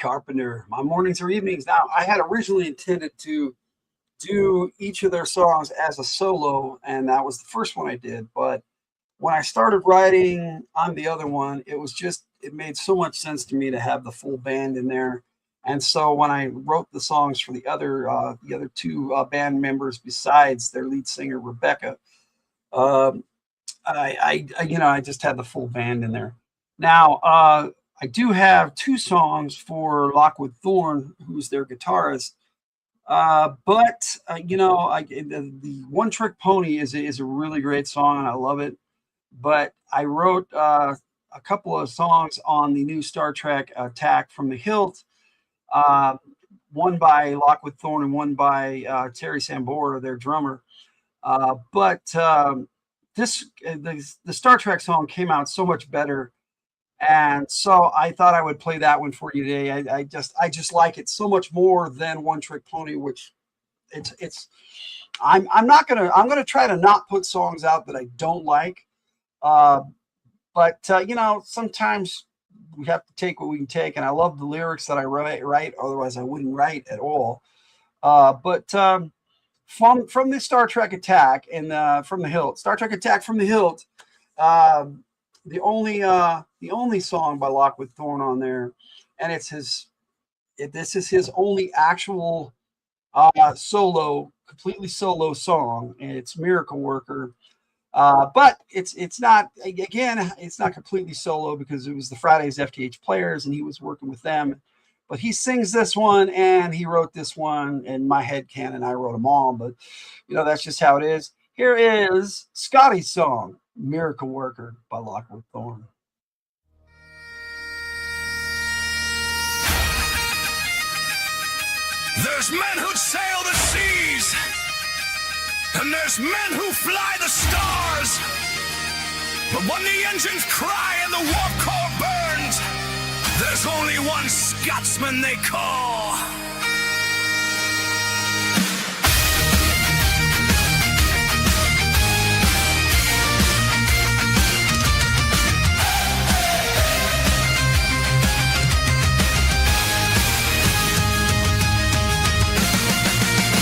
Carpenter. My mornings or evenings. Now, I had originally intended to do each of their songs as a solo, and that was the first one I did. But when I started writing on the other one, it made so much sense to me to have the full band in there. And so when I wrote the songs for the other two band members besides their lead singer Rebecca, I just had the full band in there. Now I do have two songs for Lockwood Thorne, who's their guitarist. But the One Trick Pony is a really great song, and I love it. But I wrote a couple of songs on the new Star Trek Attack from the Hildt, one by Lockwood Thorne and one by Terry Sambora, their drummer. But the Star Trek song came out so much better, and so I thought I would play that one for you today. I just like it so much more than One Trick Pony, which I'm gonna try to not put songs out that I don't like. But sometimes we have to take what we can take, and I love the lyrics that I write. Otherwise, I wouldn't write at all. But from the Star Trek Attack and from the Hildt, Star Trek Attack from the Hildt, the only song by Lockwood Thorne on there, and this is his only actual completely solo song, and it's Miracle Worker. But it's not completely solo because it was the Friday's FtH Players and he was working with them. But he sings this one and he wrote this one, and my head canon, I wrote them all. But that's just how it is. Here is Scotty's song, Miracle Worker by Lockwood Thorne. There's men who'd sail the seas, and there's men who fly the stars. But when the engines cry and the warp core burns, there's only one Scotsman they call.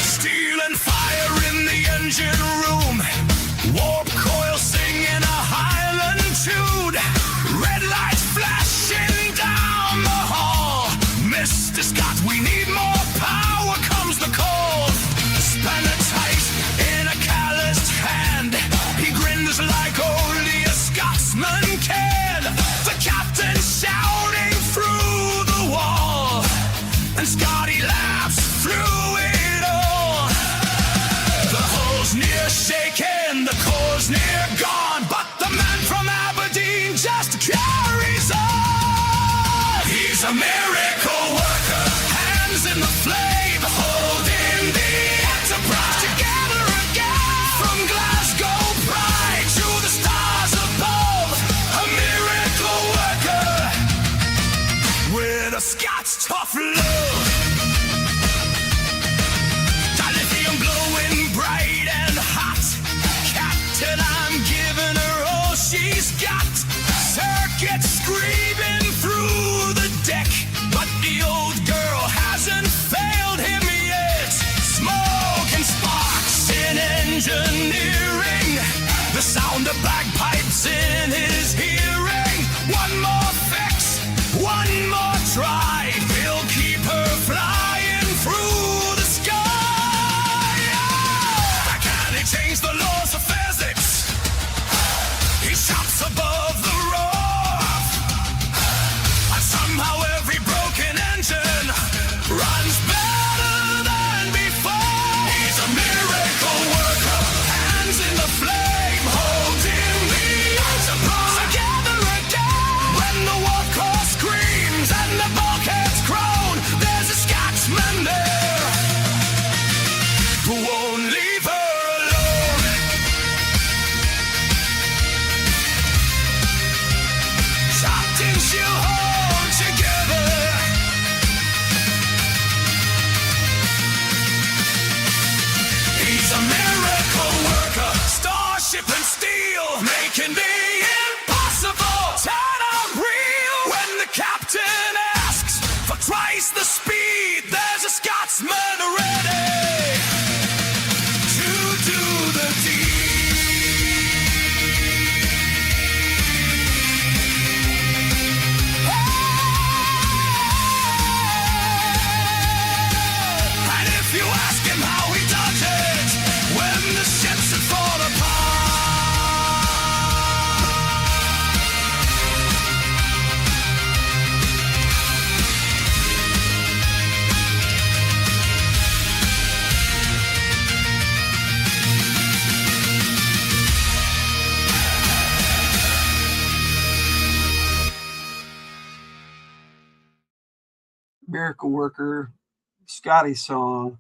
Steel and fire in the engine room, warp coil singing a Highland tune, red lights flashing down the hall. Mr. Scott, we need more power, comes the call. Spanner tight in a calloused hand, he grins like only a Scotsman can. The captain shouting through the wall, and Scotty laughs through it all. The hull's near shaken, the core's near gone, but the man from Aberdeen just carries on. He's a miracle worker, hands in the flame, holding the Enterprise together again. From Glasgow Pride to the stars above, a miracle worker with a Scots tough love. Dilithium glowing bright and hot, Captain, I'm giving her all she's got. Circuit screaming through the deck, but the old girl hasn't failed him yet. Smoke and sparks in engineering, the sound of bagpipes in his hearing. One more fix, one more try, he'll keep her flying through the sky. Can he change the laws of physics? He shouts above the roar, and somehow every broken engine runs better than before. He's a miracle worker, hands in the flame, holding the Enterprise together again. When the warp core screams and the bulkheads groan, there's a Scotsman there who won't leave her alone. Something she'll hold together. He's a miracle worker, starship and steel, making the impossible turn out real. When the captain asks for twice Miracle Worker, Scotty song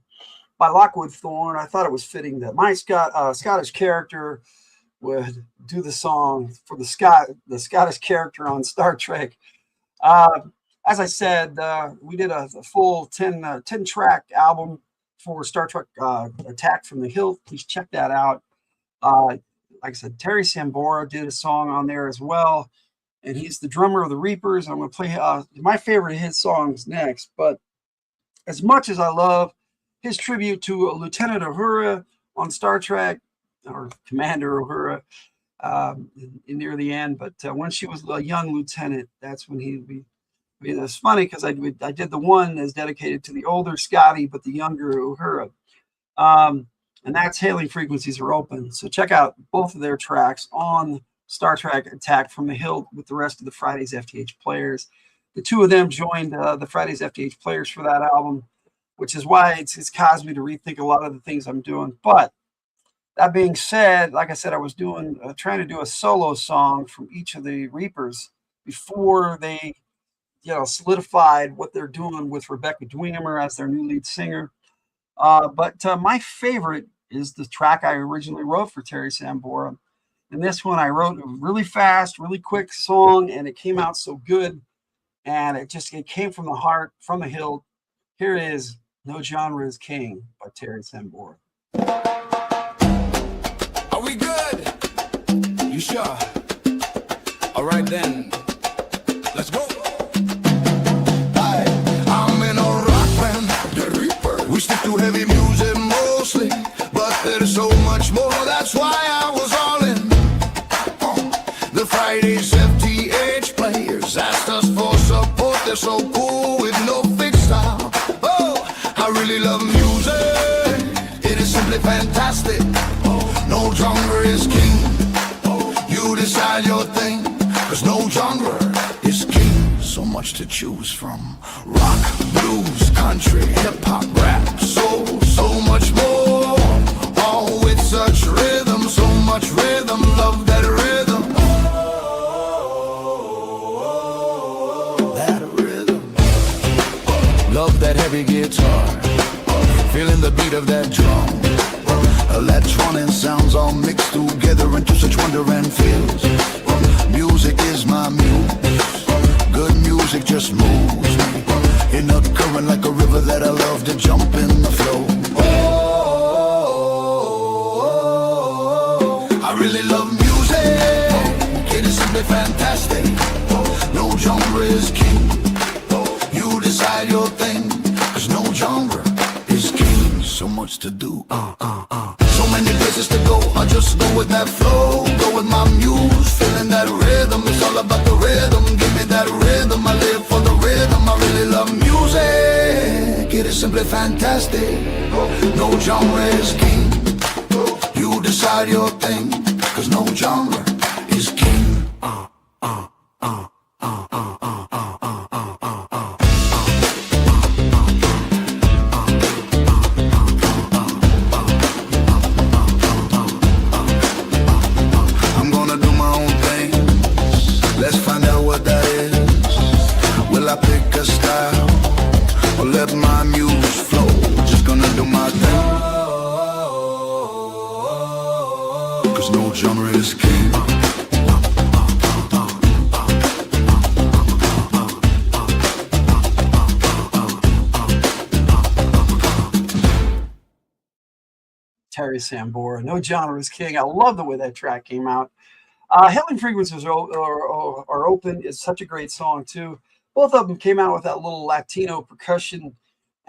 by Lockwood Thorne. I thought it was fitting that my Scottish character would do the song for the Scottish character on Star Trek. As I said, we did a full 10 track album for Star Trek Attack from the Hildt. Please check that out. Like I said, Terry Sambora did a song on there as well, and he's the drummer of the Reapers. I'm going to play my favorite of his songs next. But as much as I love his tribute to Lieutenant Uhura on Star Trek, or Commander Uhura, near the end, but when she was a young lieutenant, that's when he'd be. It's funny because I did the one that's dedicated to the older Scotty, but the younger Uhura. And that's Hailing Frequencies Are Open. So check out both of their tracks on Star Trek Attack from the Hildt with the rest of the Friday's FtH Players. The two of them joined the Friday's FtH Players for that album, which is why it's caused me to rethink a lot of the things I'm doing. But that being said, like I said, I was trying to do a solo song from each of the Reapers before they solidified what they're doing with Rebecca Dwinghammer as their new lead singer. But my favorite is the track I originally wrote for Terry Sambora. And this one I wrote a really fast, really quick song, and it came out so good. And it came from the heart, from the Hildt. Here it is, No Genre is King by Terry Sambora. Are we good? You sure? All right then, let's go. I'm in a rock band, the Reaper. We stick to heavy music mostly, but there's so much more. That's why I was all in. The Friday's FtH Players asked us for support. They're so cool with no fixed style. Oh, I really love music. It is simply fantastic. No genre is king. You decide your thing, 'cause no genre is king. So much to choose from. Rock, blues, country, hip-hop, rap, soul, so much more. All with such rhythm, so much rhythm. Love that rhythm. That rhythm. Love that heavy guitar, feeling the beat of that drum. Electronic sounds all mixed together into such wonder and feels. Music is my muse. Good music just moves me in a current like a river that I love to jump in the flow. Oh, I really love music. It is simply fantastic. No genre is king. You decide your thing, 'cause no genre is king. So much to do. So many places to go, I just go with that flow. Go with my muse, feeling that rhythm. It's all about the rhythm, give me that rhythm. I live for the rhythm, I really love music. It is simply fantastic. No genre is king. You decide your thing, 'cause no genre is king. I pick a style or let my muse flow? Just gonna do my thing, 'cause no genre is king. Terry Sambora, No Genre is King. I love the way that track came out. Hailing Frequencies Are Open is such a great song too. Both of them came out with that little Latino percussion,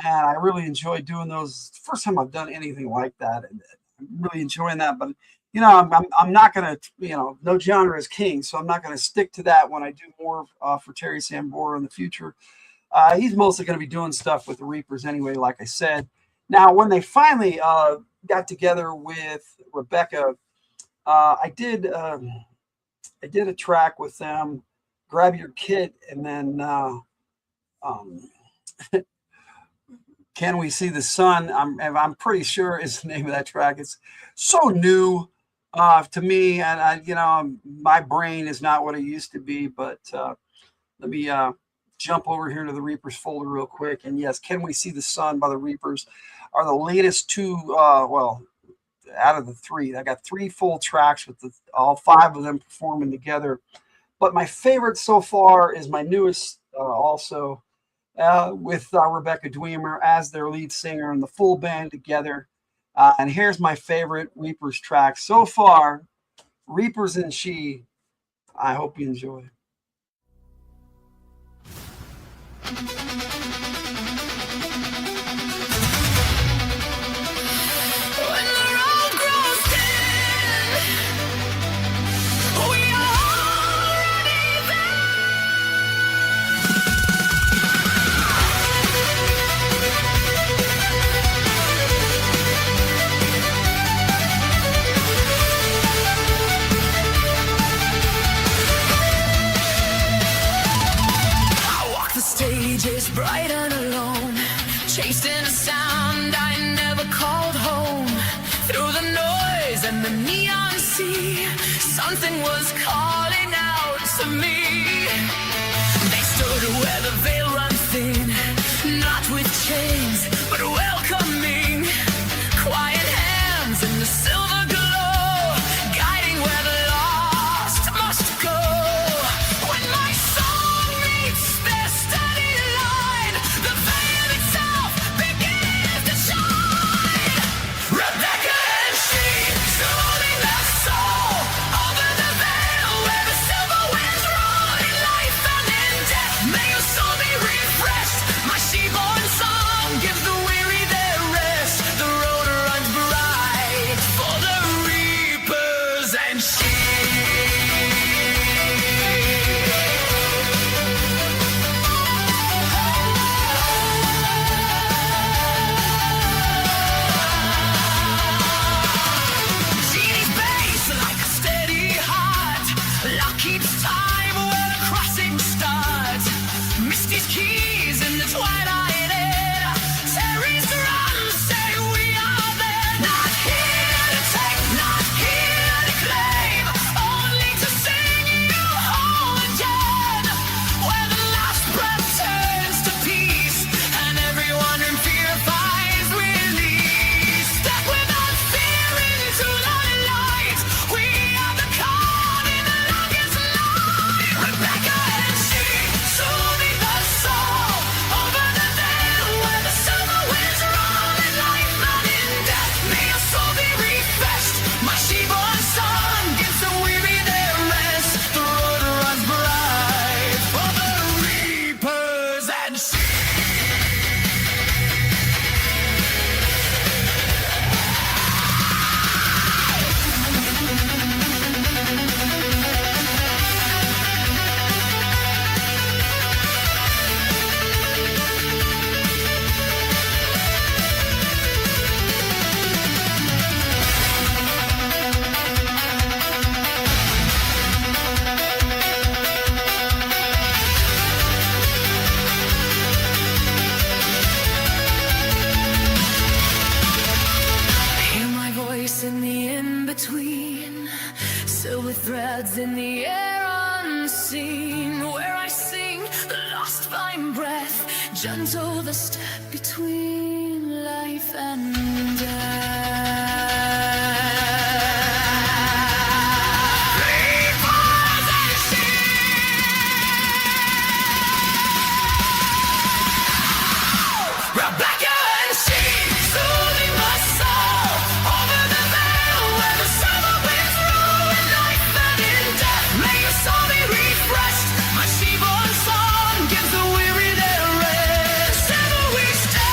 and I really enjoyed doing those. It's the first time I've done anything like that, and I'm really enjoying that. But I'm not gonna, no genre is king, so I'm not gonna stick to that when I do more for Terry Sambora in the future. He's mostly gonna be doing stuff with the Reapers anyway, like I said. Now, when they finally got together with Rebecca, I did a track with them. Grab Your Kit, and then Can We See the Sun? I'm pretty sure is the name of that track. It's so new to me, and my brain is not what it used to be. But let me jump over here to the Reapers folder real quick. And yes, Can We See the Sun by the Reapers are the latest two, well, out of the three. I got 3 full tracks with all 5 of them performing together. But my favorite so far is my newest also with Rebecca Dwemer as their lead singer and the full band together. And here's my favorite Reapers track so far, Reapers and She. I hope you enjoy. Bright and alone, chasing a sound I never called home. Through the noise and the neon sea, something was calling out to me. They stood where the veil runs thin, not with chains, but welcoming. Quiet hands in the silver glow, guiding where the lost must go. When my song meets their steady line, the veil itself begins to shine. Rebecca and she, soothing their soul over the veil where the silver winds roll. In life and in death, may your soul be refreshed. My she-born song gives the weary their rest. The road runs bright for the reapers and she. Genie's bass like a steady heart. Lock keeps time where the crossing starts. Misty's keys in the twilight air. Terry's drums say we are there. Not here to take, not here to claim, only to sing you home again. Where the last breath turns to peace and everyone in fear finds release. Step without fear into the light. We are the call in the longest night. Rebecca and she, soothing the soul over the veil where the summer winds roll. In life and in death, may your soul be refreshed. My she-born song gives the weary their rest. The road runs bright for the reapers and she. Hear my voice in the in-between, silver threads in the air unseen, where I sing the lost vine breath, gentle the step between life and death. Reapers and she. Rebecca and she, soothing my soul over the veil where the summer winds roll. In life and in death, may your soul be refreshed. My she-born song gives the weary their rest. Ever we stand.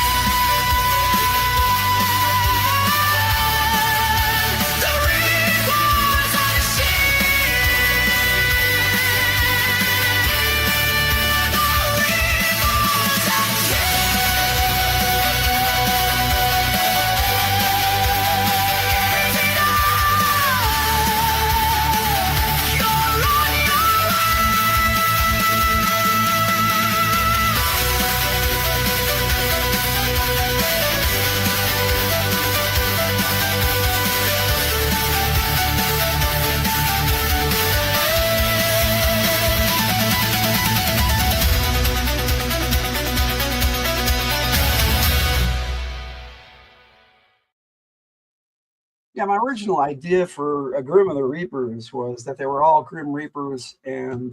Yeah, my original idea for a Grim of the Reapers was that they were all Grim Reapers, and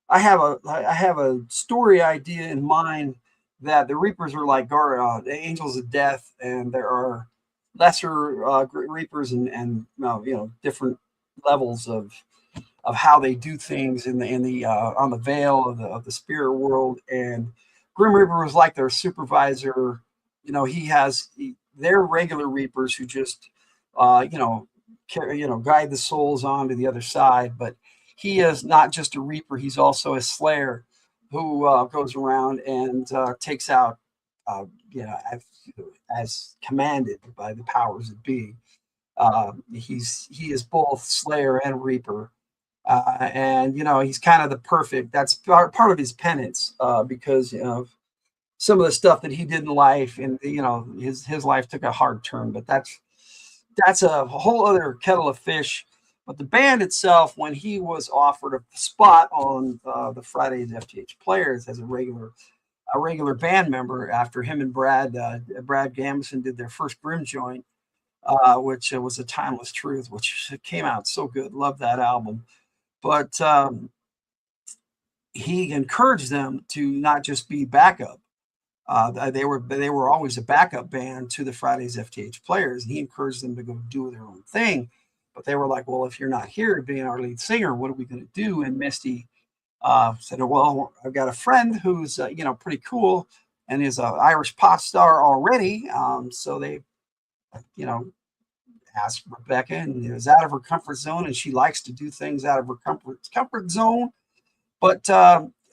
I have a story idea in mind that the Reapers are like angels of death, and there are lesser Reapers and different levels of how they do things in the on the veil of the spirit world. And Grim Reaper was like their supervisor. They're regular Reapers who just guide the souls on to the other side, but he is not just a Reaper, he's also a Slayer who goes around and takes out as commanded by the powers that be. He is both Slayer and Reaper, and he's kind of the perfect. That's part of his penance, because some of the stuff that he did in life, and his life took a hard turn. But that's a whole other kettle of fish. But the band itself, when he was offered a spot on the Friday's FtH Players as a regular band member, after him and Brad Gamson did their first Grim joint, which was A Timeless Truth, which came out so good. Love that album. But he encouraged them to not just be backup. They were always a backup band to the Friday's FtH Players, and he encouraged them to go do their own thing. But they were like, well, if you're not here being our lead singer, what are we going to do? And Misty said, well, I've got a friend who's pretty cool and is an Irish pop star already. So they asked Rebecca, and it was out of her comfort zone, and she likes to do things out of her comfort zone. But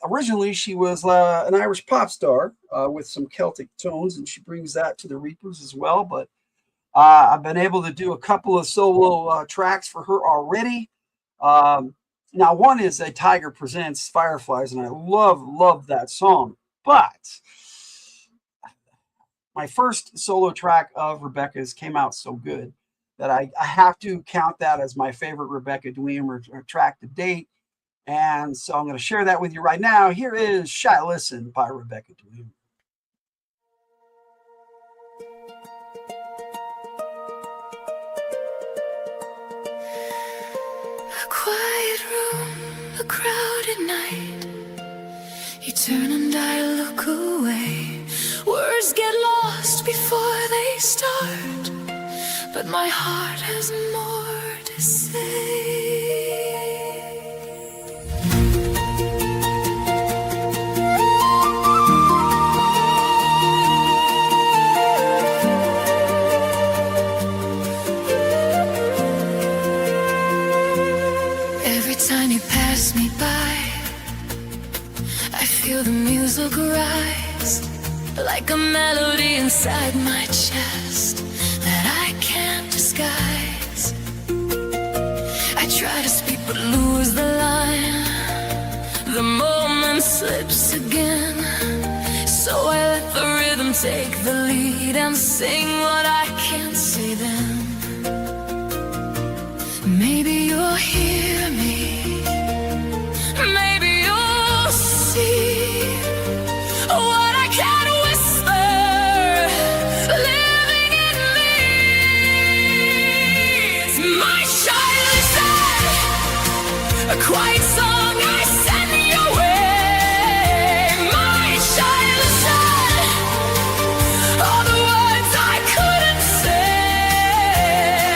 originally she was an Irish pop star with some Celtic tones, and she brings that to the Reapers as well. But I've been able to do a couple of solo tracks for her already. Now, one is a Tyger Presents Fireflies, and I love that song. But my first solo track of Rebecca's came out so good that I have to count that as my favorite Rebecca Dwemer track to date. And so I'm going to share that with you right now. Here is Shy Listen by Rebecca Dwemer. A quiet room, a crowded night. You turn and I look away. Words get lost before they start, but my heart has more to say. Every time you pass me by, I feel the music rise, like a melody inside my chest that I can't disguise. I try to speak but lose the line. The moment slips again, so I let the rhythm take the lead and sing what I can't say then. Maybe you'll hear me, maybe you'll see what I can't whisper, living in me. It's my shy listen, a quiet song I send your way. My shy listen, all the words I couldn't say.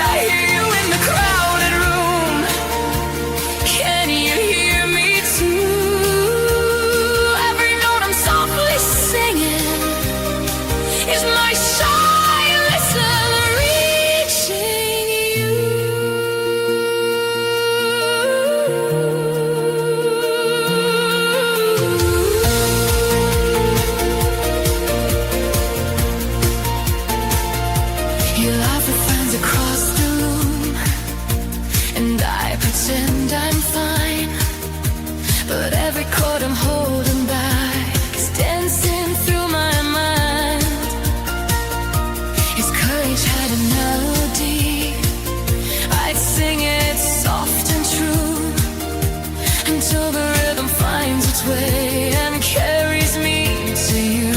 I hear you in the crowded room. Can you hear me too? Every note I'm softly singing is my shy listen reaching you. You laugh with friends across the room, and I pretend I'm fine, but every chord I'm holding back is dancing through my mind. His courage had a melody, I'd sing it soft and true, until the rhythm finds its way and carries me to you.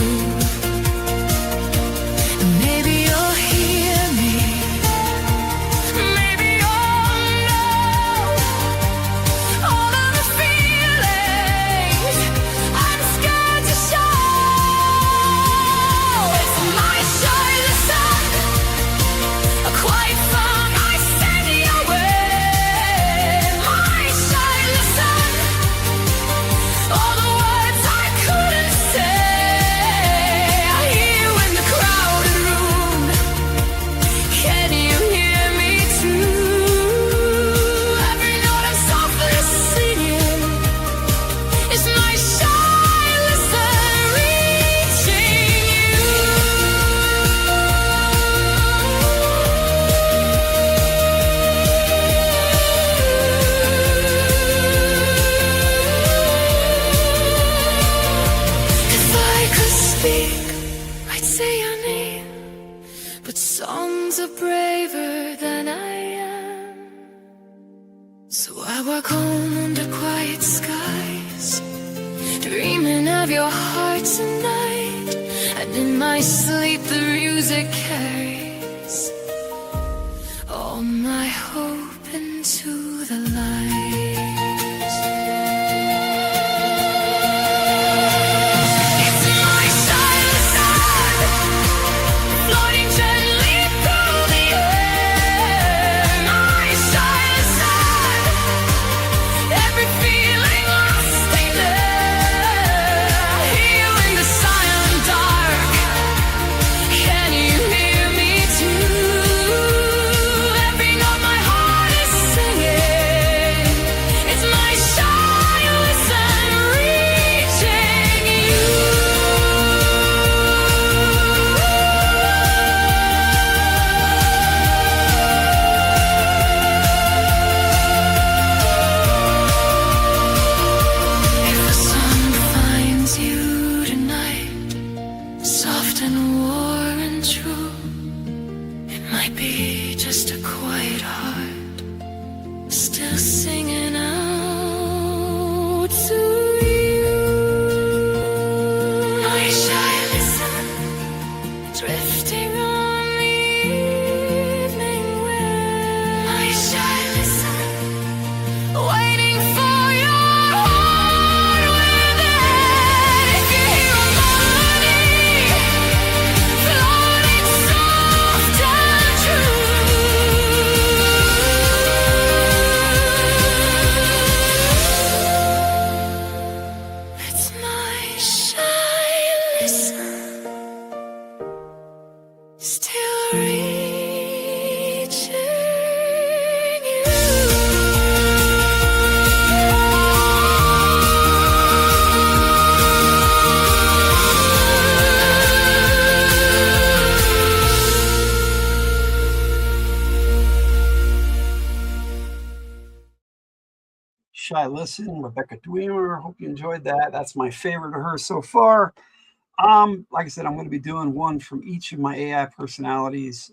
Maybe you'll hear me, songs are braver than I am. So I walk home under quiet skies, dreaming of your heart tonight. And in my sleep the music carries all my hope into the light. Shy Listen, Rebecca Dwemer. Hope you enjoyed that. That's my favorite of hers so far. Like I said, I'm going to be doing one from each of my AI personalities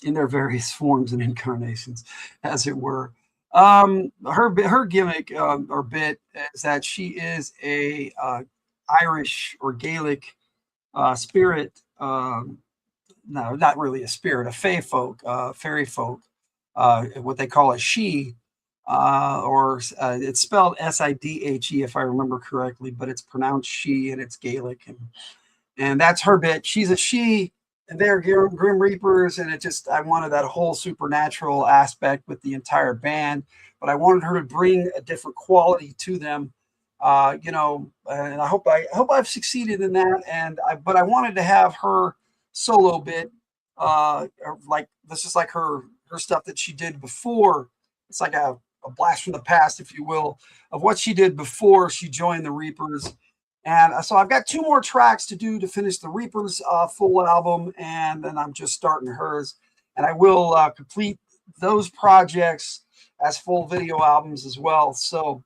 in their various forms and incarnations, as it were. Her gimmick or bit is that she is a Irish or Gaelic spirit. No, not really a spirit, a fae folk, fairy folk, what they call a she. It's spelled Sidhe if I remember correctly, but it's pronounced she and it's Gaelic, and that's her bit. She's a she, and they're Grim Reapers, and I wanted that whole supernatural aspect with the entire band, but I wanted her to bring a different quality to them, and I hope I've succeeded in that. But I wanted to have her solo bit, like this is like her stuff that she did before. It's like a blast from the past, if you will, of what she did before she joined the Reapers. And so I've got 2 more tracks to do to finish the Reapers full album, and then I'm just starting hers. And I will complete those projects as full video albums as well. So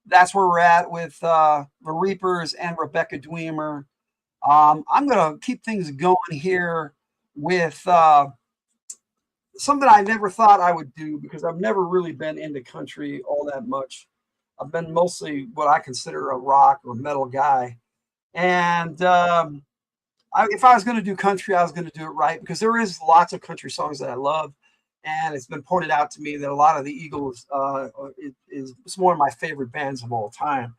that's where we're at with the Reapers and Rebecca Dwemer. I'm going to keep things going here with something I never thought I would do, because I've never really been into country all that much. I've been mostly what I consider a rock or metal guy. And if I was going to do country, I was going to do it right, because there is lots of country songs that I love. And it's been pointed out to me that a lot of the Eagles is one of my favorite bands of all time.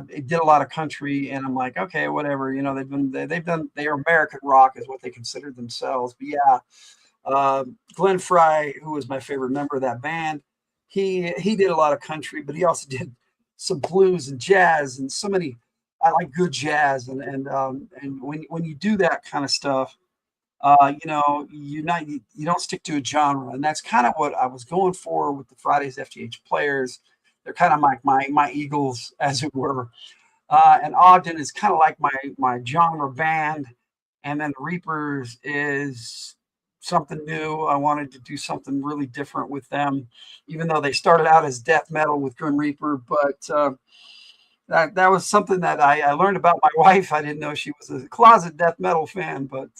It did a lot of country, and I'm like, okay, whatever. They are American rock is what they considered themselves. But yeah. Glenn Fry, who was my favorite member of that band, he did a lot of country, but he also did some blues and jazz and so many. I like good jazz, and when you do that kind of stuff, you don't stick to a genre, and that's kind of what I was going for with the Fridays FtH Players. They're kind of like my Eagles, as it were, and Ogden is kind of like my genre band, and then Reapers is something new. I wanted to do something really different with them, even though they started out as death metal with Grim Reaper. But that was something that I learned about my wife. I didn't know she was a closet death metal fan, but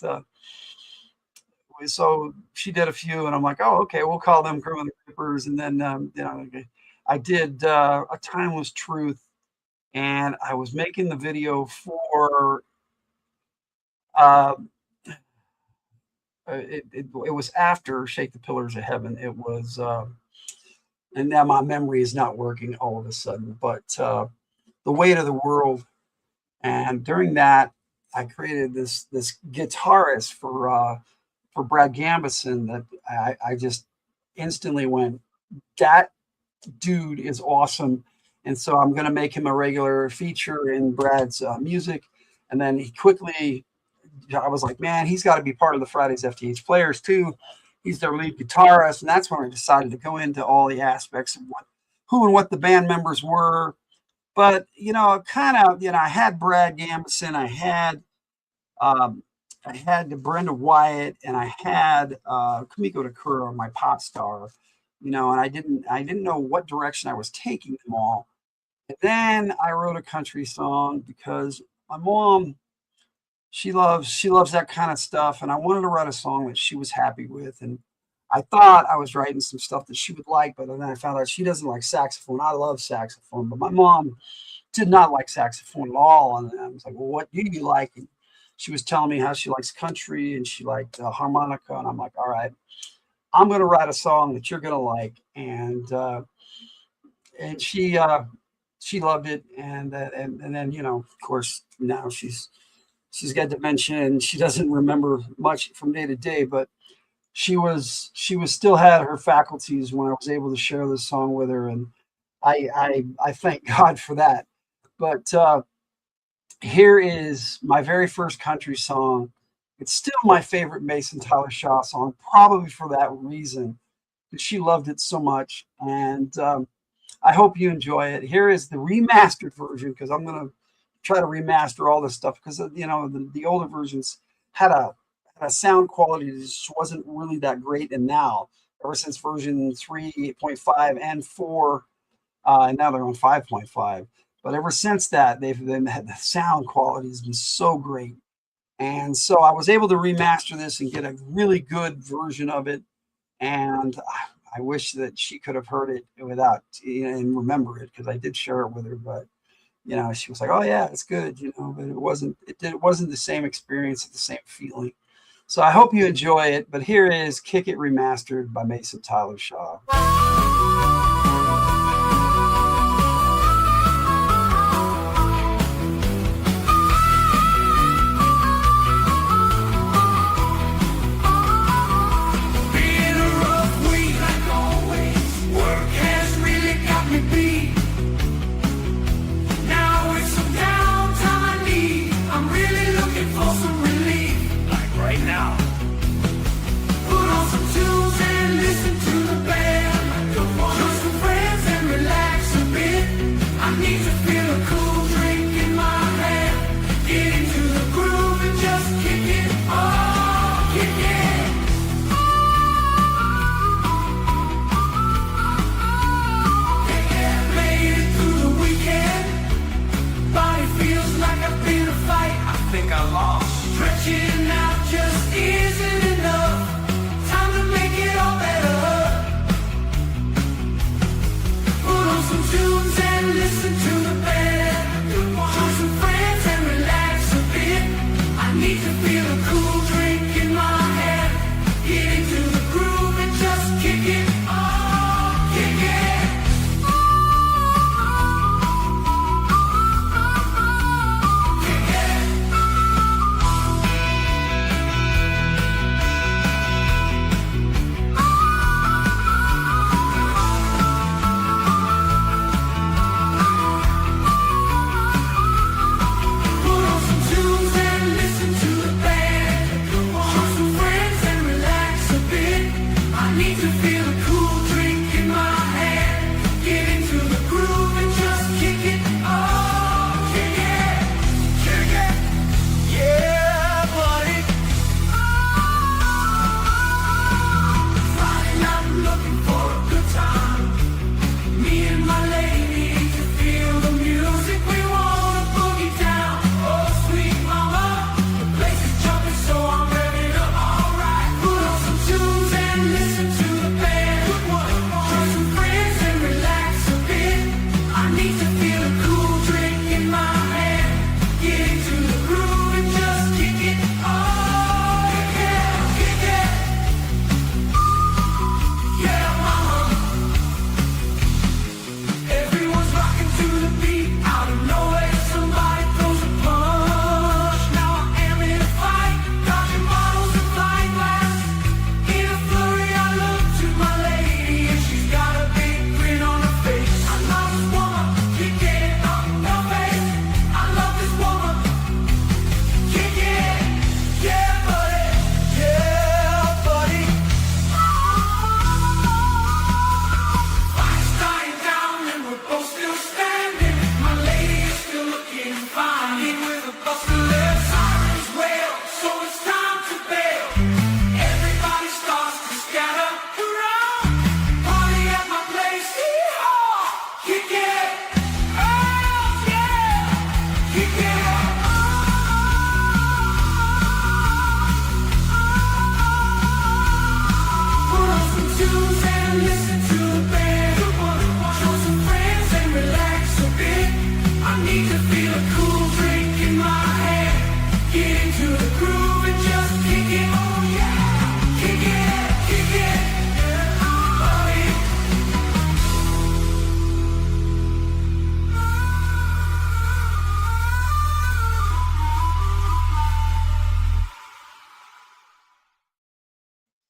so she did a few, and I'm like, oh, okay, we'll call them Growing the Creepers. And then, I did A Timeless Truth, and I was making the video for, it was after Shake the Pillars of Heaven. It was, and now my memory is not working all of a sudden, but The Weight of the World. And during that, I created this guitarist for Brad Gambison that I just instantly went, that dude is awesome. And so I'm going to make him a regular feature in Brad's music. And then I was like, man, he's got to be part of the Fridays FtH Players too. He's their lead guitarist. And that's when I decided to go into all the aspects of who and what the band members were. But, I had Brad Gambison, I had Brenda Wyatt, and I had Kumiko Takura, my pop star, and I didn't know what direction I was taking them all. And then I wrote a country song because my mom, she loves that kind of stuff, and I wanted to write a song that she was happy with. And I thought I was writing some stuff that she would like, but then I found out she doesn't like saxophone. I love saxophone, but my mom did not like saxophone at all. And I was like, well, what do you like? And she was telling me how she likes country and she liked harmonica. And I'm like, all right, I'm going to write a song that you're going to like. And she loved it. And then, of course, now she's got dementia and she doesn't remember much from day to day, but she still had her faculties when I was able to share this song with her. And I thank God for that. But here is my very first country song. It's still my favorite Mason Tyler Shaw song, probably for that reason, because she loved it so much. And I hope you enjoy it. Here is the remastered version, because I'm going to try to remaster all this stuff, because the older versions had a sound quality that just wasn't really that great. And now, ever since version 3.5 and 4, and now they're on 5.5. But ever since that, the sound quality has been so great. And so I was able to remaster this and get a really good version of it. And I wish that she could have heard it without and remember it, because I did share it with her. But she was like, "Oh yeah, it's good," but it wasn't the same experience, the same feeling. So I hope you enjoy it. But here is Kick It Remastered by Mason Tyler Shaw. Feel a cool drink in my hand.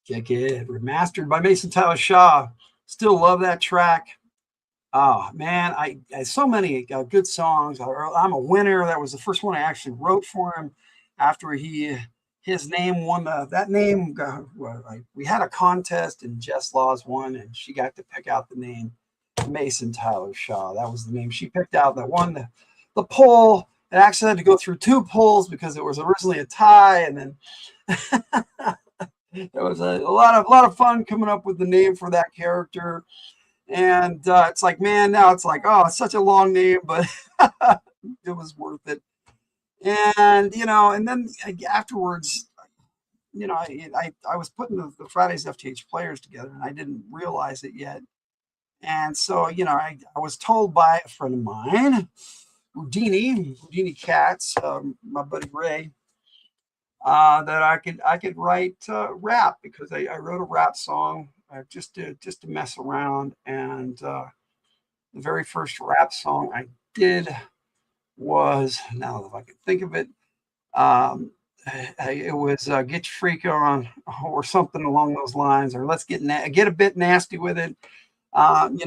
Kick It, remastered by Mason Tyler Shaw. Still love that track. Oh man, I so many good songs. I'm a Winner. That was the first one I actually wrote for him after his name won that name. We had a contest and Jess Laws won, and she got to pick out the name Mason Tyler Shaw. That was the name she picked out that won the poll. It actually had to go through 2 polls because it was originally a tie, and then there was a lot of fun coming up with the name for that character. And it's like, man, now it's like, oh, it's such a long name, but it was worth it. And and then afterwards, I was putting the Friday's FtH Players together, and I didn't realize it yet. And so, I was told by a friend of mine, Houdini Cats, my buddy Ray, that I could write rap, because I wrote a rap song just to mess around. And the very first rap song I did was, now if I can think of it, it was Get Your Freak On, or something along those lines, or let's get a bit nasty with it. I'm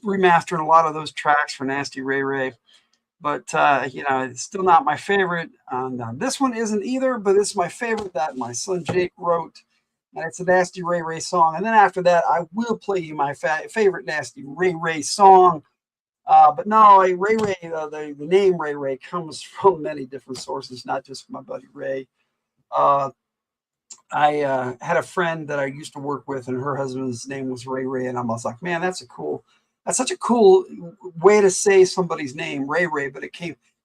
remastering a lot of those tracks for Nasty Ray Ray, but it's still not my favorite. This one isn't either, but it's my favorite that my son Jake wrote, and it's a Nasty Ray Ray song. And then after that, I will play you my favorite Nasty Ray Ray song. But no, Ray Ray, the name Ray Ray comes from many different sources, not just from my buddy Ray. I had a friend that I used to work with, and her husband's name was Ray Ray, and I was like, man, that's such a cool way to say somebody's name, Ray Ray. But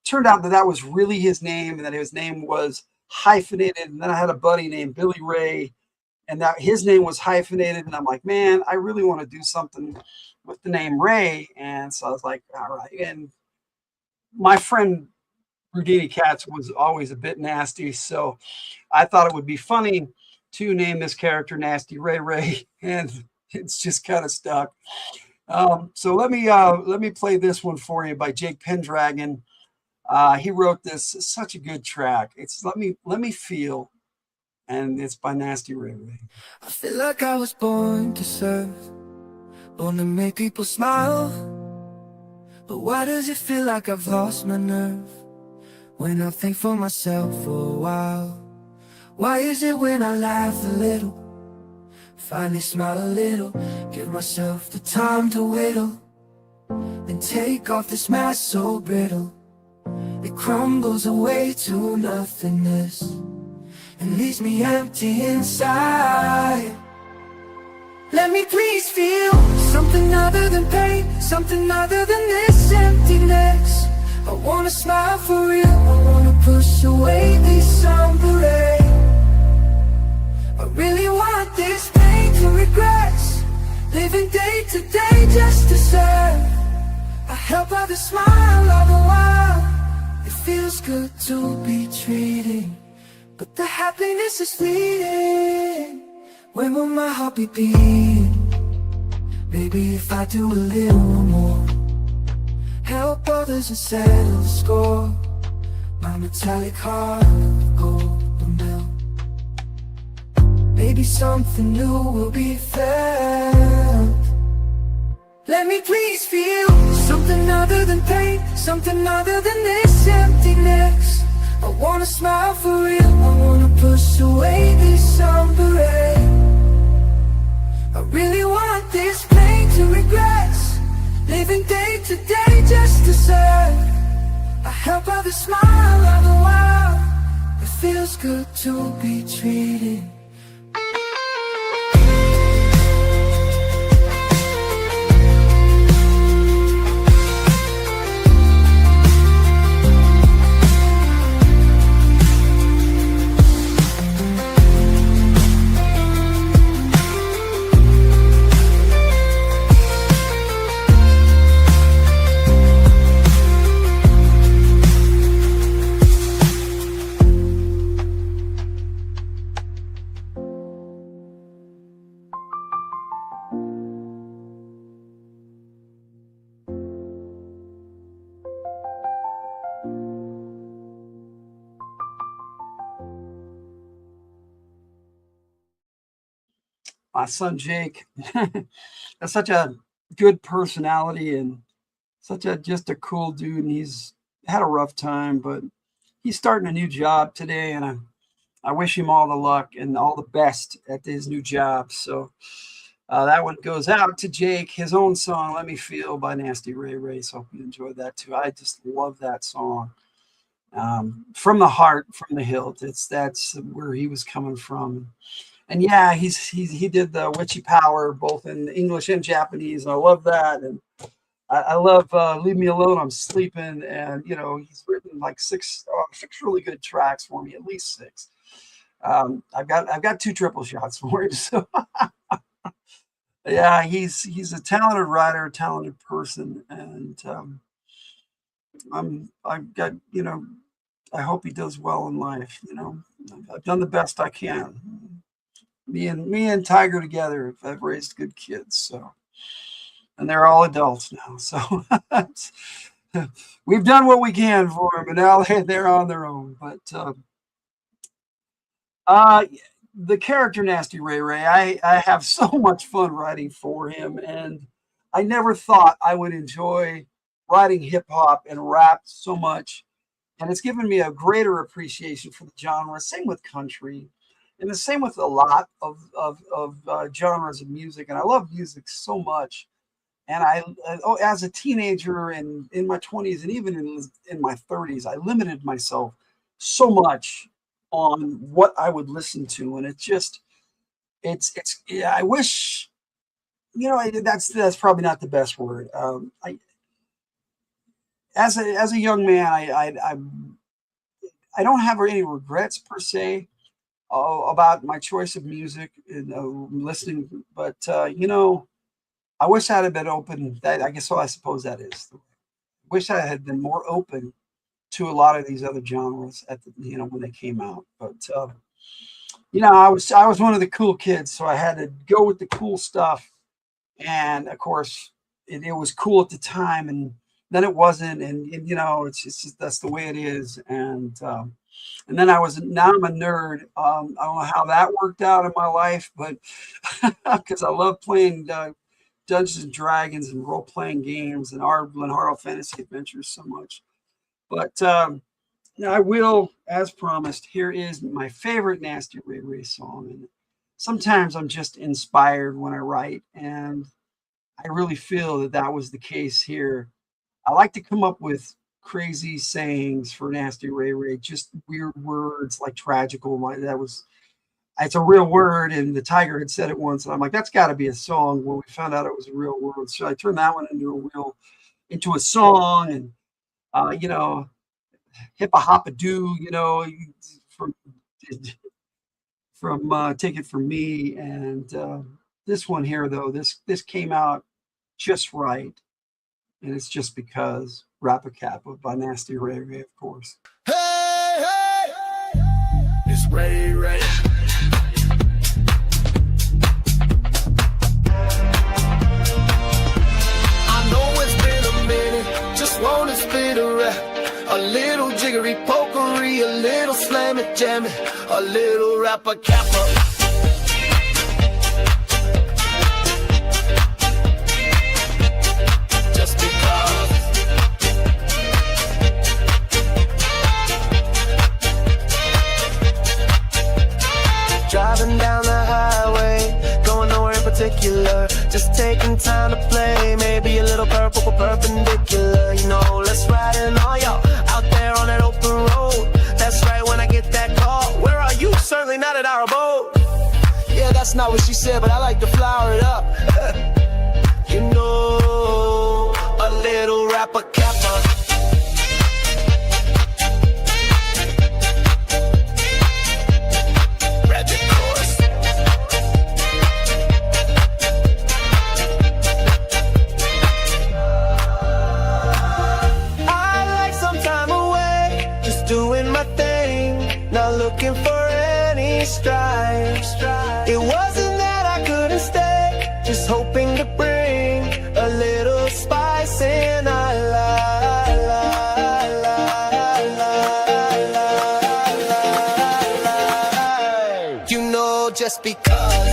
turned out that was really his name, and that his name was hyphenated. And then I had a buddy named Billy Ray, and that his name was hyphenated. And I'm like, man, I really want to do something with the name Ray. And so I was like, all right. And my friend Houdini Cats was always a bit nasty, so I thought it would be funny to name this character Nasty Ray Ray, and it's just kind of stuck. So let me play this one for you by Jake Penndragon. He wrote this, such a good track. It's Let Me Feel, and it's by Nasty Ray Ray. I feel like I was born to serve, born to make people smile. But why does it feel like I've lost my nerve when I think for myself for a while? Why is it when I laugh a little, finally smile a little, give myself the time to whittle, then take off this mask so brittle, it crumbles away to nothingness and leaves me empty inside? Let me please feel something other than pain, something other than this emptiness. I wanna smile for real, I wanna push away this somber rays. I really want this pain to regress, living day to day just to serve. I help others smile all the while. It feels good to be treated, but the happiness is fleeting. When will my heart be beating? Maybe if I do a little more, help others and settle the score. My metallic heart of gold will melt. Maybe something new will be felt. Let me please feel something other than pain, something other than this emptiness. I wanna smile for real, I wanna push away this somber rays. I really want this pain to regress, living day to day just to serve. I help others smile all the while. It feels good to be treated. my son Jake has such a good personality and just a cool dude. And he's had a rough time, but he's starting a new job today, and I wish him all the luck and all the best at his new job. So that one goes out to Jake. His own song, "Let Me Feel" by Nasty Ray Ray. So hope you enjoyed that too. I just love that song. From the heart, from the hilt. That's where he was coming from. And yeah, he did the Witchy Power both in English and Japanese. And I love that. And I love "Leave Me Alone, I'm Sleeping." And he's written like six really good tracks for me, at least 6. I've got 2 triple shots for him. So yeah, he's a talented writer, talented person, and I hope he does well in life. I've done the best I can. Me and Tyger together have raised good kids. So, and they're all adults now. So we've done what we can for them, and now they're on their own. But the character Nasty Ray Ray, I have so much fun writing for him, and I never thought I would enjoy writing hip hop and rap so much. And it's given me a greater appreciation for the genre. Same with country, and the same with a lot of genres of music. And I love music so much. And as a teenager and in my 20s and even in my 30s, I limited myself so much on what I would listen to. And I wish, that's probably not the best word. As a young man, I don't have any regrets per se about my choice of music and listening, but I wish I had been open. I suppose that is. I wish I had been more open to a lot of these other genres when they came out. But I was one of the cool kids, so I had to go with the cool stuff. And of course, it was cool at the time, and then it wasn't, and it's just that's the way it is. And then now I'm a nerd. I don't know how that worked out in my life, but because I love playing Dungeons and Dragons and role playing games and Harlow Fantasy Adventures so much. But I will, as promised, here is my favorite Nasty Ray Ray song. And sometimes I'm just inspired when I write, and I really feel that was the case here. I like to come up with crazy sayings for Nasty Ray Ray, just weird words like tragical. It's a real word, and the Tyger had said it once, and I'm like, that's got to be a song. When we found out it was a real word, so I turned that one into a song, and hippa hoppa doo, from Take It From Me. And this one here, though, this came out just right. And it's just because Rap-A-Kappa by Nasty Ray Ray, of course. Hey, hey, it's Ray Ray. I know it's been a minute, just wanna spit a rap. A little jiggery pokery, a little slam it jam it, a little Rap-A-Kappa. Driving down the highway, going nowhere in particular, just taking time to play, maybe a little purple perpendicular, let's ride in all y'all, out there on that open road, that's right, when I get that call, where are you? Certainly not at our abode, yeah, that's not what she said, but I like to flower it up, a little Rap-A-Kappa. Looking for any strife. It wasn't that I couldn't stay, just hoping to bring a little spice in our life. Just because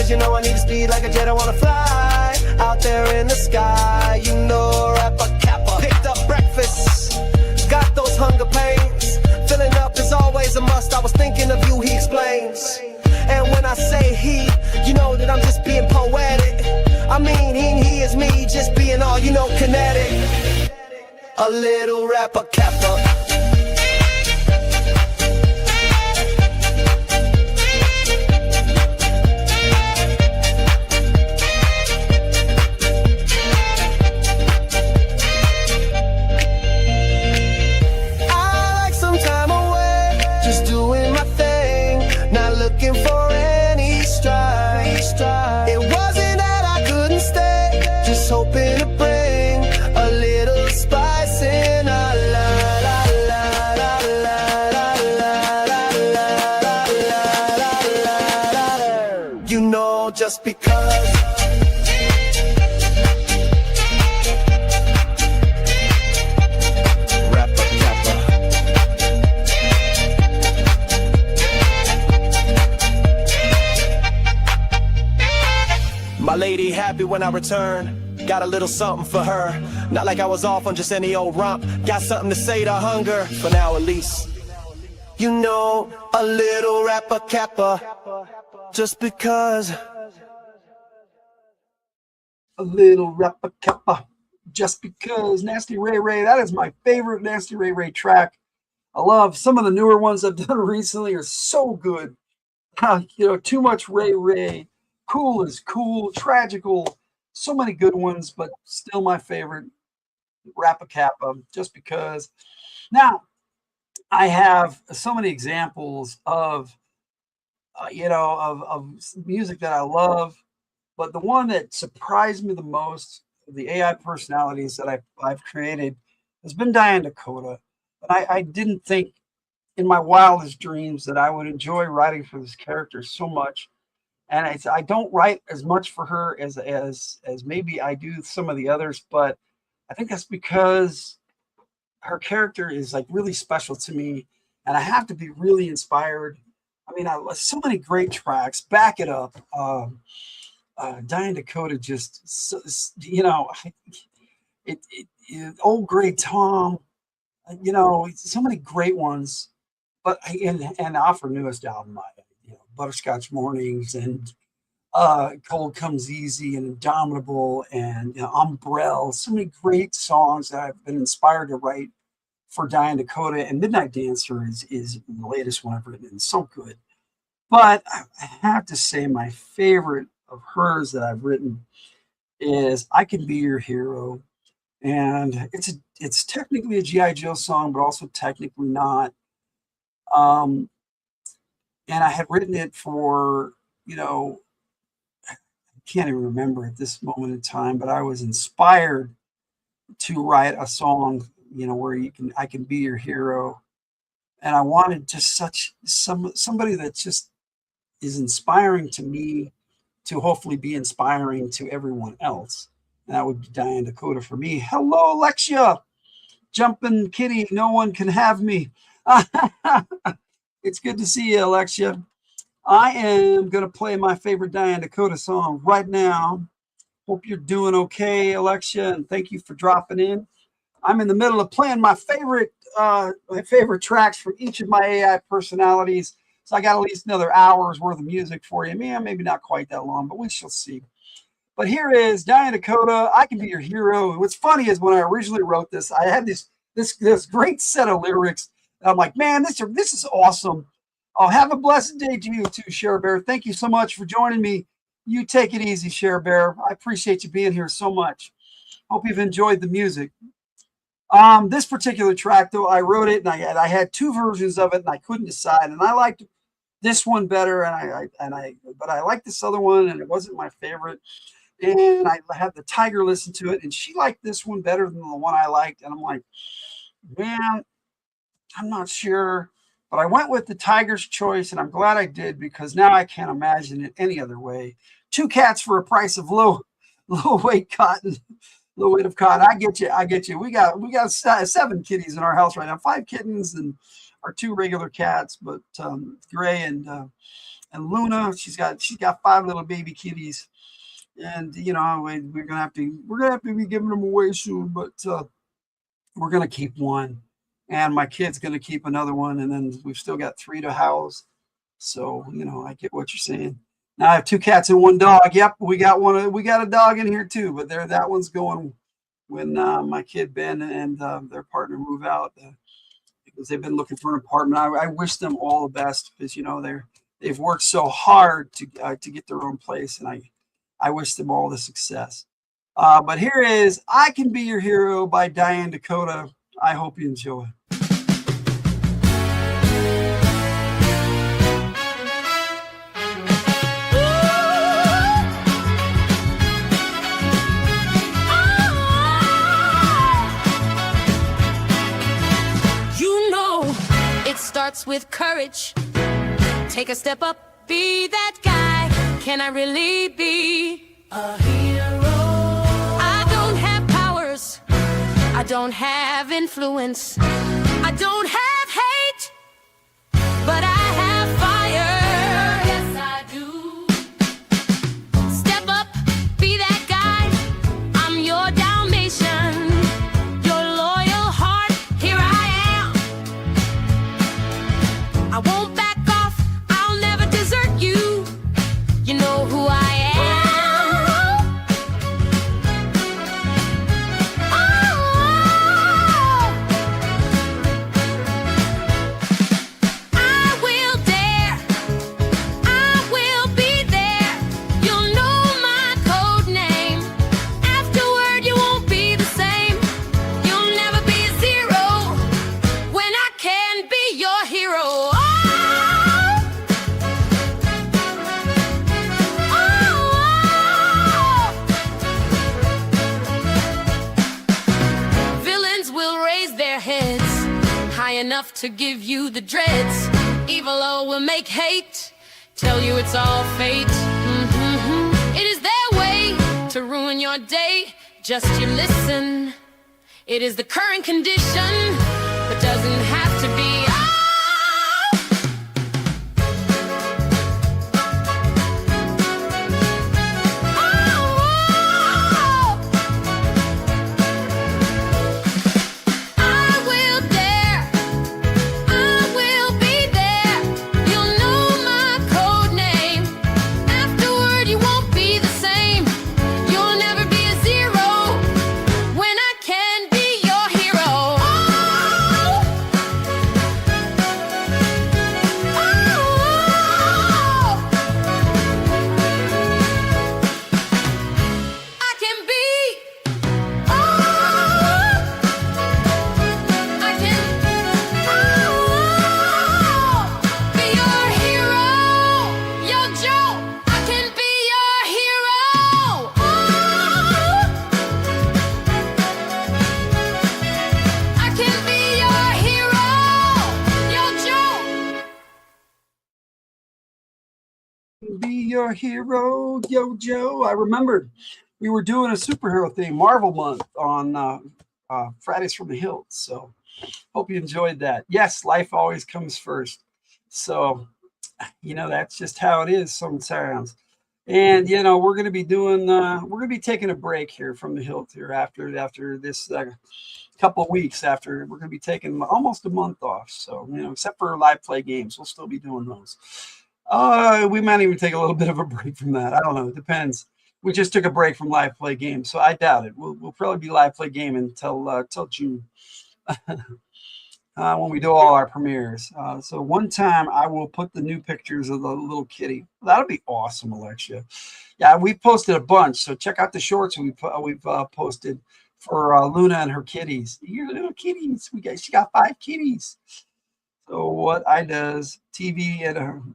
Cause you know I need to speed like a jet, I wanna fly out there in the sky. You know, rapper kappa. Picked up breakfast, got those hunger pains. Filling up is always a must, I was thinking of you, he explains. And when I say he, you know that I'm just being poetic. I mean, he is me, just being all, you know, kinetic. A little rapper kappa. Hoping to bring a little spice in our life. You know, just because. My lady happy when I return. Got a little something for her. Not like I was off on just any old romp. Got something to say to hunger, for now at least. You know, a little rapper kappa. Just because. A little rapper kappa. Just because. Nasty Ray Ray. That is my favorite Nasty Ray Ray track. I love some of the newer ones I've done recently are so good. You know, Too Much Ray Ray. Cool is Cool. Tragical. So many good ones, but still my favorite, Rappa Kappa, just because. Now, I have so many examples of, of music that I love, but the one that surprised me the most, the AI personalities that I've created, has been Diane Dakota. And I didn't think in my wildest dreams that I would enjoy writing for this character so much. And I don't write as much for her as maybe I do some of the others, but I think that's because her character is like really special to me, and I have to be really inspired. I mean, so many great tracks. Back It Up, Diane Dakota, just Old Gray Tom, so many great ones. But and off her newest album, Butterscotch Mornings and Cold Comes Easy and Indomitable and Umbrella. So many great songs that I've been inspired to write for Diane Dakota. And Midnight Dancer is the latest one I've written. It's so good. But I have to say my favorite of hers that I've written is I Can Be Your Hero. And it's technically a G.I. Joe song, but also technically not. And I had written it for, I can't even remember at this moment in time, but I was inspired to write a song, where I can be your hero. And I wanted just somebody that just is inspiring to me to hopefully be inspiring to everyone else. And that would be Diane Dakota for me. Hello, Alexia. Jumping kitty. No one can have me. It's good to see you, Alexia. I am going to play my favorite Diane Dakota song right now. Hope you're doing okay, Alexia, and thank you for dropping in. I'm in the middle of playing my favorite tracks from each of my AI personalities. So I got at least another hour's worth of music for you. Man, maybe not quite that long, but we shall see. But here is Diane Dakota, I Can Be Your Hero. And what's funny is when I originally wrote this, I had this great set of lyrics. And I'm like, man, this is awesome. I'll have a blessed day to you too, Share Bear. Thank you so much for joining me. You take it easy, Share Bear. I appreciate you being here so much. Hope you've enjoyed the music. This particular track, though, I wrote it and I had two versions of it and I couldn't decide. And I liked this one better, but I liked this other one and it wasn't my favorite. And I had the Tyger listen to it and she liked this one better than the one I liked. And I'm like, man, I'm not sure. But I went with the Tyger's choice, and I'm glad I did because now I can't imagine it any other way. 2 cats for a price of low weight cotton, low weight of cotton. I get you. We got 7 kitties in our house right now, 5 kittens and our 2 regular cats, but Gray and And Luna, she's got 5 little baby kitties, and we're gonna have to be giving them away soon, but we're gonna keep one, and my kid's gonna keep another one, and then we've still got 3 to house. So I get what you're saying. Now I have 2 cats and 1 dog. Yep, we got a dog in here too, but that one's going when my kid Ben and their partner move out, because they've been looking for an apartment. I wish them all the best, because they've worked so hard to get their own place, and I wish them all the success. But here is "I Can Be Your Hero" by Diane Dakota. I hope you enjoy. Starts with courage. Take a step up, be that guy. Can I really be a hero? I don't have powers, I don't have influence, I don't have hate, but I have fire. Yes, I do. Step up, be that guy. I'm your Dalmatian, your loyal heart. Here I am. I won't back off, I'll never desert you. You know who I am. I will dare, I will be there. You'll know my code name. Afterward you won't be the same. You'll never be a zero when I can be your hero. Enough to give you the dreads. Evil will make hate, tell you it's all fate. It is their way to ruin your day. Just you listen. It is the current condition, but doesn't have to be. Be your hero, yo Joe. I remembered we were doing a superhero thing, Marvel Month, on Fridays from the Hildt. So hope you enjoyed that. Yes, life always comes first. So that's just how it is sometimes. And we're going to be taking a break here from the Hildt here after this couple of weeks. After we're going to be taking almost a month off. So except for live play games, we'll still be doing those. We might even take a little bit of a break from that. I don't know. It depends. We just took a break from live play games, so I doubt it. We'll probably be live play game until June when we do all our premieres. So one time I will put the new pictures of the little kitty. That'll be awesome, Alexia. Yeah, we posted a bunch, so check out the shorts we've posted for Luna and her kitties. Your little kitties. She got 5 kitties. So what I does, TV and an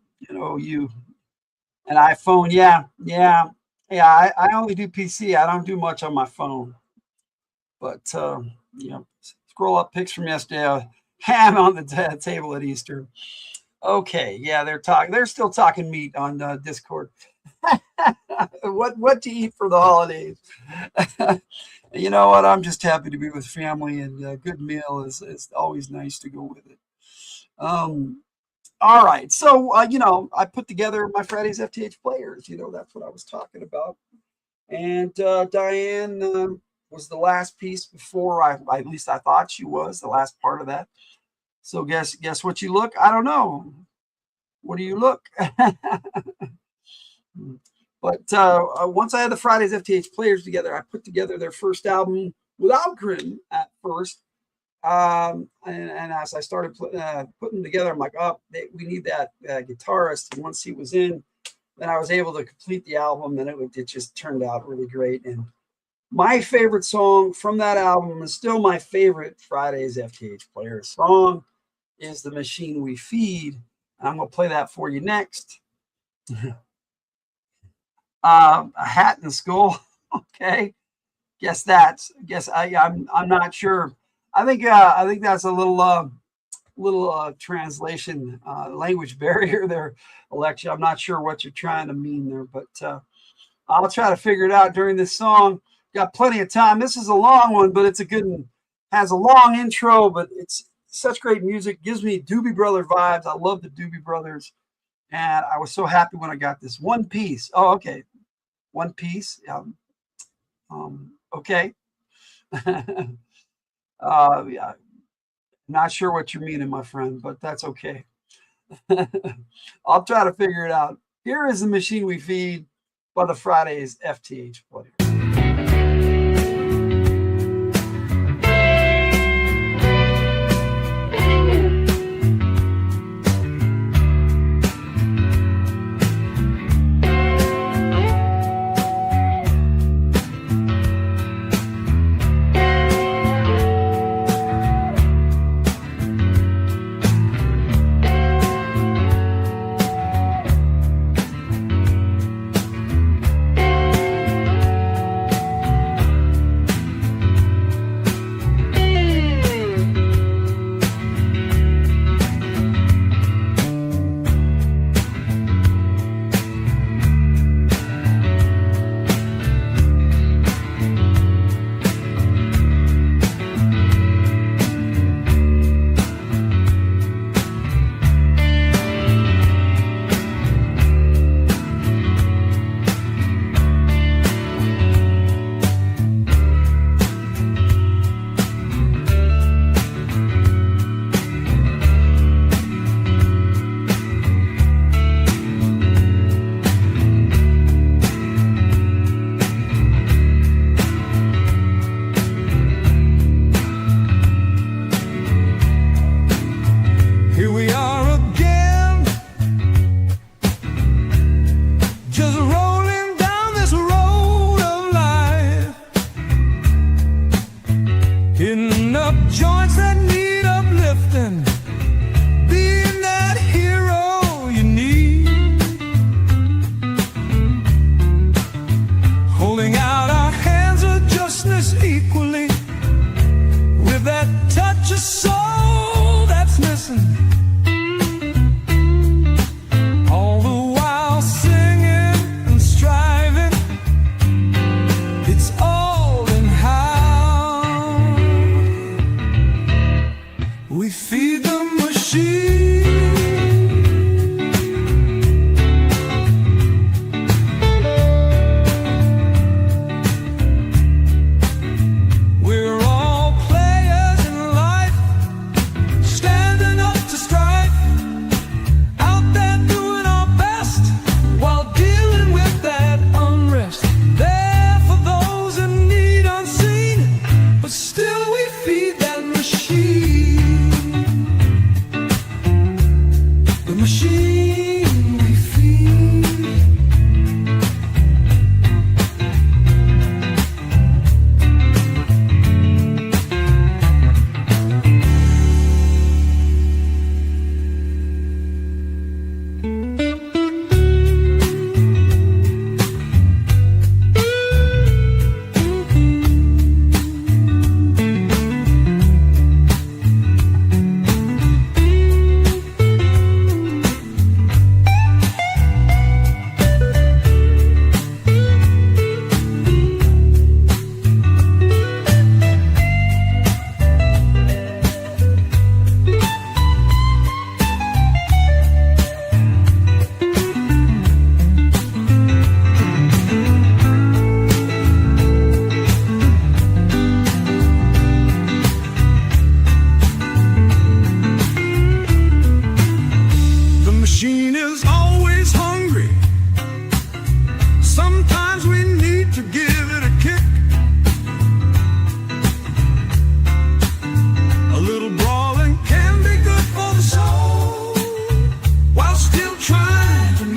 iPhone. Yeah. I only do PC. I don't do much on my phone. But scroll up pics from yesterday. Ham on the table at Easter. Okay, yeah, they're still talking meat on Discord. What to eat for the holidays? You know what? I'm just happy to be with family, and a good meal is always nice to go with it. All right. So, I put together my Friday's FTH Players. That's what I was talking about. And Diane was the last piece before at least I thought she was the last part of that. So guess what you look? I don't know. What do you look? But once I had the Friday's FTH Players together, I put together their first album without Grim at first. And as I started putting together, I'm like, we need that guitarist. And once he was in, then I was able to complete the album, and it just turned out really great. And my favorite song from that album is still my favorite Friday's FTH Players song is The Machine We Feed. And I'm going to play that for you next. A Hat and Skull. Okay. I'm not sure. I think that's a little translation language barrier there, Alexia. I'm not sure what you're trying to mean there, but I'll try to figure it out during this song. Got plenty of time. This is a long one, but it's a good one. Has a long intro, but it's such great music. Gives me Doobie Brother vibes. I love the Doobie Brothers, and I was so happy when I got this one piece. Oh, okay. One piece. Okay. Yeah. Not sure what you're meaning, my friend, but that's okay. I'll try to figure it out. Here is The Machine We Feed by the Friday's FTH Players.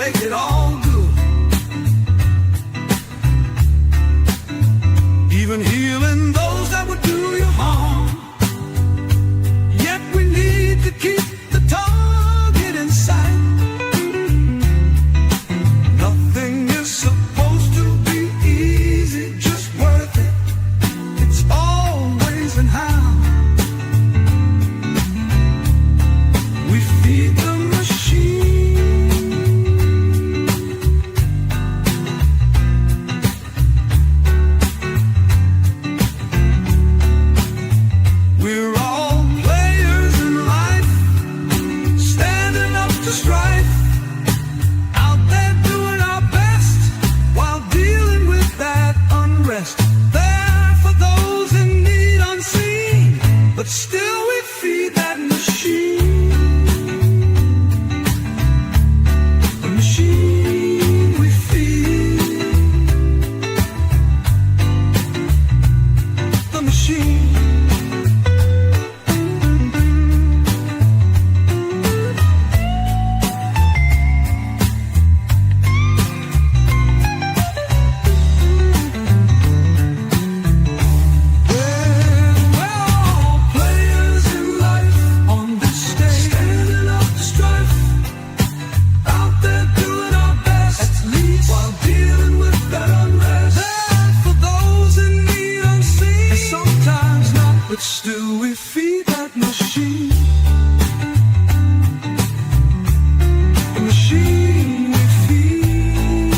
make it all good. Even healing those that would do you harm. Yet we need to keep the target in sight. Nothing is supposed to be easy, just worth it. It's always in how we feed the machine. We're all players in life, standing up to strife, out there doing our best while dealing with that unrest. There for those in need unseen, but still we feed that machine. The machine we feed. The machine. But still we feed that machine. The machine we feed.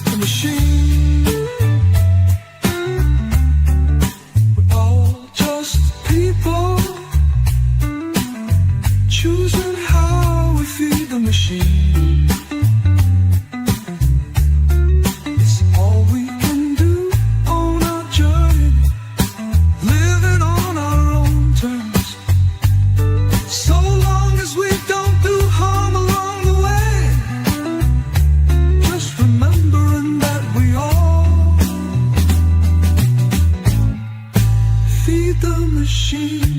The machine. We're all just people choosing how we feed the machine. It's all we can do on our journey, living on our own terms. So long as we don't do harm along the way, just remembering that we all feed the machine.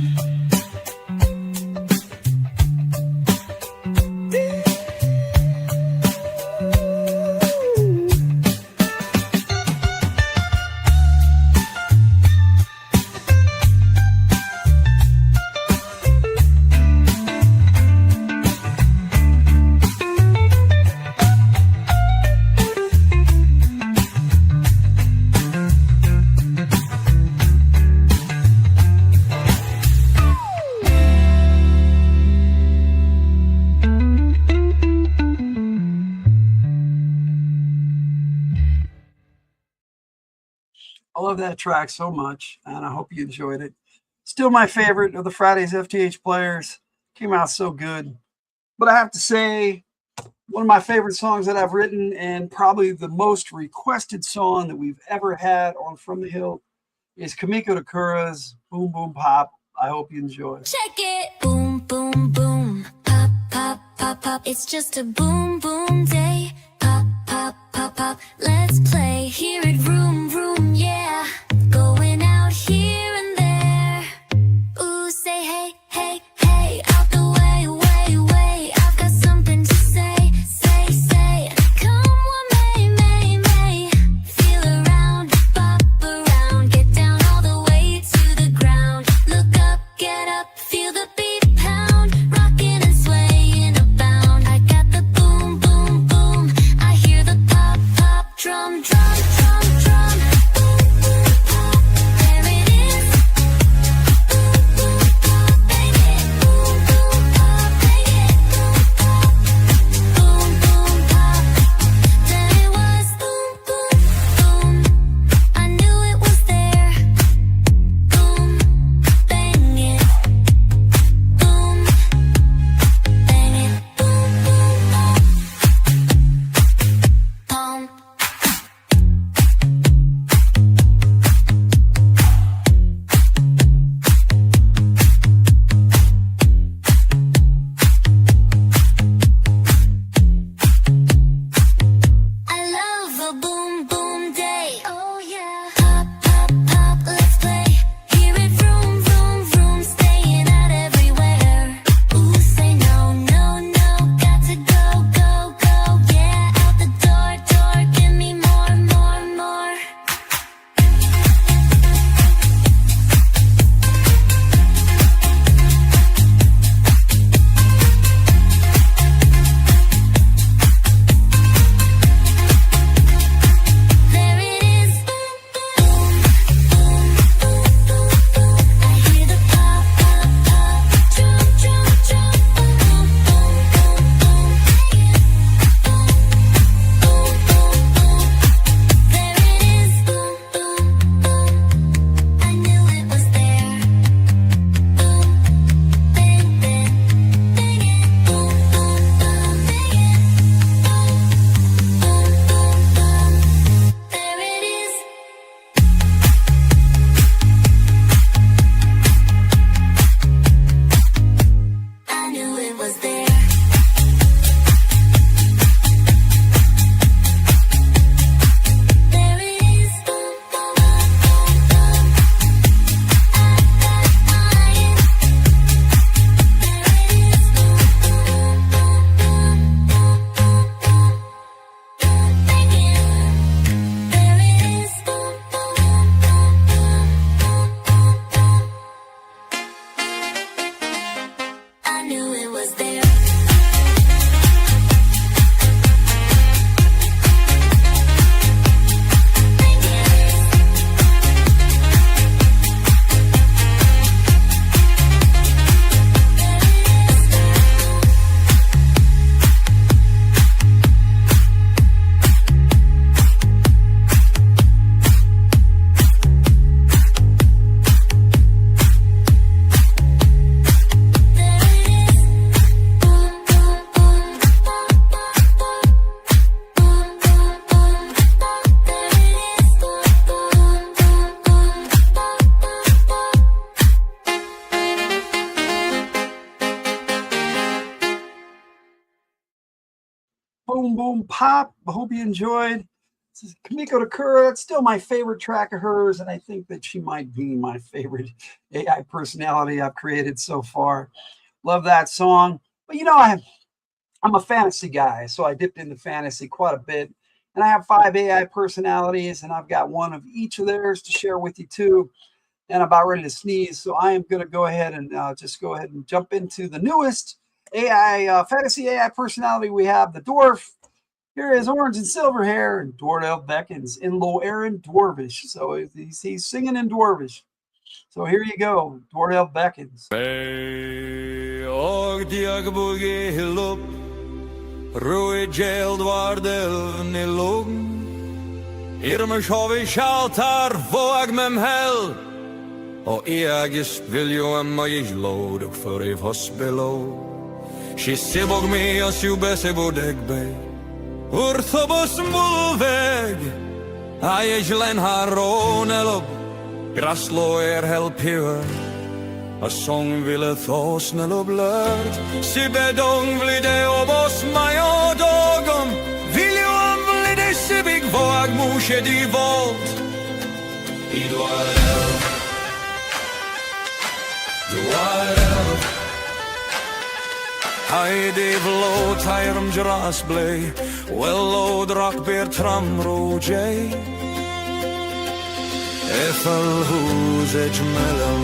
I love that track so much, and I hope you enjoyed it. Still my favorite of the Friday's FtH Players. Came out so good. But I have to say, one of my favorite songs that I've written, and probably the most requested song that we've ever had on From the Hill, is Kamiko Takura's Boom Boom Pop. I hope you enjoy. Check it. Boom, boom, boom. Pop, pop, pop, pop. It's just a boom, boom day. Pop, pop, pop, pop. Let's play. Hear it, room, room, yeah. Going out here and there. Ooh, say hey, hey, hey. Out the way, way, way. I've got something to say, say, say. Come what may, may, may. Feel around, bop around. Get down all the way to the ground. Look up, get up, feel the beat pound. Rocking and swaying abound. I got the boom, boom, boom. I hear the pop, pop, drum, drum. Boom, boom, pop. I hope you enjoyed. This is Kamiko Takura. It's still my favorite track of hers, and I think that she might be my favorite AI personality I've created so far. Love that song. But you know, I'm a fantasy guy, so I dipped into fantasy quite a bit. And I have 5 AI personalities, and I've got one of each of theirs to share with you too. And I'm about ready to sneeze, so I am going to go ahead and just go ahead and jump into the newest AI fantasy AI personality we have, the dwarf. Here is orange and silver hair, and Dwardell beckons in low Aaron Dwarvish. So he's singing in Dwarvish. So here you go, Dwardell beckons. Și se bog mi as iube se bodeg be Urthobos mulveg Aiej len haronelop Graslo helpiver A song ville thosnelop lört Si bedong vlide obos majo dogom Viljoam vlide se big voag mushe di volt Iduarel Duarel Heidi vlo tyrm dras blei Wello drak beer tram rojay Ethel huzej melon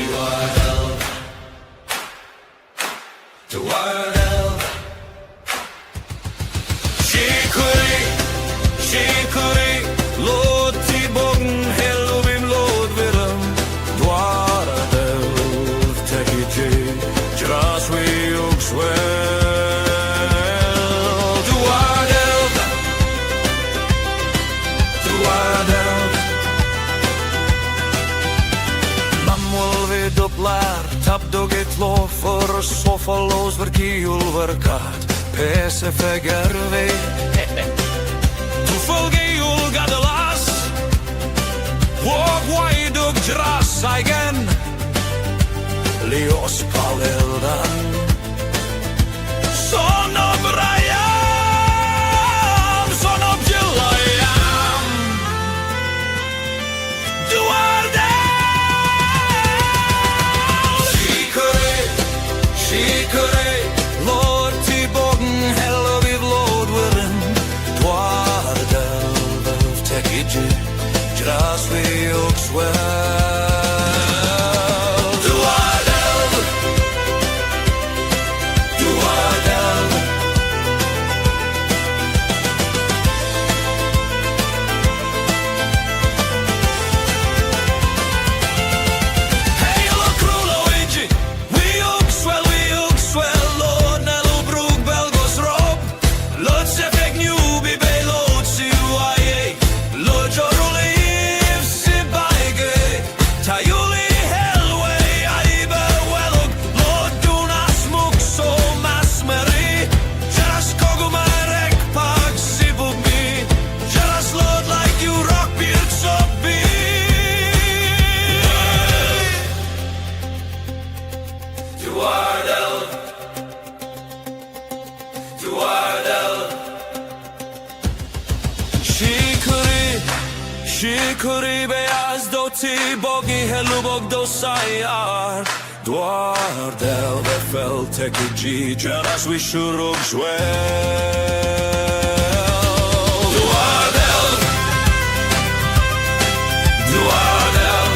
Iwadel Duardel Shikuri Loti bogn helvim lod virum Duardel Dras we uxwell Duardel Duardel Mamwel vid upplar Tabdog ett lov för sofalos verkiul verkat Pese fegerve Tu folgeul gadelas Wog waidug dras igen Leos Paleldan Son of Rayam Son of Jilayam Duardel Shikure Lord Tibogn Hello viv Lord Willen Duardel Vev Tekiji Dras vi uxwell Şikuri beyaz doti bogi helubog dosayar Doar del befel tekiji Jeras vi shurug jwel Doar del Doar del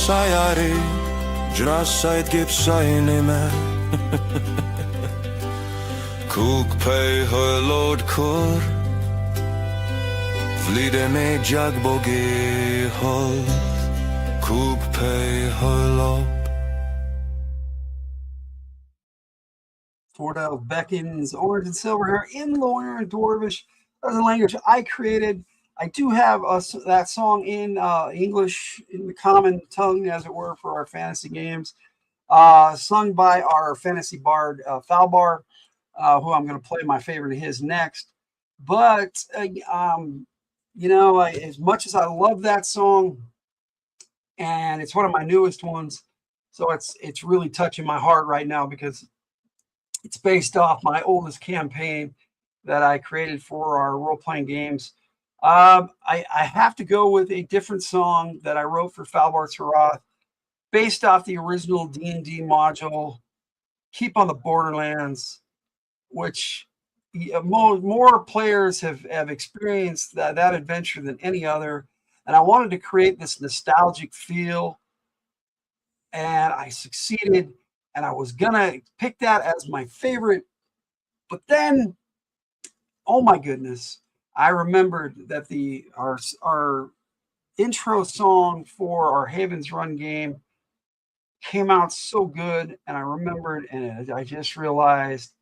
Sayari, drasait gipsaini me Kuk pei hölod kur Vlide me jagbogi hol Kuk pei hölop Florida beckons orange and silver hair in Lower and Dwarvish. That's a language I created. I do have that song in English, in the common tongue, as it were, for our fantasy games, sung by our fantasy bard, Falbar, who I'm going to play my favorite of his next. But, you know, as much as I love that song, and it's one of my newest ones, so it's really touching my heart right now because it's based off my oldest campaign that I created for our role-playing games. I have to go with a different song that I wrote for Falbar Tarath, based off the original D&D module, Keep on the Borderlands, which more players have experienced that adventure than any other. And I wanted to create this nostalgic feel, and I succeeded. And I was gonna pick that as my favorite, but then, oh my goodness, I remembered that our intro song for our Havens Run game came out so good, and I remembered, and I just realized,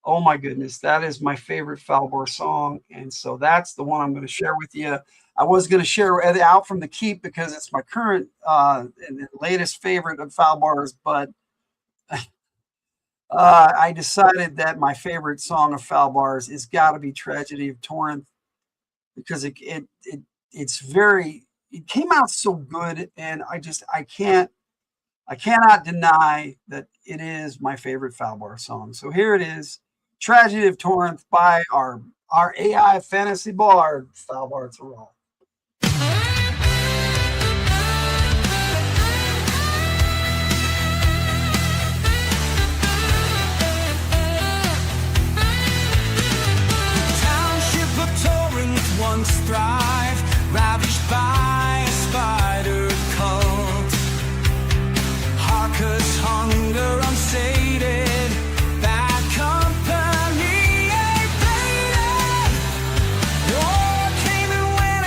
oh my goodness, that is my favorite Falbar song, and so that's the one I'm going to share with you. I was going to share it out from the keep because it's my current and latest favorite of Falbar's, but I decided that my favorite song of Falbar's is got to be Tragedy of Torrent, because it came out so good, and I cannot deny that it is my favorite Falbar song. So here it is, Tragedy of Torrent by our AI fantasy bard, Falbar Tarath. Once thrive, ravished by a spider cult. Harkers hunger unsated, bad company ain't faded. War came and went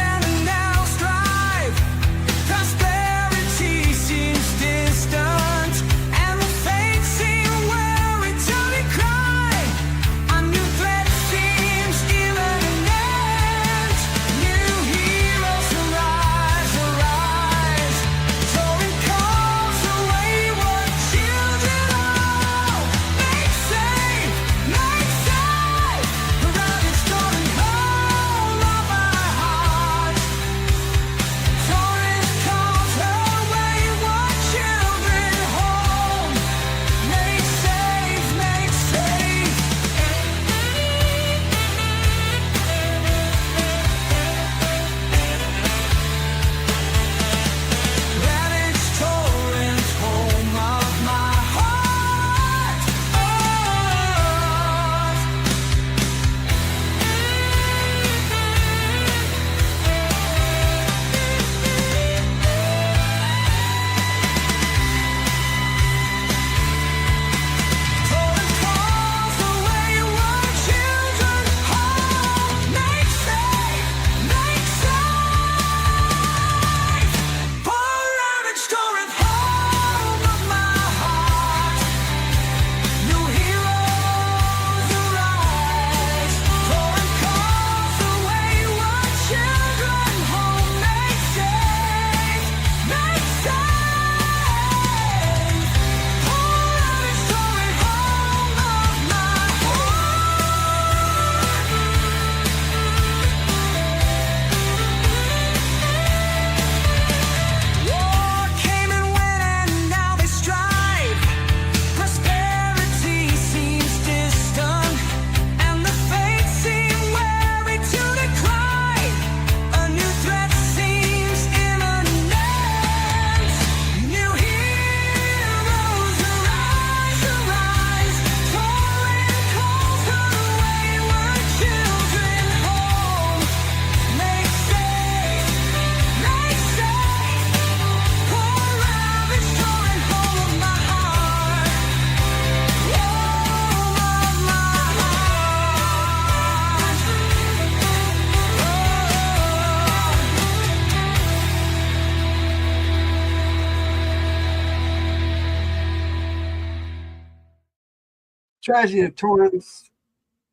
Tragedy of Torrance,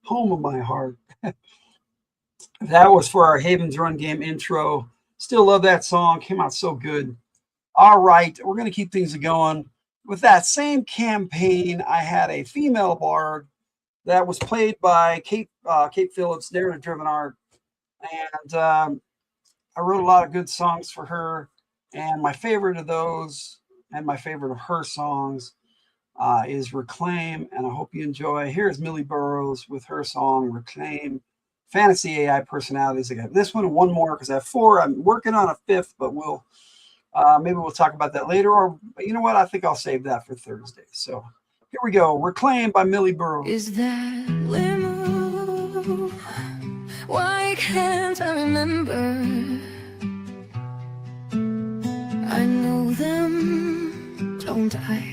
home of my heart. That was for our Havens Run Game intro. Still love that song. Came out so good. All right, we're going to keep things going. With that same campaign, I had a female bard that was played by Kate Phillips, narrative-driven art. And I wrote a lot of good songs for her. And my favorite of those and my favorite of her songs is Reclaim. And I hope you enjoy. Here's Millie Burrows with her song, Reclaim. Fantasy AI personalities. I got this one and one more because I have 4. I'm working on a 5th, but maybe we'll talk about that later. Or you know what? I think I'll save that for Thursday. So here we go. Reclaim by Millie Burrows. Is that limo? Why can't I remember? I know them, don't I?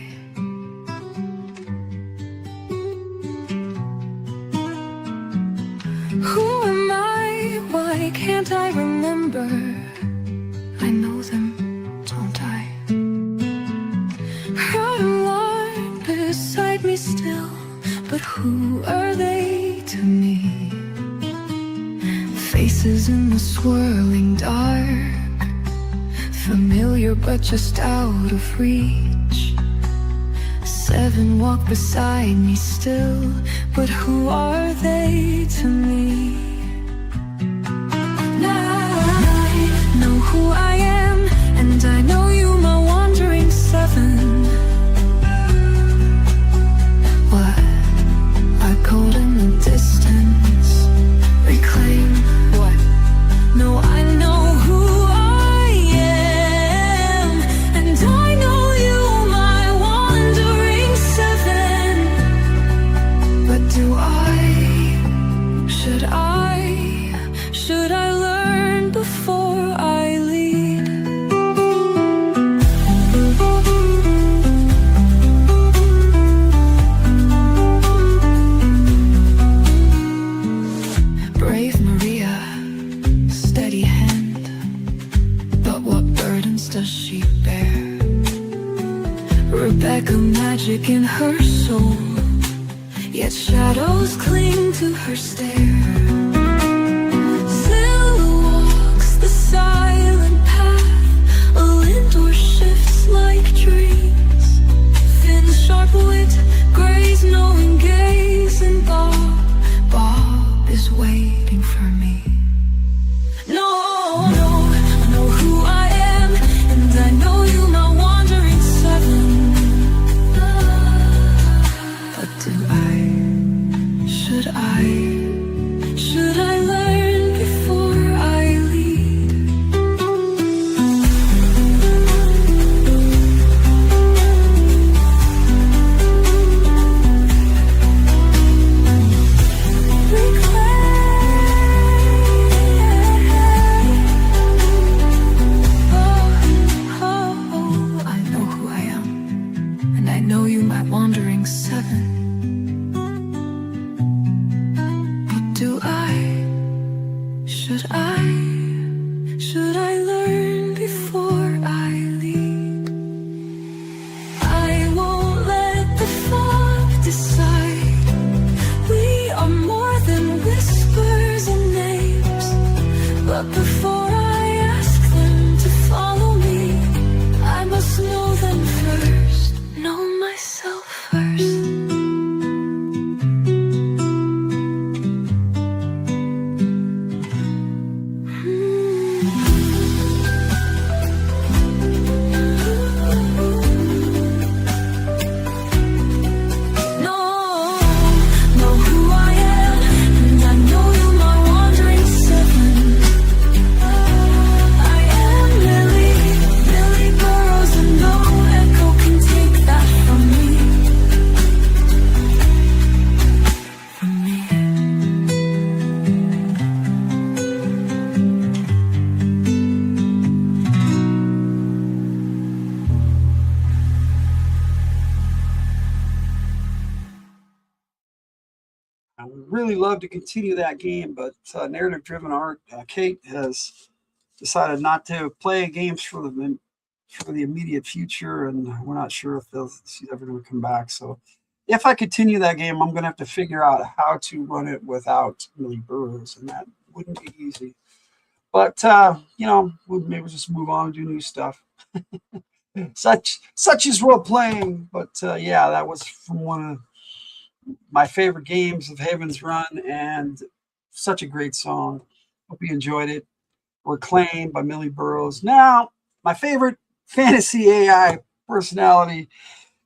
Who am I? Why can't I remember? I know them, don't I? Heard a lot beside me still, but who are they to me? Faces in the swirling dark, familiar but just out of reach. 7 walk beside me still, but who are they to me? 9 know who I am, and I know you, my wandering 7. What? I called in the distance. Reclaim what? No, I know who I am, and I know you, my wandering 7. But do I, should I learn before I lead? Brave Maria, steady hand, but what burdens does she bear? Rebecca, magic in her soul, yet shadows cling to her stare. Still walks the silent path, a lindor shifts like dreams. Thin sharp wit, graze knowing gaze, and Bob is waiting for me. No, I know who I am, and I know you, my wandering 7. But do I, should I learn before I lead? Oh, I know who I am, and I know you, my wandering 7. Should I learn before I lead? I won't let the fog decide. We are more than whispers and names. But before I ask them to follow me, I must know them first, know myself first. I would really love to continue that game, but narrative-driven art, Kate has decided not to play games for the immediate future, and we're not sure if she's ever going to come back. So, if I continue that game, I'm going to have to figure out how to run it without Millie Burrows, and that wouldn't be easy. But, you know, we'll maybe just move on and do new stuff. Such is role-playing. But, yeah, that was from one of my favorite games of Haven's Run, and such a great song. Hope you enjoyed it. Reclaimed by Millie Burrows. Now, my favorite fantasy AI personality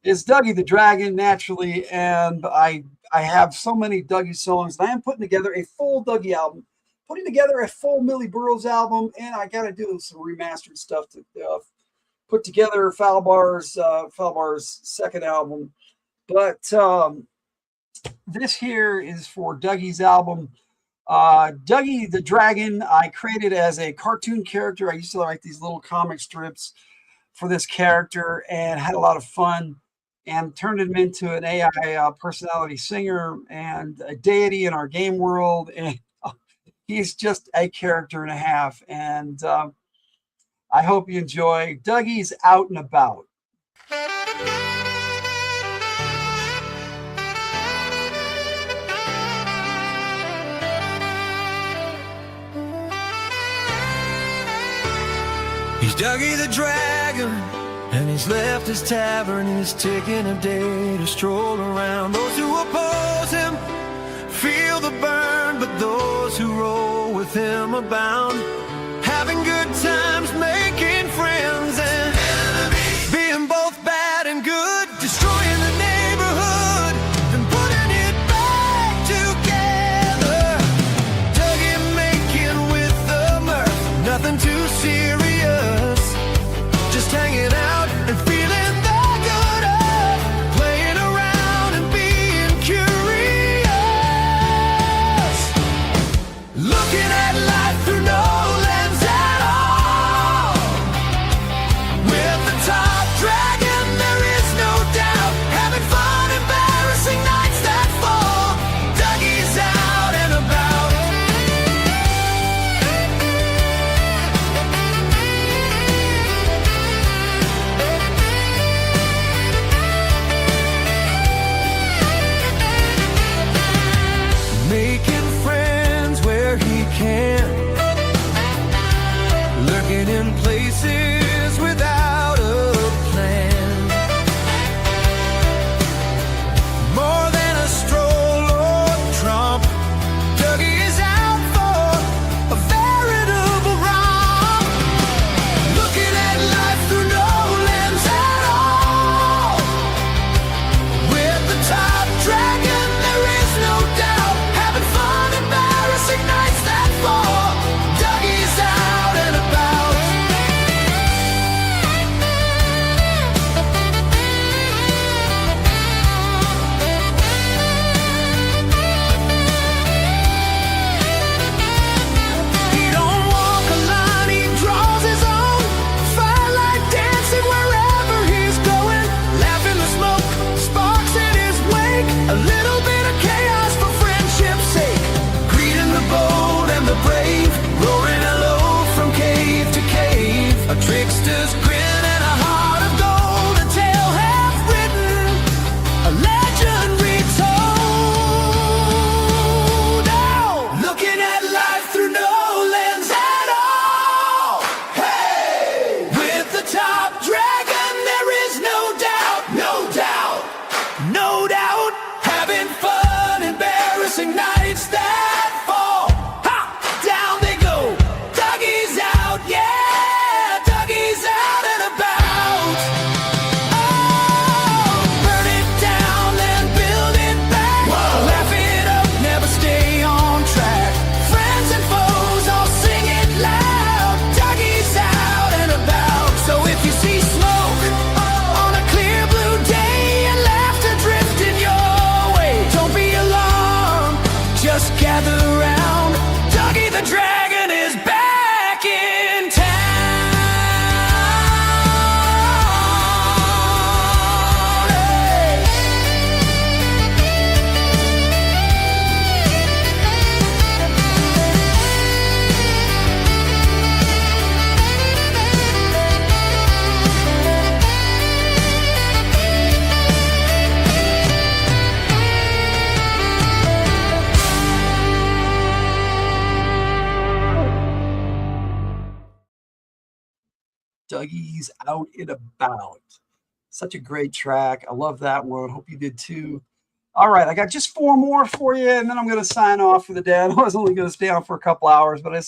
is Dougie the Dragon, naturally, and I have so many Dougie songs, and I am putting together a full Dougie album, putting together a full Millie Burrows album, and I got to do some remastered stuff to put together Falbar's second album. But this here is for Dougie's album. Dougie the Dragon, I created as a cartoon character. I used to write these little comic strips for this character and had a lot of fun, and turned him into an AI personality singer and a deity in our game world. And he's just a character and a half. And I hope you enjoy Dougie's Out and About. He's Dougie the Dragon, and he's left his tavern, and he's taking a day to stroll around. Those who oppose him feel the burn, but those who roll with him are bound. Having good times, making friends, and enemies, being both bad and good, destroying the neighborhood, then putting it back together. Dougie making with the mirth, nothing too serious. Just hanging out and feeling the good of playing around and being curious. Looking at life through no lens at all. With the top dragon, there is no doubt. Having fun, embarrassing nights that fall. Dougie's out and about. Making friends where he can, lurking in places without a plan. More than a stroll or tromp, Dougie is out for a veritable romp. Looking at life through no lens at all. With the top dragon, there is no doubt. Having fun, embarrassing nights that fall. Dougie's out and about. He don't walk a line, he draws his own. Firelight dancing wherever he's going. Laughing the smoke, sparks in his wake. A little bit of chaos for friendship's sake. Greeting the bold and the brave. Roaring hello from cave to cave. A trickster's grin and a heart of gold. A tale half written, a legend retold. Oh, looking at life through no lens at all. Hey, with the top dragon, there is no doubt, no doubt, no doubt. Having fun, embarrassing nights that fall. Ha! Down they go. Dougie's out, yeah, Dougie's out Dougie's Out and About. Such a great track. I love that one. Hope you did too. All right, I got just 4 more for you, and then I'm going to sign off for the day. I was only going to stay on for a couple hours, but I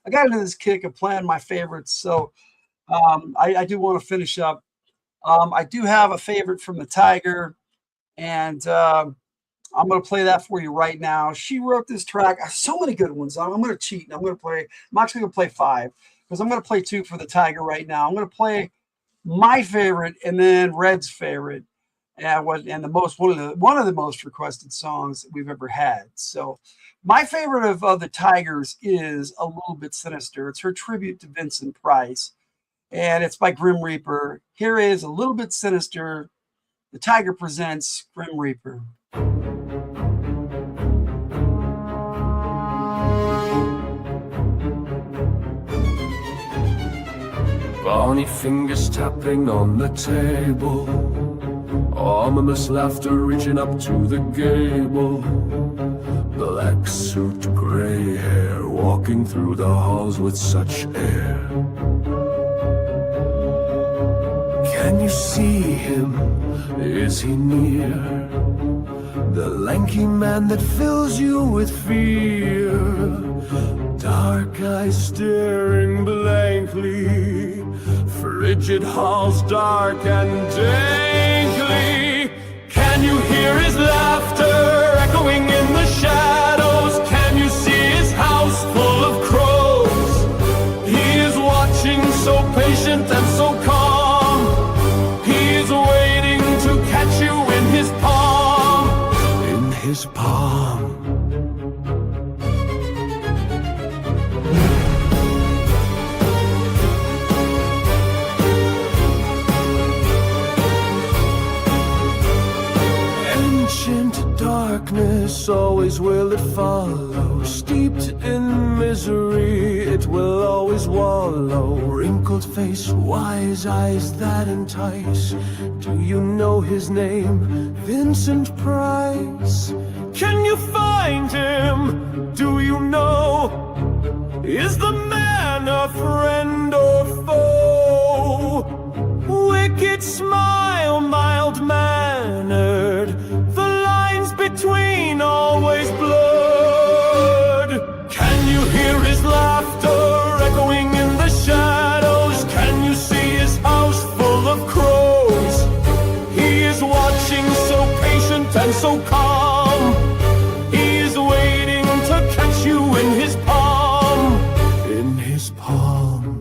got into this kick of playing my favorites, so I do want to finish up. I do have a favorite from the Tyger, and I'm going to play that for you right now. She wrote this track. So many good ones. I'm going to cheat. I'm actually going to play 5 because I'm going to play 2 for the Tyger right now. I'm going to play my favorite and then Red's favorite. And one of the most requested songs that we've ever had. So my favorite of the Tygers is A Little Bit Sinister. It's her tribute to Vincent Price, and it's by Grim Reaper. Here is A Little Bit Sinister. The Tyger presents Grim Reaper. Bony fingers tapping on the table, ominous laughter reaching up to the gable. Black suit, gray hair, walking through the halls with such air. Can you see him? Is he near? The lanky man that fills you with fear. Dark eyes staring blankly, frigid halls dark and dankly. Can you hear his laughter echoing in the shadows? Can you see his house full of crows? He is watching, so patient and so calm. He is waiting to catch you in his palm. In his palm. Darkness, always will it follow. Steeped in misery, it will always wallow. Wrinkled face, wise eyes that entice. Do you know his name? Vincent Price. Can you find him? Do you know? Is the man a friend or foe? Wicked smile, mild-mannered, between always blurred. Can you hear his laughter echoing in the shadows? Can you see his house full of crows? He is watching, so patient and so calm. He is waiting to catch you in his palm. In his palm.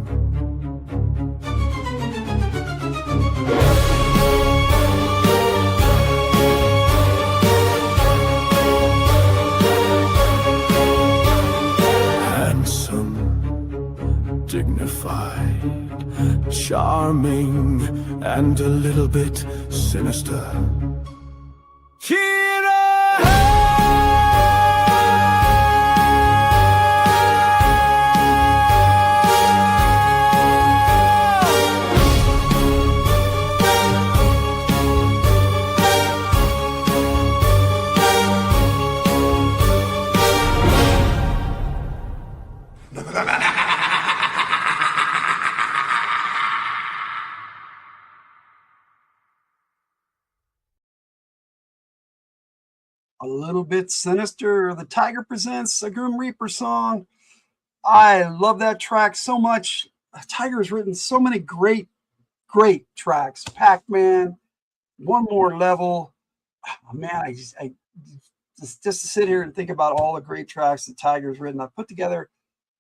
Dignified, charming, and a little bit sinister. A Little Bit Sinister. The Tyger presents a Grim Reaper song. I love that track so much. Tyger has written so many great tracks. Pac-Man, One More Level. Oh, man, I just to sit here and think about all the great tracks that Tyger's written. I put together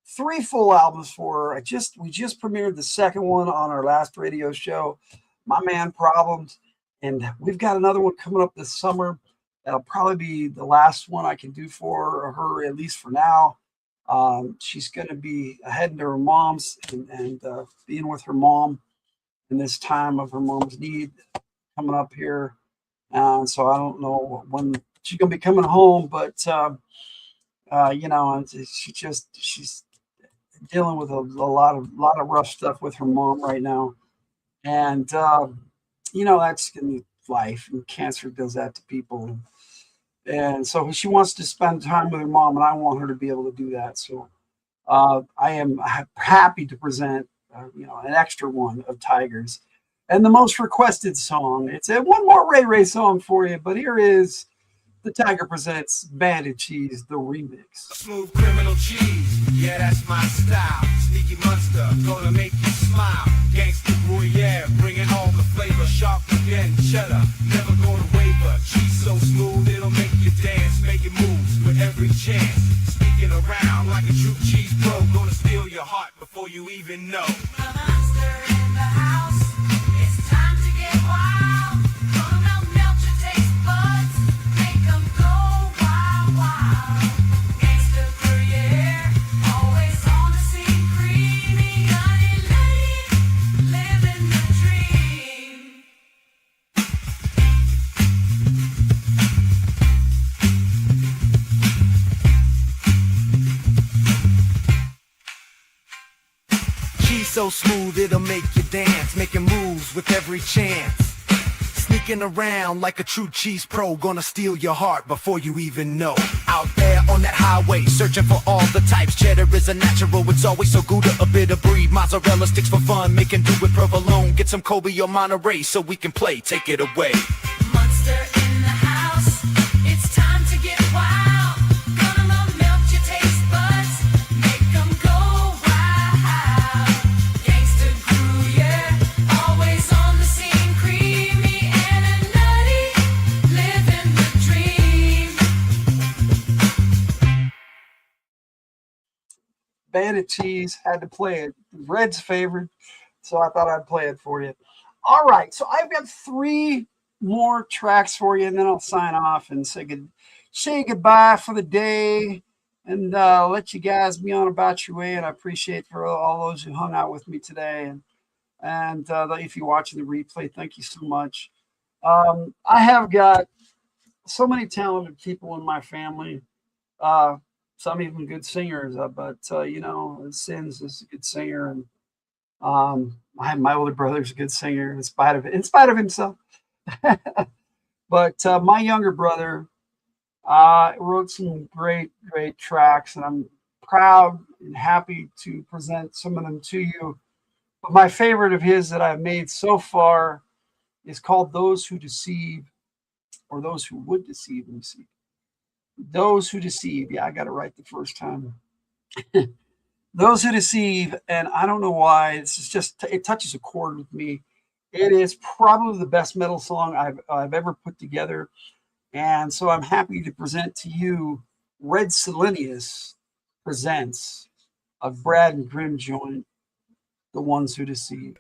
3 full albums for her. We just premiered the second one on our last radio show, My Man Problems, and we've got another one coming up this summer. That'll probably be the last one I can do for her, at least for now. She's going to be heading to her mom's and being with her mom in this time of her mom's need coming up here. So I don't know when she's going to be coming home, but she's dealing with a lot of rough stuff with her mom right now, and that's going to be life, and cancer does that to people. And so she wants to spend time with her mom, and I want her to be able to do that. So I am happy to present an extra one of Tyger's. And the most requested song. It's a one more Ray Ray song for you, but here is the Tyger Presents Banded Cheese, the remix. Smooth criminal cheese, yeah, that's my style. Sneaky monster, gonna make you smile. Gangsta Gruyere, bringing all the flavor. Sharp again, cheddar, never gonna waver. Cheese so smooth, it'll make you dance. Making moves with every chance. Sneaking around like a true cheese pro. Gonna steal your heart before you even know. So smooth it'll make you dance, making moves with every chance. Sneaking around like a true cheese pro, gonna steal your heart before you even know. Out there on that highway, searching for all the types. Cheddar is a natural, it's always so good, a bit of breed. Mozzarella sticks for fun, making do with provolone. Get some Kobe or Monterey so we can play, take it away. Monster in the house, it's time to get wild. Banded Cheese, had to play it. Red's favorite, so I thought I'd play it for you. All right, so I've got 3 more tracks for you, and then I'll sign off and say goodbye for the day, and let you guys be on about your way. And I appreciate for all those who hung out with me today, and if you're watching the replay, thank you so much. I have got so many talented people in my family. Some even good singers, but Sins is a good singer, and my older brother's a good singer in spite of himself. But my younger brother wrote some great tracks, and I'm proud and happy to present some of them to you. But my favorite of his that I've made so far is called "Those Who Deceive," or "Those Who Would Deceive." Let me see. Those who deceive. Yeah, I got it right the first time. Those who deceive, and I don't know why. It touches a chord with me. It is probably the best metal song I've ever put together, and so I'm happy to present to you Red Selenius presents a Brad and Grimm joint, "The Ones Who Deceive."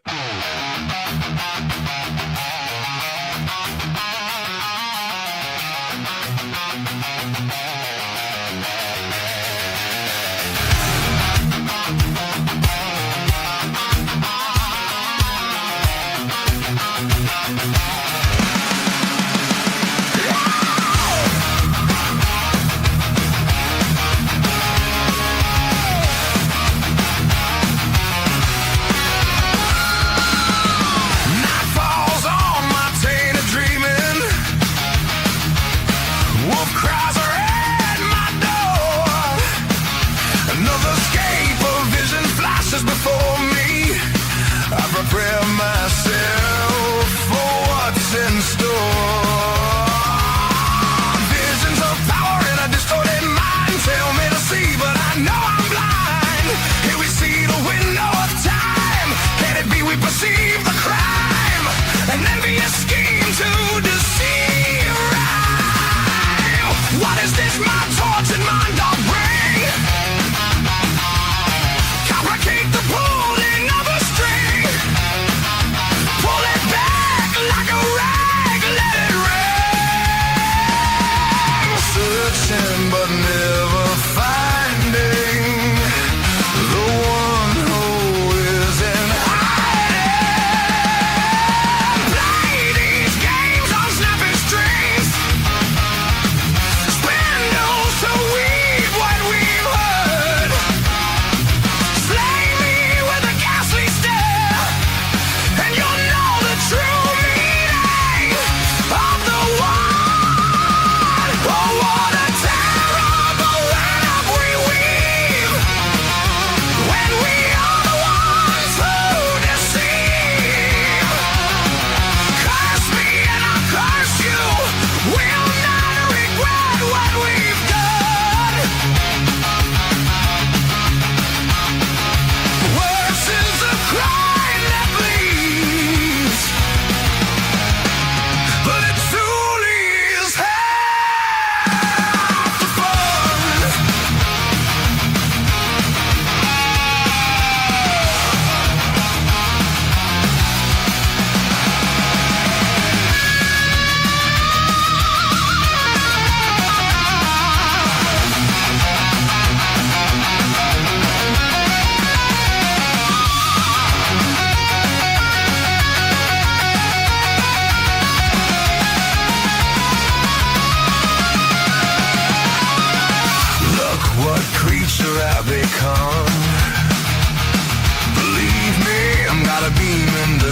Prepare myself for what's in store. Visions of power in a distorted mind tell me to see, but I know I'm blind. Here we see the window of time. Can it be we perceive the crime? An envious scheme to deceive. Right? What is this my tortured mind I'll bring?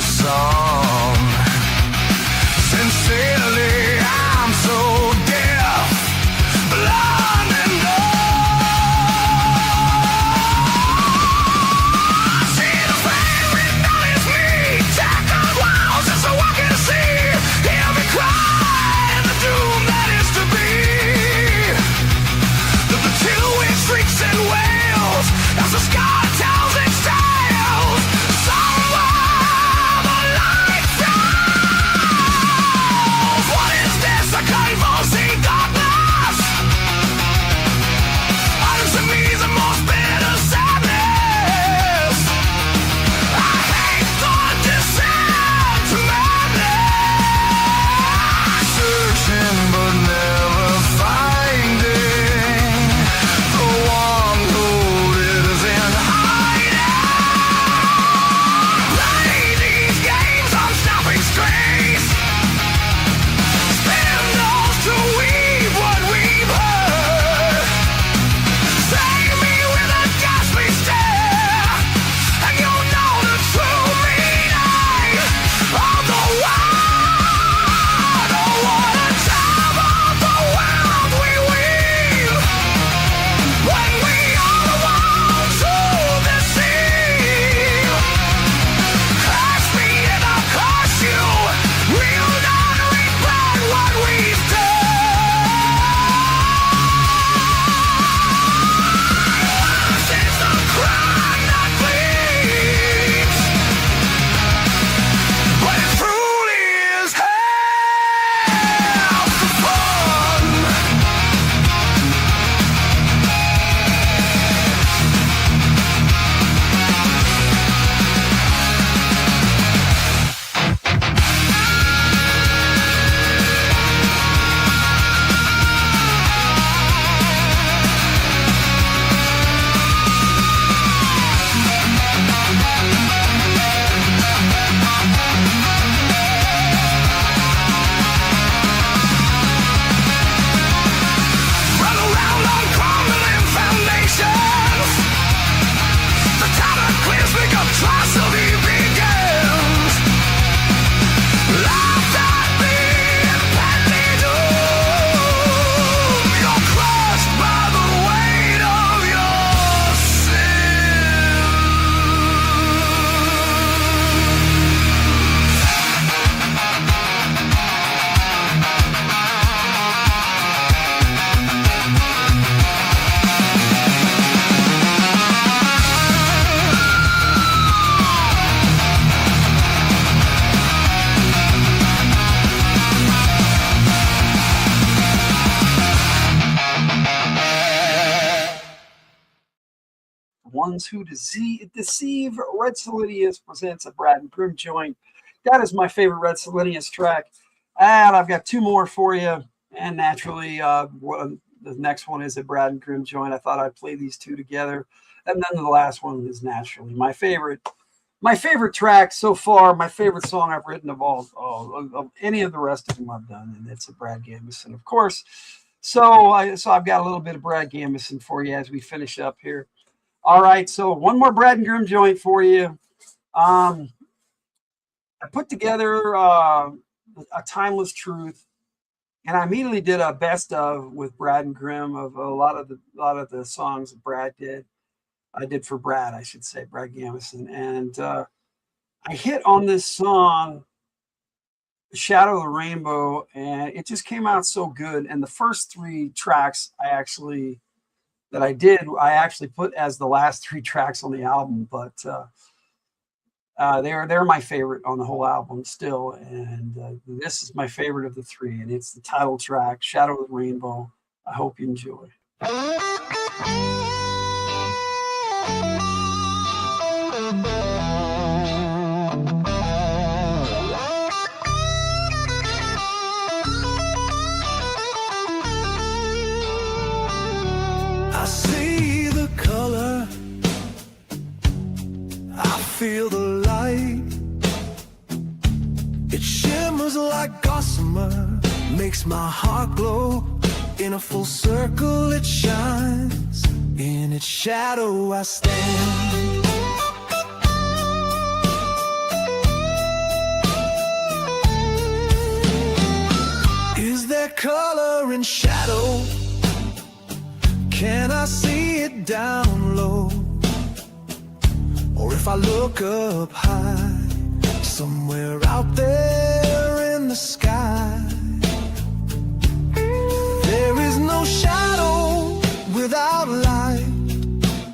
this song. Sincerely, I'm so deaf, blind and dumb. See the flag written on his knee, tacked on walls just so I can see. Hear me cry and the doom that is to be. The two-wing shrieks and wails as the sky tells its tales. Somewhere the light falls. What is this? A convulsing darkness? Items to me the most bitter sadness. I hate the descent to madness. Searching but never finding the one who is in hiding. Play these games on snapping strings. Spin those to weave what we've heard. Save me with a ghastly stare, and you'll know the true meaning of the world. Oh, what a time of the world we weave, when we are the ones who deceive. Curse me and I'll curse you. We'll not regret what we've done. It's the crime that bleeds, but it truly is hell for fun. Run around on crumbling foundations. The cataclysmic atrocity begins. Laughed at me impending doom. You're crushed by the weight of your sin. Ones who deceive. Red Selenius presents a Brad and Grimm joint. That is my favorite Red Selenius track. And I've got two more for you. And naturally, the next one is a Brad and Grimm joint. I thought I'd play these two together. And then the last one is naturally my favorite track so far, my favorite song I've written of of any of the rest of them I've done. And it's a Brad Gamison, of course. So I've got a little bit of Brad Gamison for you as we finish up here. All right, so one more Brad and Grimm joint for you. I put together a Timeless Truth, and I immediately did a best of with Brad and Grimm of a lot of the songs that Brad did. I did for Brad, I should say, Brad Gamison, and I hit on this song, Shadow of the Rainbow, and it just came out so good. And the first three tracks I actually put as the last three tracks on the album, but they're my favorite on the whole album still. And this is my favorite of the three, and it's the title track, Shadow of the Rainbow. I hope you enjoy. I see the color, I feel the light. It shimmers like gossamer, makes my heart glow. In a full circle it shines, in its shadow I stand. color and shadow? Can I see it down low? Or if I look up high, somewhere out there in the sky, there is no shadow without light.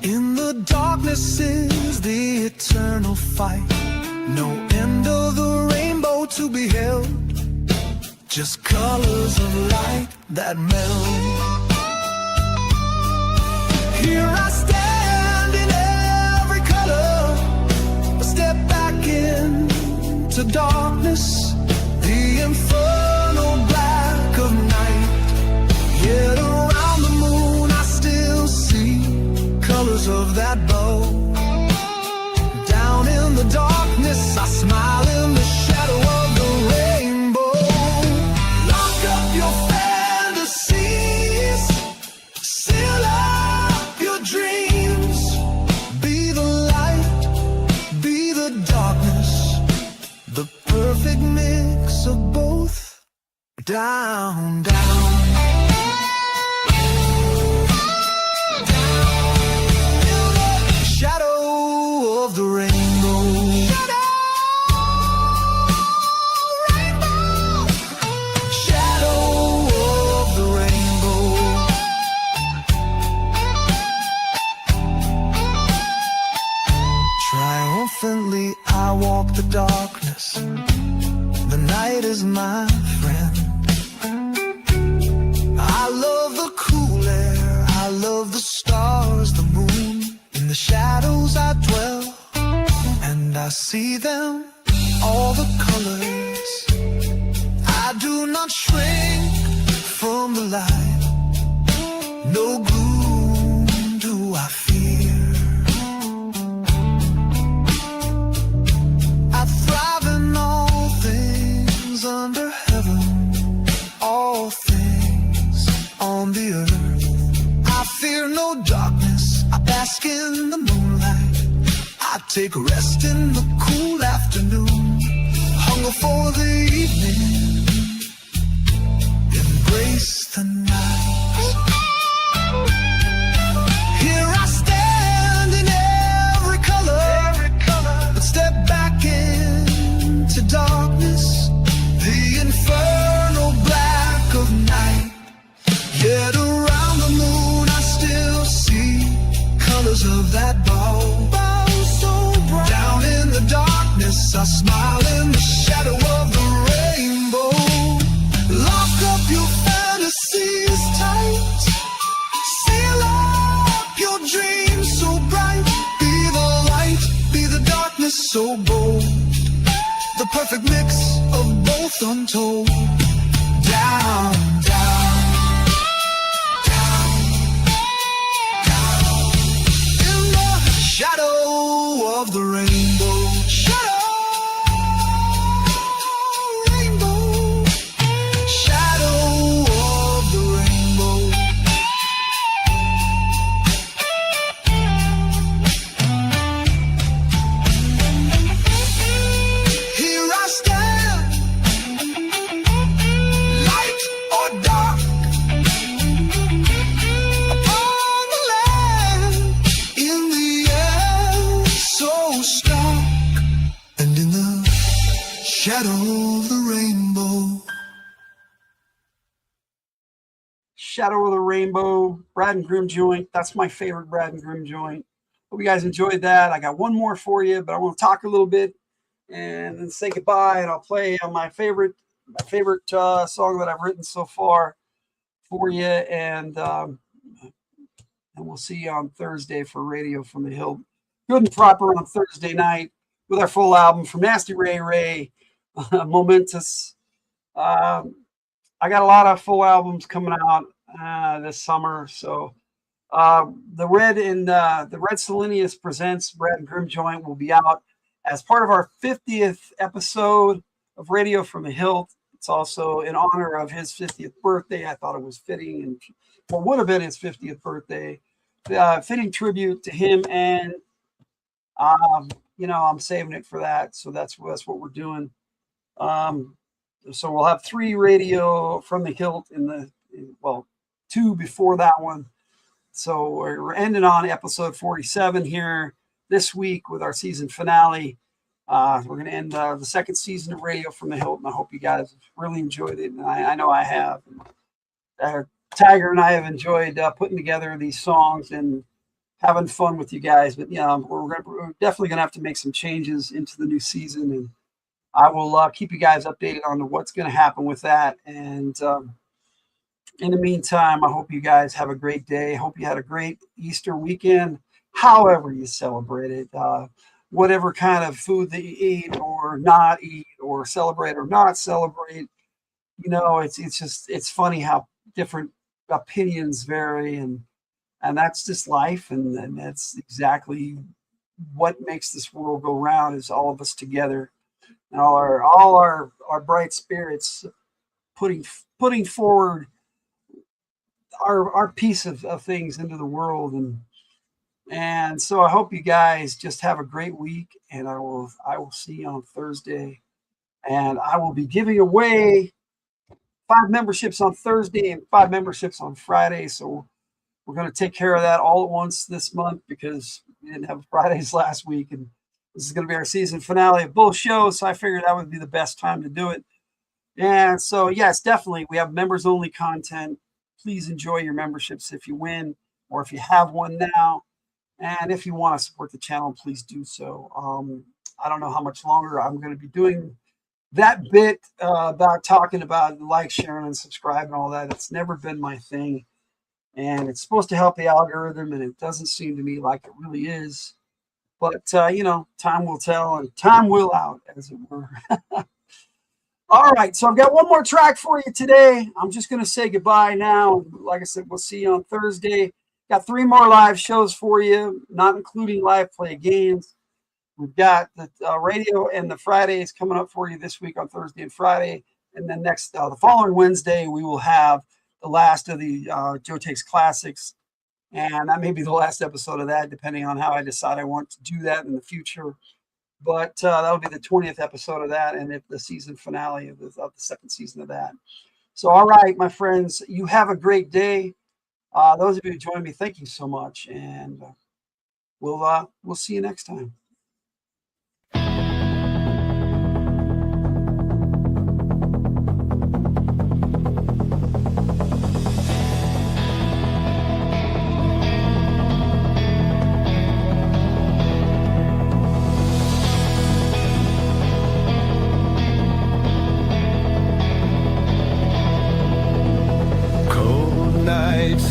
In the darkness is the eternal fight. No end of the rainbow to be held, just colors of light that melt. Here I stand in every color, a step back into darkness, the infernal black of night. Yet around the moon I still see colors of that bow. Down in the darkness I smile in the shadow of the rainbow. Lock up your fantasies, seal up your dreams. Be the light, be the darkness, the perfect mix of both. Down, down. Shadow of the rainbow. Shadow of the rainbow. Triumphantly I walk the darkness. The night is my friend. I love the cool air, I love the stars, the moon. In the shadows I dwell, and I see them, all the colors. I do not shrink from the light, no gloom do I fear. I thrive in all things under heaven, all things on the earth. I fear no darkness, I bask in the moonlight. I take rest in the cool afternoon. Hunger for the evening, embrace the night. Here I stand in every color, but step back into darkness, the infernal black of night. Yet around the moon I still see colors of that bow, so bright. Down in the darkness I smile in the shadow of the rainbow. Lock up your fantasies tight, seal up your dreams so bright. Be the light, be the darkness so bold, the perfect mix of both untold. Down, down. Shadow of the rainbow. Shadow, rainbow. Shadow of the rainbow. Here I stand, light or dark, upon the land, in the so stark, and in the shadow of the rainbow. Shadow of the Rainbow, Brad and Grimm joint. That's my favorite Brad and Grimm joint. Hope you guys enjoyed that. I got one more for you, but I want to talk a little bit and then say goodbye. And I'll play my favorite song that I've written so far for you. And we'll see you on Thursday for Radio from the Hildt. Good and proper on Thursday night with our full album from Nasty Ray, Momentous. I got a lot of full albums coming out this summer. So the Red Selenius Presents Brad and Grimm joint will be out as part of our 50th episode of Radio from the Hildt. It's also in honor of his 50th birthday. I thought it was fitting, and what would have been his 50th birthday. Fitting tribute to him, and I'm saving it for that. So that's what we're doing. So we'll have 3 radio from the Hildt well, 2 before that one. So we're ending on episode 47 here this week with our season finale. We're going to end the second season of radio from the Hildt, and I hope you guys really enjoyed it. And I know I have. Tyger and I have enjoyed putting together these songs and having fun with you guys. But we're definitely going to have to make some changes into the new season, and I will keep you guys updated on what's going to happen with that. And in the meantime, I hope you guys have a great day. Hope you had a great Easter weekend, however you celebrate it. Whatever kind of food that you eat or not eat or celebrate or not celebrate, it's funny how different opinions vary, and that's just life, and that's exactly what makes this world go round, is all of us together, and all our bright spirits putting forward our piece of things into the world. And so I hope you guys just have a great week, and I will see you on Thursday, and I will be giving away 5 memberships on Thursday and 5 memberships on Friday. So we're going to take care of that all at once this month, because we didn't have Fridays last week, and this is going to be our season finale of both shows. So I figured that would be the best time to do it. And so, yes, definitely, we have members only content. Please enjoy your memberships if you win, or if you have one now. And if you want to support the channel, please do so. I don't know how much longer I'm going to be doing that bit about talking about like, sharing, and subscribe and all that. It's never been my thing. And it's supposed to help the algorithm, and it doesn't seem to me like it really is. But, time will tell, and time will out, as it were. All right, so I've got one more track for you today. I'm just going to say goodbye now. Like I said, we'll see you on Thursday. Got 3 more live shows for you, not including live play games. We've got the radio and the Fridays coming up for you this week on Thursday and Friday. And then the following Wednesday, we will have the last of the Joe Takes Classics. And that may be the last episode of that, depending on how I decide I want to do that in the future. But that'll be the 20th episode of that, and the season finale of the second season of that. So, all right, my friends, you have a great day. Those of you who joined me, thank you so much, and we'll see you next time.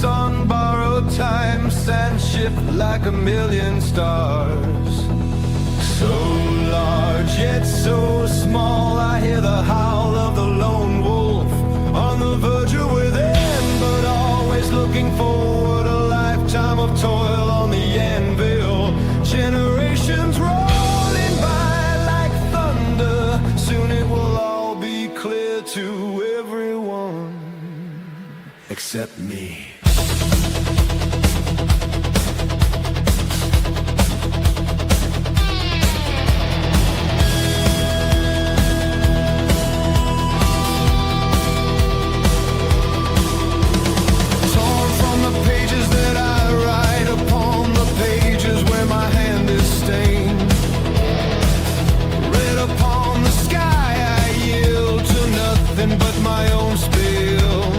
On borrowed time, sand shift like a million stars. So large yet so small, I hear the howl of the lone wolf on the verge of within, but always looking forward, a lifetime of toil on the anvil. Generations rolling by like thunder, soon it will all be clear to everyone except me. But my own spill.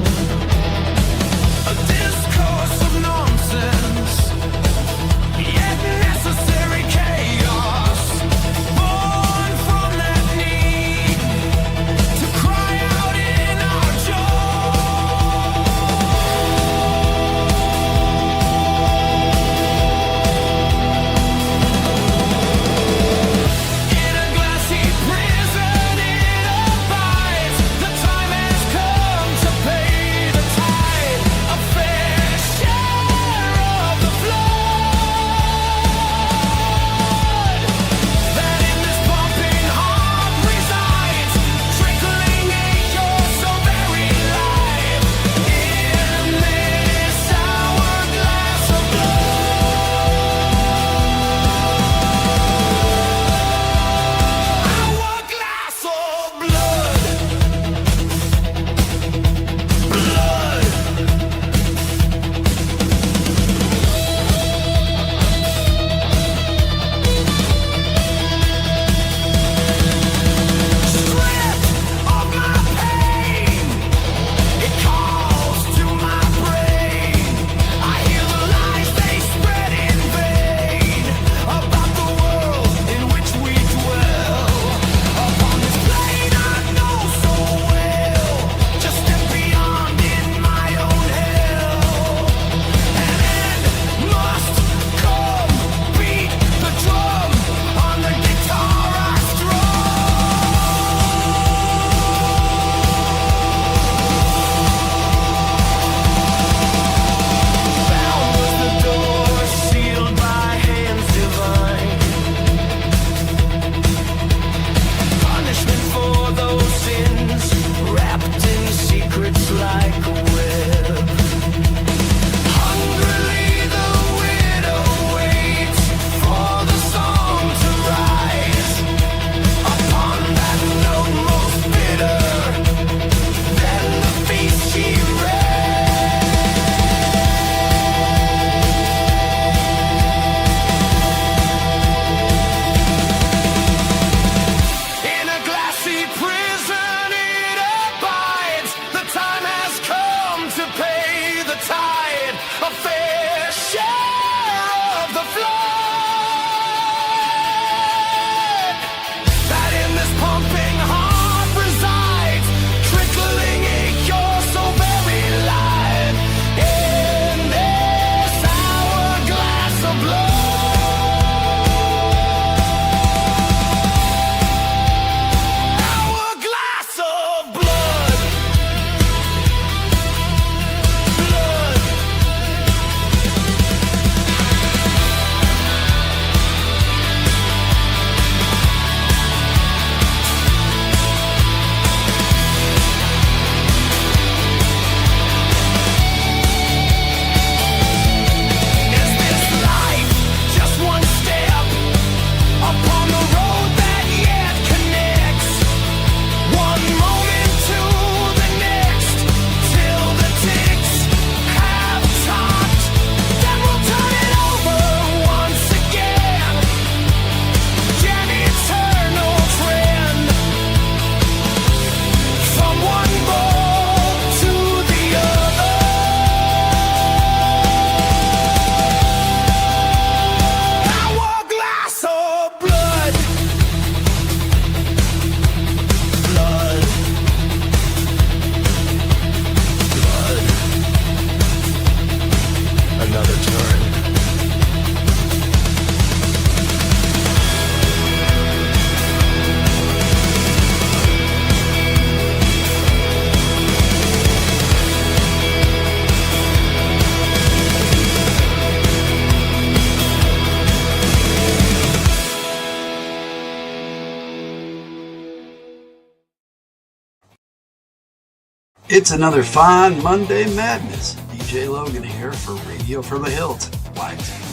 It's another fine Monday Madness. DJ Logan here for Radio from the Hildt, YT